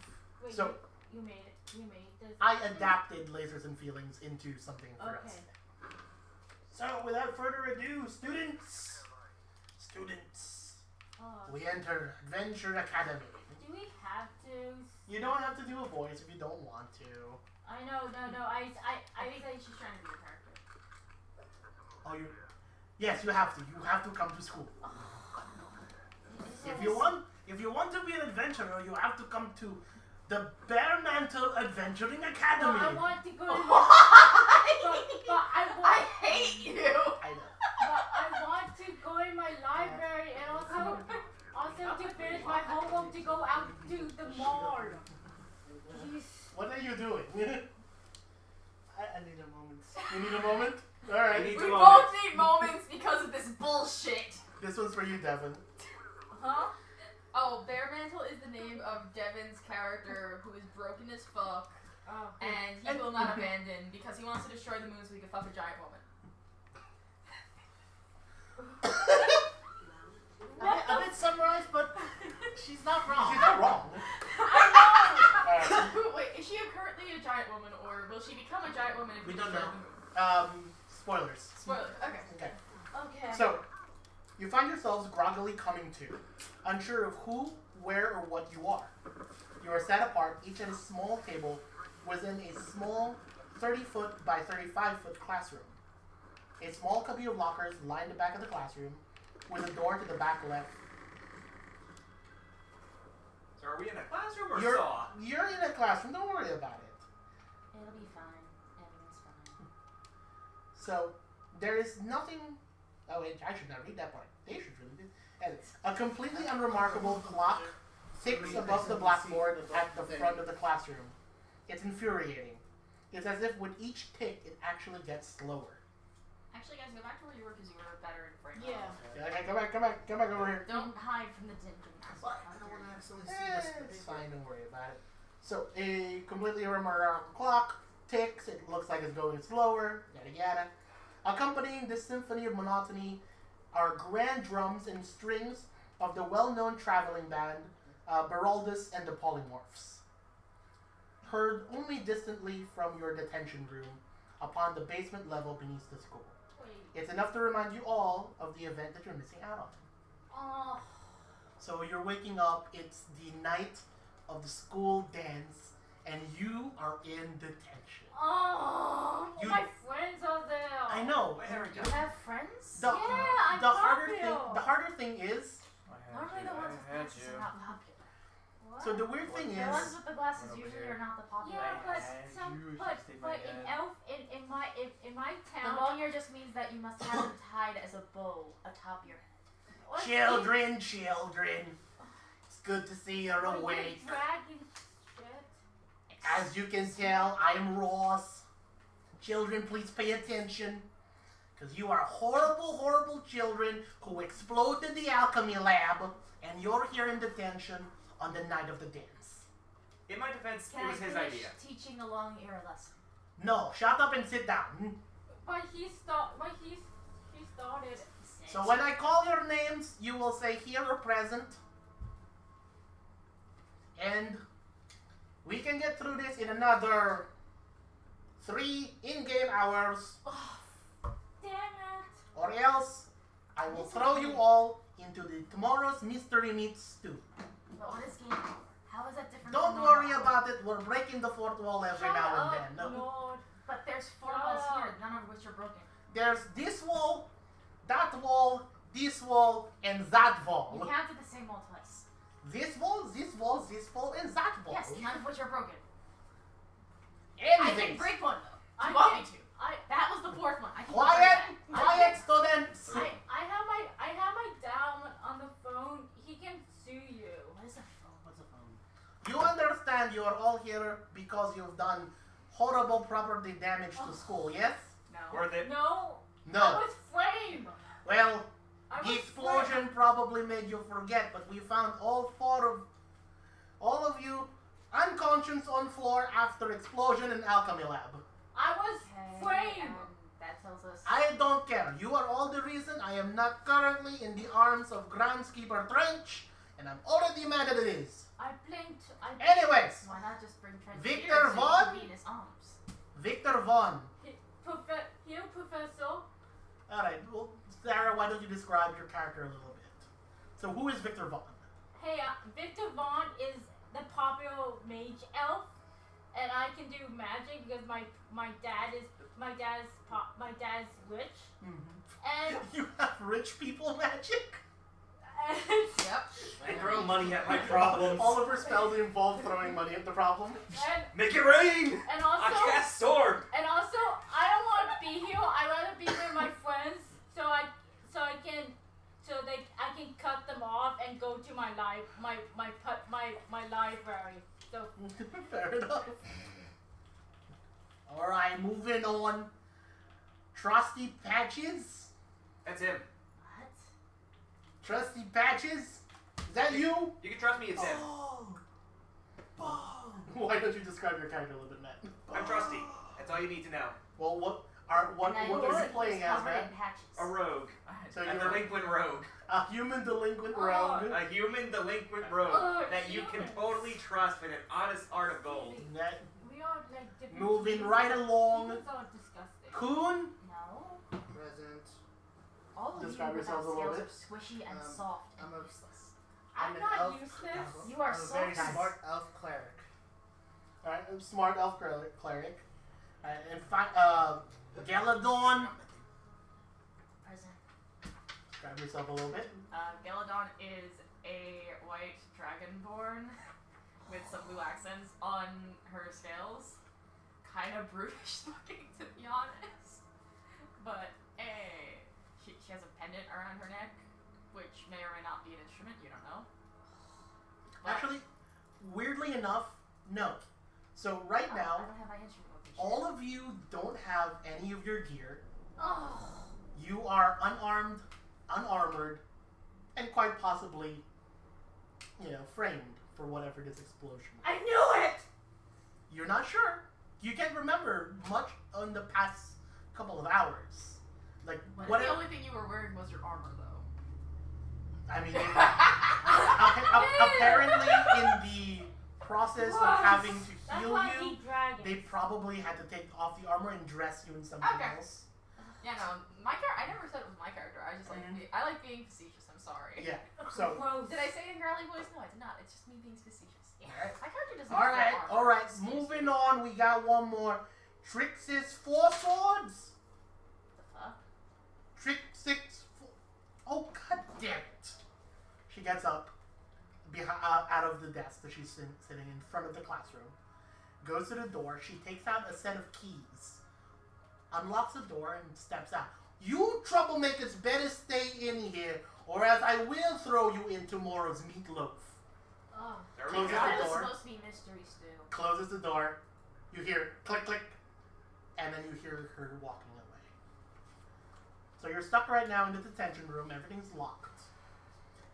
Wait, So you made it. You made this. I adapted Lasers and Feelings into something for us. Okay. So without further ado, students, we enter Adventure Academy. Do we have to? You don't have to do a voice if you don't want to. I know, no. I think that she's trying to be a character. Oh, you? Yes, you have to. You have to come to school. So If you want to be an adventurer, you have to come to the Bare Mantle Adventuring Academy. I want to go. To but I hate you. I know. But I want to go in my library and also to finish my homework to go out to the mall. Jeez. What are you doing? I need a moment. You need a moment? Alright. We both need moments because of this bullshit. This one's for you, Devin. Huh? Oh, Bare Mantle is the name of Devin's character who is broken as fuck. Oh. And he will not abandon because he wants to destroy the moon so he can fuck a giant woman. A bit summarized, but she's not wrong. She's not wrong. I know! Wait, is she currently a giant woman or will she become a giant woman if We we don't destroy know. the moon? Spoilers. Spoilers, okay. Okay. Okay. So, you find yourselves groggily coming to, unsure of who, where, or what you are. You are set apart, each at a small table within a small 30-foot by 35-foot classroom. A small cubby of lockers line the back of the classroom, with a door to the back left. So are we in a classroom or You're, saw? you're in a classroom, don't worry about it. It'll be fine. Everything's fine. So, there is nothing... Oh wait, I should not read that part. They should really do. And a completely unremarkable clock ticks above the blackboard at the front of the classroom. It's infuriating. It's as if with each tick, it actually gets slower. Actually, guys, go back to where you were because you were better in frame. Yeah. Okay, come back over here. Don't hide from the dungeon. I don't want to accidentally see this. It's fine, don't worry about it. So, a completely unremarkable clock ticks, it looks like it's going slower, yada yada. Accompanying this symphony of monotony are grand drums and strings of the well-known traveling band, Beraldus and the Polymorphs. Heard only distantly from your detention room upon the basement level beneath the school. Wait. It's enough to remind you all of the event that you're missing out on. Oh. So you're waking up, it's the night of the school dance, and you are in detention. Oh. You- My friends are there. I know. You have friends? The, Yeah, I'm the harder popular. thing. The harder thing is. Normally the ones with glasses are not popular. What? So the weird thing The ones is. with the glasses Over usually here. are not the popular Yeah, but ones. but in my The town. longer just means that you must have them tied as a bow atop your head. What's Children. It's good to see you're this- awake. Dragon shit. As you can tell, I am Ross. Children, please pay attention. Because you are horrible, horrible children who exploded the alchemy lab, and you're here in detention on the night of the dance. In my defense, Can it I was his finish idea. teaching a long ear lesson? No, shut up and sit down. But he started. So when I call your names, you will say here or present. And We can get through this in another 3 in-game hours, Damn it. or else I will throw you all into the tomorrow's mystery meat stew. But what is game over? How is that different Don't from worry normal? about it. We're breaking the fourth wall every Shut now up, and then. Lord. But there's 4 Shut walls up. here, none of which are broken. There's this wall, that wall, this wall, and that You wall. counted the same wall twice. This wall, this wall, this wall, and that wall. Yes, none of which are broken. I Anything. can break one though. I You want me can- to? That was the 4th one. I can Quiet, break that. quiet, students. I have my dad on the phone. He can sue you. What is a phone? What's a phone? You understand you are all here because you've done horrible property damage to school, yes? No. Worth it. No. I No. was framed. Well, I the was explosion probably made you forget, but we found all of you unconscious on floor after explosion in alchemy lab. I was framed. And that tells us. I don't care. You are all the reason I am not currently in the arms of Groundskeeper Trench, and I'm already mad that it is. I blinked. Anyways, Why not just bring Trent Victor here so he Vaughn? can be in his arms? Victor Vaughn. Here, Professor. Alright, well, Sarah, why don't you describe your character a little bit? So, who is Victor Vaughn? Hey, Victor Vaughn is the popular mage elf, and I can do magic because my dad's witch. And You have rich people magic? Yep. I throw money at my problems. All of her spells involve throwing money at the problem. and Make it rain! and I also cast sword! and also I don't want to be here. I rather be with my friends I can cut them off and go to my library. So Fair enough. Alright, moving on. Trusty Patches? That's him. What? Trusty Patches? Is that you? You can trust me, it's him. Why don't you describe your character a little bit, Matt? I'm trusty. That's all you need to know. Well, what And then are he's you playing as, covered Matt? in patches. A rogue. So A you're delinquent rogue. a human delinquent rogue. A human delinquent rogue that you can totally trust with an honest heart of gold. That- we are like different. Moving humans. right along. Humans are disgusting. Coon? No. Present. All of Describe you without yourselves a little scales bit. are squishy and Um, soft and I'm a- useless. I'm an not elf. useless. You are I'm a very soft. smart elf cleric. Alright, smart elf cleric. And Galadon. Present. Describe yourself a little bit. Galadon is a white dragonborn with some blue accents on her scales. Kind of brutish looking, to be honest. But she has a pendant around her neck, which may or may not be an instrument, you don't know. But Actually, weirdly enough, no. So right I now, don't have my instrument with me. all of you don't have any of your gear. Oh. You are unarmed, unarmored, and quite possibly, framed for whatever this explosion was. I knew it. You're not sure. You can't remember much in the past couple of hours. Like, the whatever. only thing you were wearing was your armor, though. I mean, apparently in the process of having to That's heal why you, he dragons. they probably had to take off the armor and dress you in something Okay. else. Yeah, no, my character. I never said it was my character. I just like I like being facetious. I'm sorry. Yeah. So, Gross. Did I say it in girly voice? No, I did not. It's just me being facetious. Yeah. Alright. My character doesn't. all right, have all right. armor. Moving on, we got one more. Trixis Four Swords. The fuck? Trixis. Oh god damn it! She gets up, out of the desk that she's sitting in front of the classroom. Goes to the door. She takes out a set of keys. Unlocks the door and steps out. You troublemakers better stay in here, or else I will throw you in tomorrow's meatloaf. Oh. There we Closes go. That the was door. supposed to be mystery stew. Closes the door. You hear click click, and then you hear her walking away. So you're stuck right now in the detention room. Everything's locked.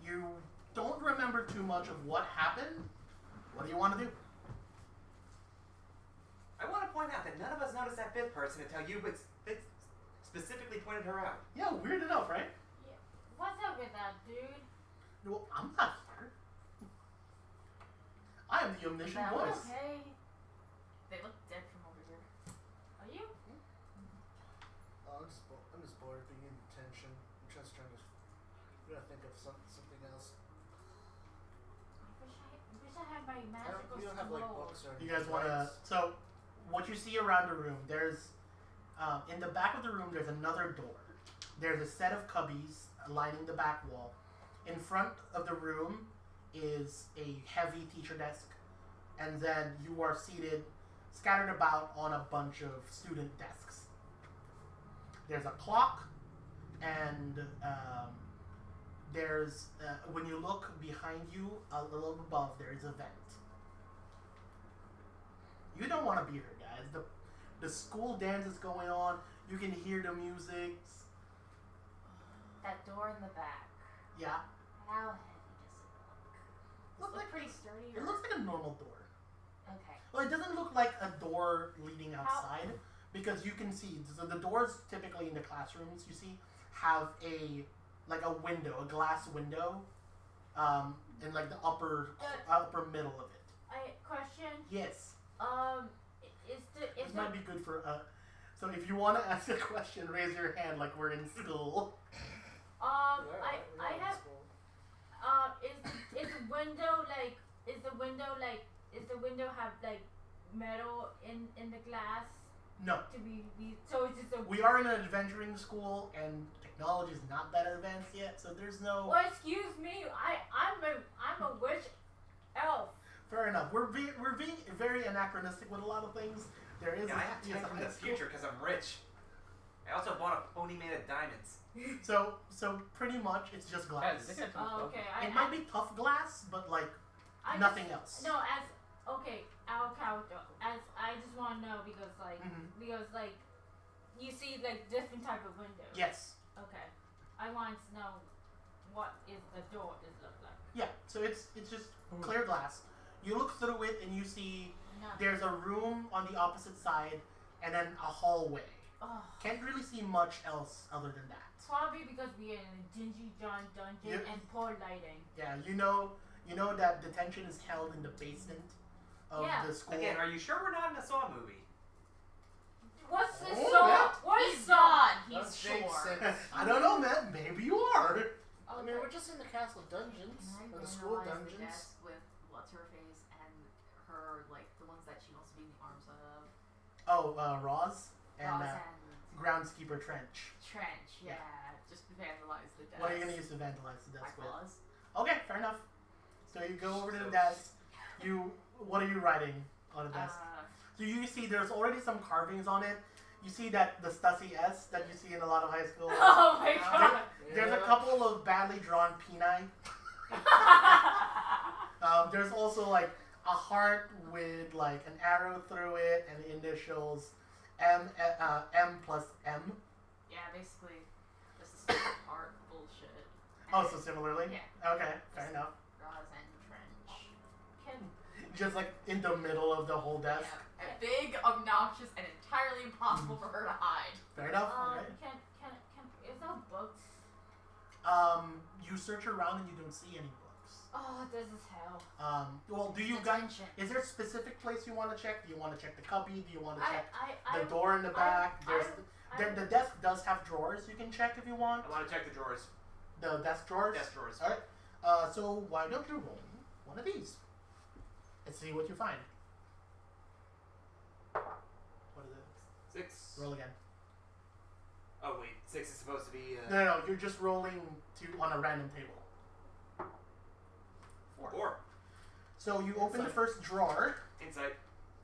You don't remember too much of what happened. What do you want to do? I want to point out that none of us noticed that fifth person until you specifically pointed her out. Yeah, weird enough, right? What's up with that, dude? Well, I'm not here. I am I'm the omniscient That one voice. okay? They look dead from over here. Are you? I'm just bored being in detention. I'm just trying to think of something else. I wish I had my magical We don't have like scroll. books or You guys want to? So, what you see around the room, there's in the back of the room, there's another door. There's a set of cubbies lining the back wall. In front of the room is a heavy teacher desk, and then you are seated, scattered about on a bunch of student desks. There's a clock, and there's when you look behind you, a little above, there is a vent. You don't want to be here, guys. The school dance is going on. You can hear the music. That door in the back. Yeah. How heavy does it look? Looks like pretty sturdy. It looks like a normal door. Okay. Well, it doesn't look like a door leading outside because you can see so the doors typically in the classrooms you see have a window, a glass window, in like the upper middle of it. Question. Yes. Is This might be good for so if you want to ask a question, raise your hand like we're in school. I have is the window have like metal in the glass? No. To be so it's just a. We are in an adventuring school and technology is not that advanced yet, so there's no. Well, excuse me, I'm a witch elf. Fair enough. We're being very anachronistic with a lot of things. There is. I have time from the future because I'm rich. I also bought a pony made of diamonds. So pretty much it's just glass. Okay. It might be tough glass, but like nothing else. No, our character. As I just want to know because you see like different type of windows. Yes. Okay. I want to know what is the door does look like. Yeah. So it's just clear glass. You look through it and you see there's a room on the opposite side and then a hallway. Oh. Can't really see much else other than that. Probably because we're in a dingy dungeon and poor lighting. Yeah, you know that detention is held in the basement of the school. Again, are you sure we're not in a Saw movie? What's this Oh, Saw? yeah. What is He's Saw? gone. He's That's big sure. sense. I don't know, man. Maybe you are. I mean, we're just in the castle dungeons, or the school Analyze the dungeons. desk with what's her face and her like the ones that she wants to be in the arms of. Oh, Roz and Roz and groundskeeper Trench. Trench. Yeah. Just vandalize the desk. What are you gonna use to vandalize the desk My with? claws. Okay, fair enough. So you go over to the desk. What are you writing on the desk? So you see there's already some carvings on it. You see that the Stussy S that you see in a lot of high schools. Oh my god. There's a couple of badly drawn peni. There's also like a heart with like an arrow through it and the initials M plus M. Yeah, basically, this is part bullshit. Oh, so similarly? Yeah. Okay, fair enough. Roz and Trench. Just like in the middle of the whole desk. Yeah, big, obnoxious, and entirely impossible for her to hide. Fair enough. Okay. Is there books? You search around and you don't see any books. Oh, this is hell. Well, do you guys? Is there a specific place you want to check? Do you want to check the cubby? Do you want to check the door in the back? The desk does have drawers you can check if you want. I want to check the drawers. The desk drawers. Desk drawers. All right. So why don't you roll one of these? Let's see what you find. What is it? 6. Roll again. Oh wait, 6 is supposed to be. No, you're just rolling on a random table. 4. So you open the first drawer. Insight.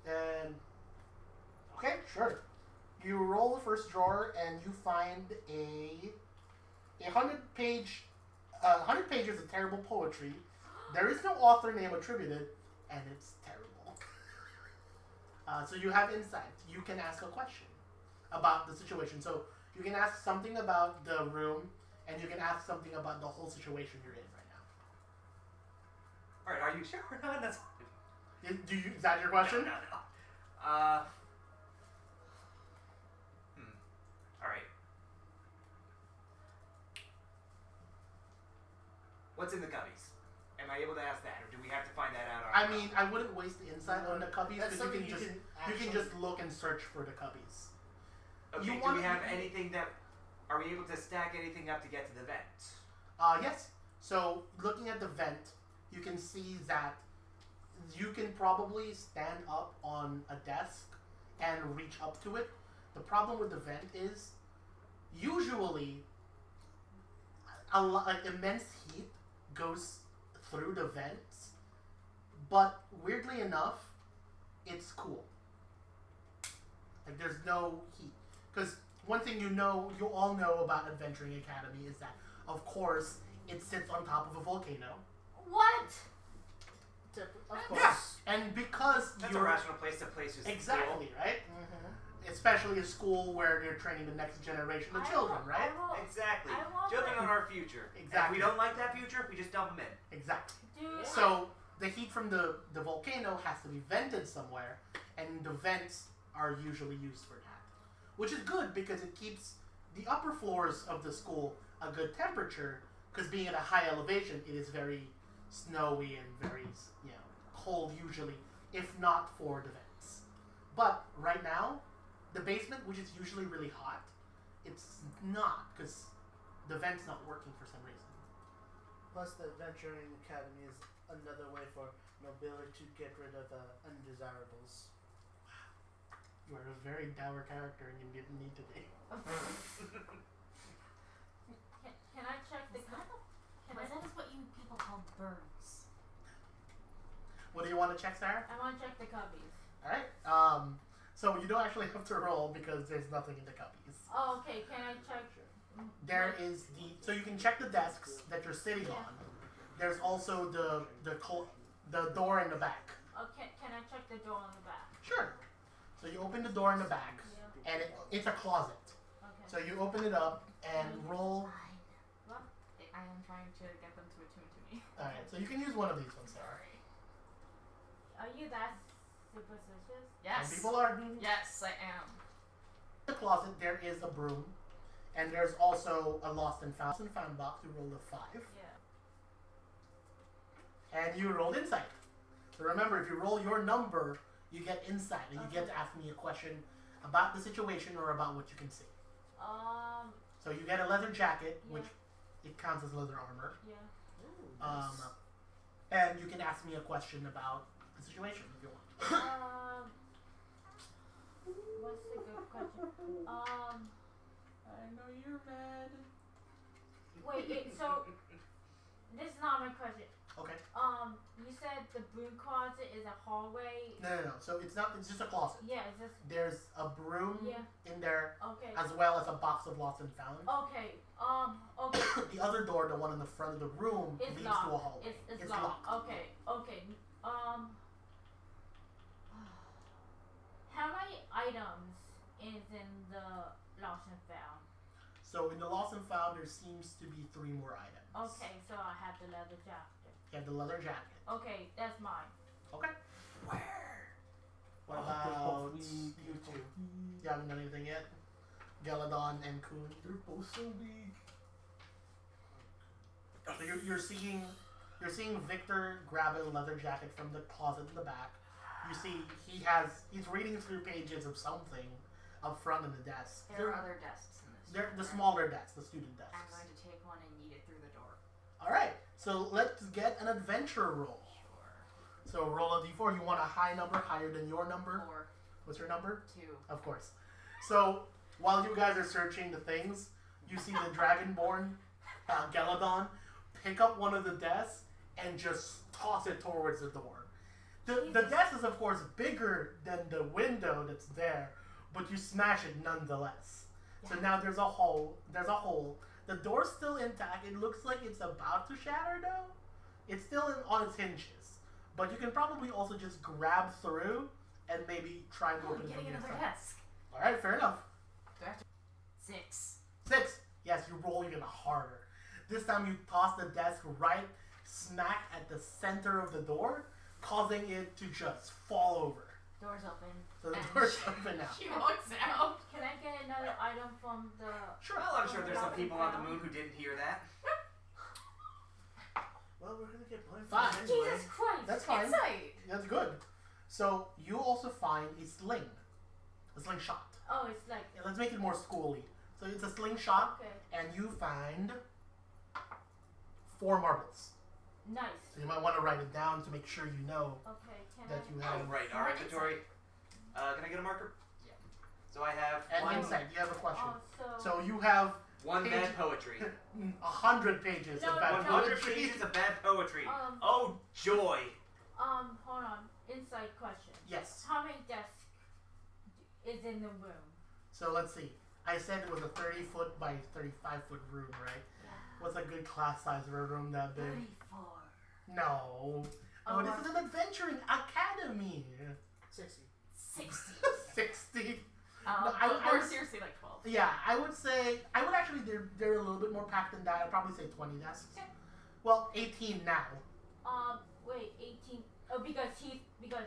And okay, sure. You roll the first drawer and you find a 100 pages of terrible poetry. There is no author name attributed, and it's terrible. So you have insight. You can ask a question about the situation. So you can ask something about the room, and you can ask something about the whole situation you're in right now. All right, are you sure we're not? That's. Is that your question? No. All right. What's in the cubbies? Am I able to ask that, or do we have to find that out? I mean, I wouldn't waste the insight on the cubbies That's because you something can just look and search for the cubbies. Okay, You do want- we have anything that... Are we able to stack anything up to get to the vent? Yes. So, looking at the vent, you can see that you can probably stand up on a desk and reach up to it. The problem with the vent is, usually, immense heat goes through the vents, but weirdly enough, it's cool. Like, there's no heat. Because one thing you all know about Adventuring Academy is that, of course, it sits on top of a volcano. What? Of course. And because That's a rational place to place your exactly, school. right? Mm-hmm. Especially a school where they're training the next generation of children, right? Exactly. Children are our future. Exactly. And if we don't like that future, we just dump them in. Exactly. Dude. So the heat from the volcano has to be vented somewhere, and the vents are usually used for that. Which is good because it keeps the upper floors of the school a good temperature, because being at a high elevation, it is very snowy and very, cold usually, if not for the vents. But right now, the basement, which is usually really hot, it's not, because the vent's not working for some reason. Plus, the Adventuring Academy is another way for nobility to get rid of undesirables. You are a very dour character and you didn't need to be. Can I check the That is what you people call birds. What do you want to check, Sarah? I want to check the cubbies. Alright, so you don't actually have to roll because there's nothing in the cubbies. Oh, okay. Can I check? There is so you can check the desks that you're sitting on. There's also the door in the back. Okay. Can I check the door on the back? Sure. So you open the door in the back, and it's a closet. Okay. So you open it up and roll. What? I am trying to get them to attune to me. Alright, so you can use one of these ones, Sarah. Are you that superstitious? Yes. Some people are. Yes, I am. In the closet, there is a broom, and there's also a lost and found box. You rolled a 5. Yeah. And you rolled insight. So remember, if you roll your number, you get insight, and you get to ask me a question about the situation or about what you can see. So you get a leather jacket, which it counts as leather armor. Yeah. And you can ask me a question about the situation if you want. What's the good question? I know you're mad. Wait. So this is not my question. Okay. You said the broom closet is a hallway. No. So it's not. It's just a closet. Yeah. It's just. There's a broom in there, Okay. as well as a box of lost and found. Okay. Okay. The other door, the one in the front of the room, It's leads locked. to a hallway. It's locked. Okay. How many items is in the lost and found? So in the lost and found, there seems to be 3 more items. Okay, so I have the leather jacket. You have the leather jacket. Okay, that's mine. Okay. Where? What about you two? You haven't done anything yet? Geladon and Kun. They're both so weak. So you're seeing Victor grab a leather jacket from the closet in the back. You see he's reading through pages of something up front in the desk. There are other desks in this. They're the room. smaller desks, the student desks. I'm going to take one and yeet it through the door. Alright, so let's get an adventure roll. Sure. So roll a d4. You want a high number, higher than your number? 4. What's your number? 2. Of course. So while you guys are searching the things, you see the Dragonborn, Geladon, pick up one of the desks and just toss it towards the door. The desk is of course bigger than the window that's there, but you smash it nonetheless. So now there's a hole. The door's still intact. It looks like it's about to shatter though. It's still on its hinges. But you can probably also just grab through and maybe try and open it from Getting the another inside. desk. Alright, fair enough. Do I have to? 6. 6. Yes, you roll even harder. This time you toss the desk right smack at the center of the door, causing it to just fall over. Door's open. So the door's open now. She walks out. Can I get another item from the... Well, I'm sure there's some people on the moon who didn't hear that. Well, we're gonna get blamed for Fine. it anyway. Jesus Christ! That's fine. Insight. That's good. So you also find a sling, a slingshot. Oh, it's like Yeah, let's make it more schooly. So it's a slingshot, okay, and you find 4 marbles. nice. So you might want to write it down to make sure you know Okay, can that I? you Oh, have. right. Our inventory. Can I get a marker? Yeah. So I have And one, insight. You have a question. Oh, So you have one page- bad poetry. 100 pages No, of bad 100 poetry. pages of bad poetry. Um, Oh, joy. hold on. Inside question. Yes. How many desks is in the room? So let's see. I said it was a 30-foot by 35-foot room, right? Yeah. What's a good class size of a room that big? 34. No. Oh, No, this is an adventuring academy. 60. 60. 60. Um, No, I- or I- seriously, like 12. Yeah, I would actually, they're a little bit more packed than that. I'd probably say 20 desks. Well, 18 now. Wait, 18. Oh, because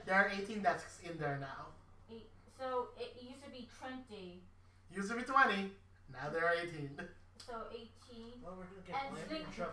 There are 18 desks in there now. so it used to be 20. Used to be 20. Now there are 18. So 18. Well, we're gonna get And blamed sling, for trouble.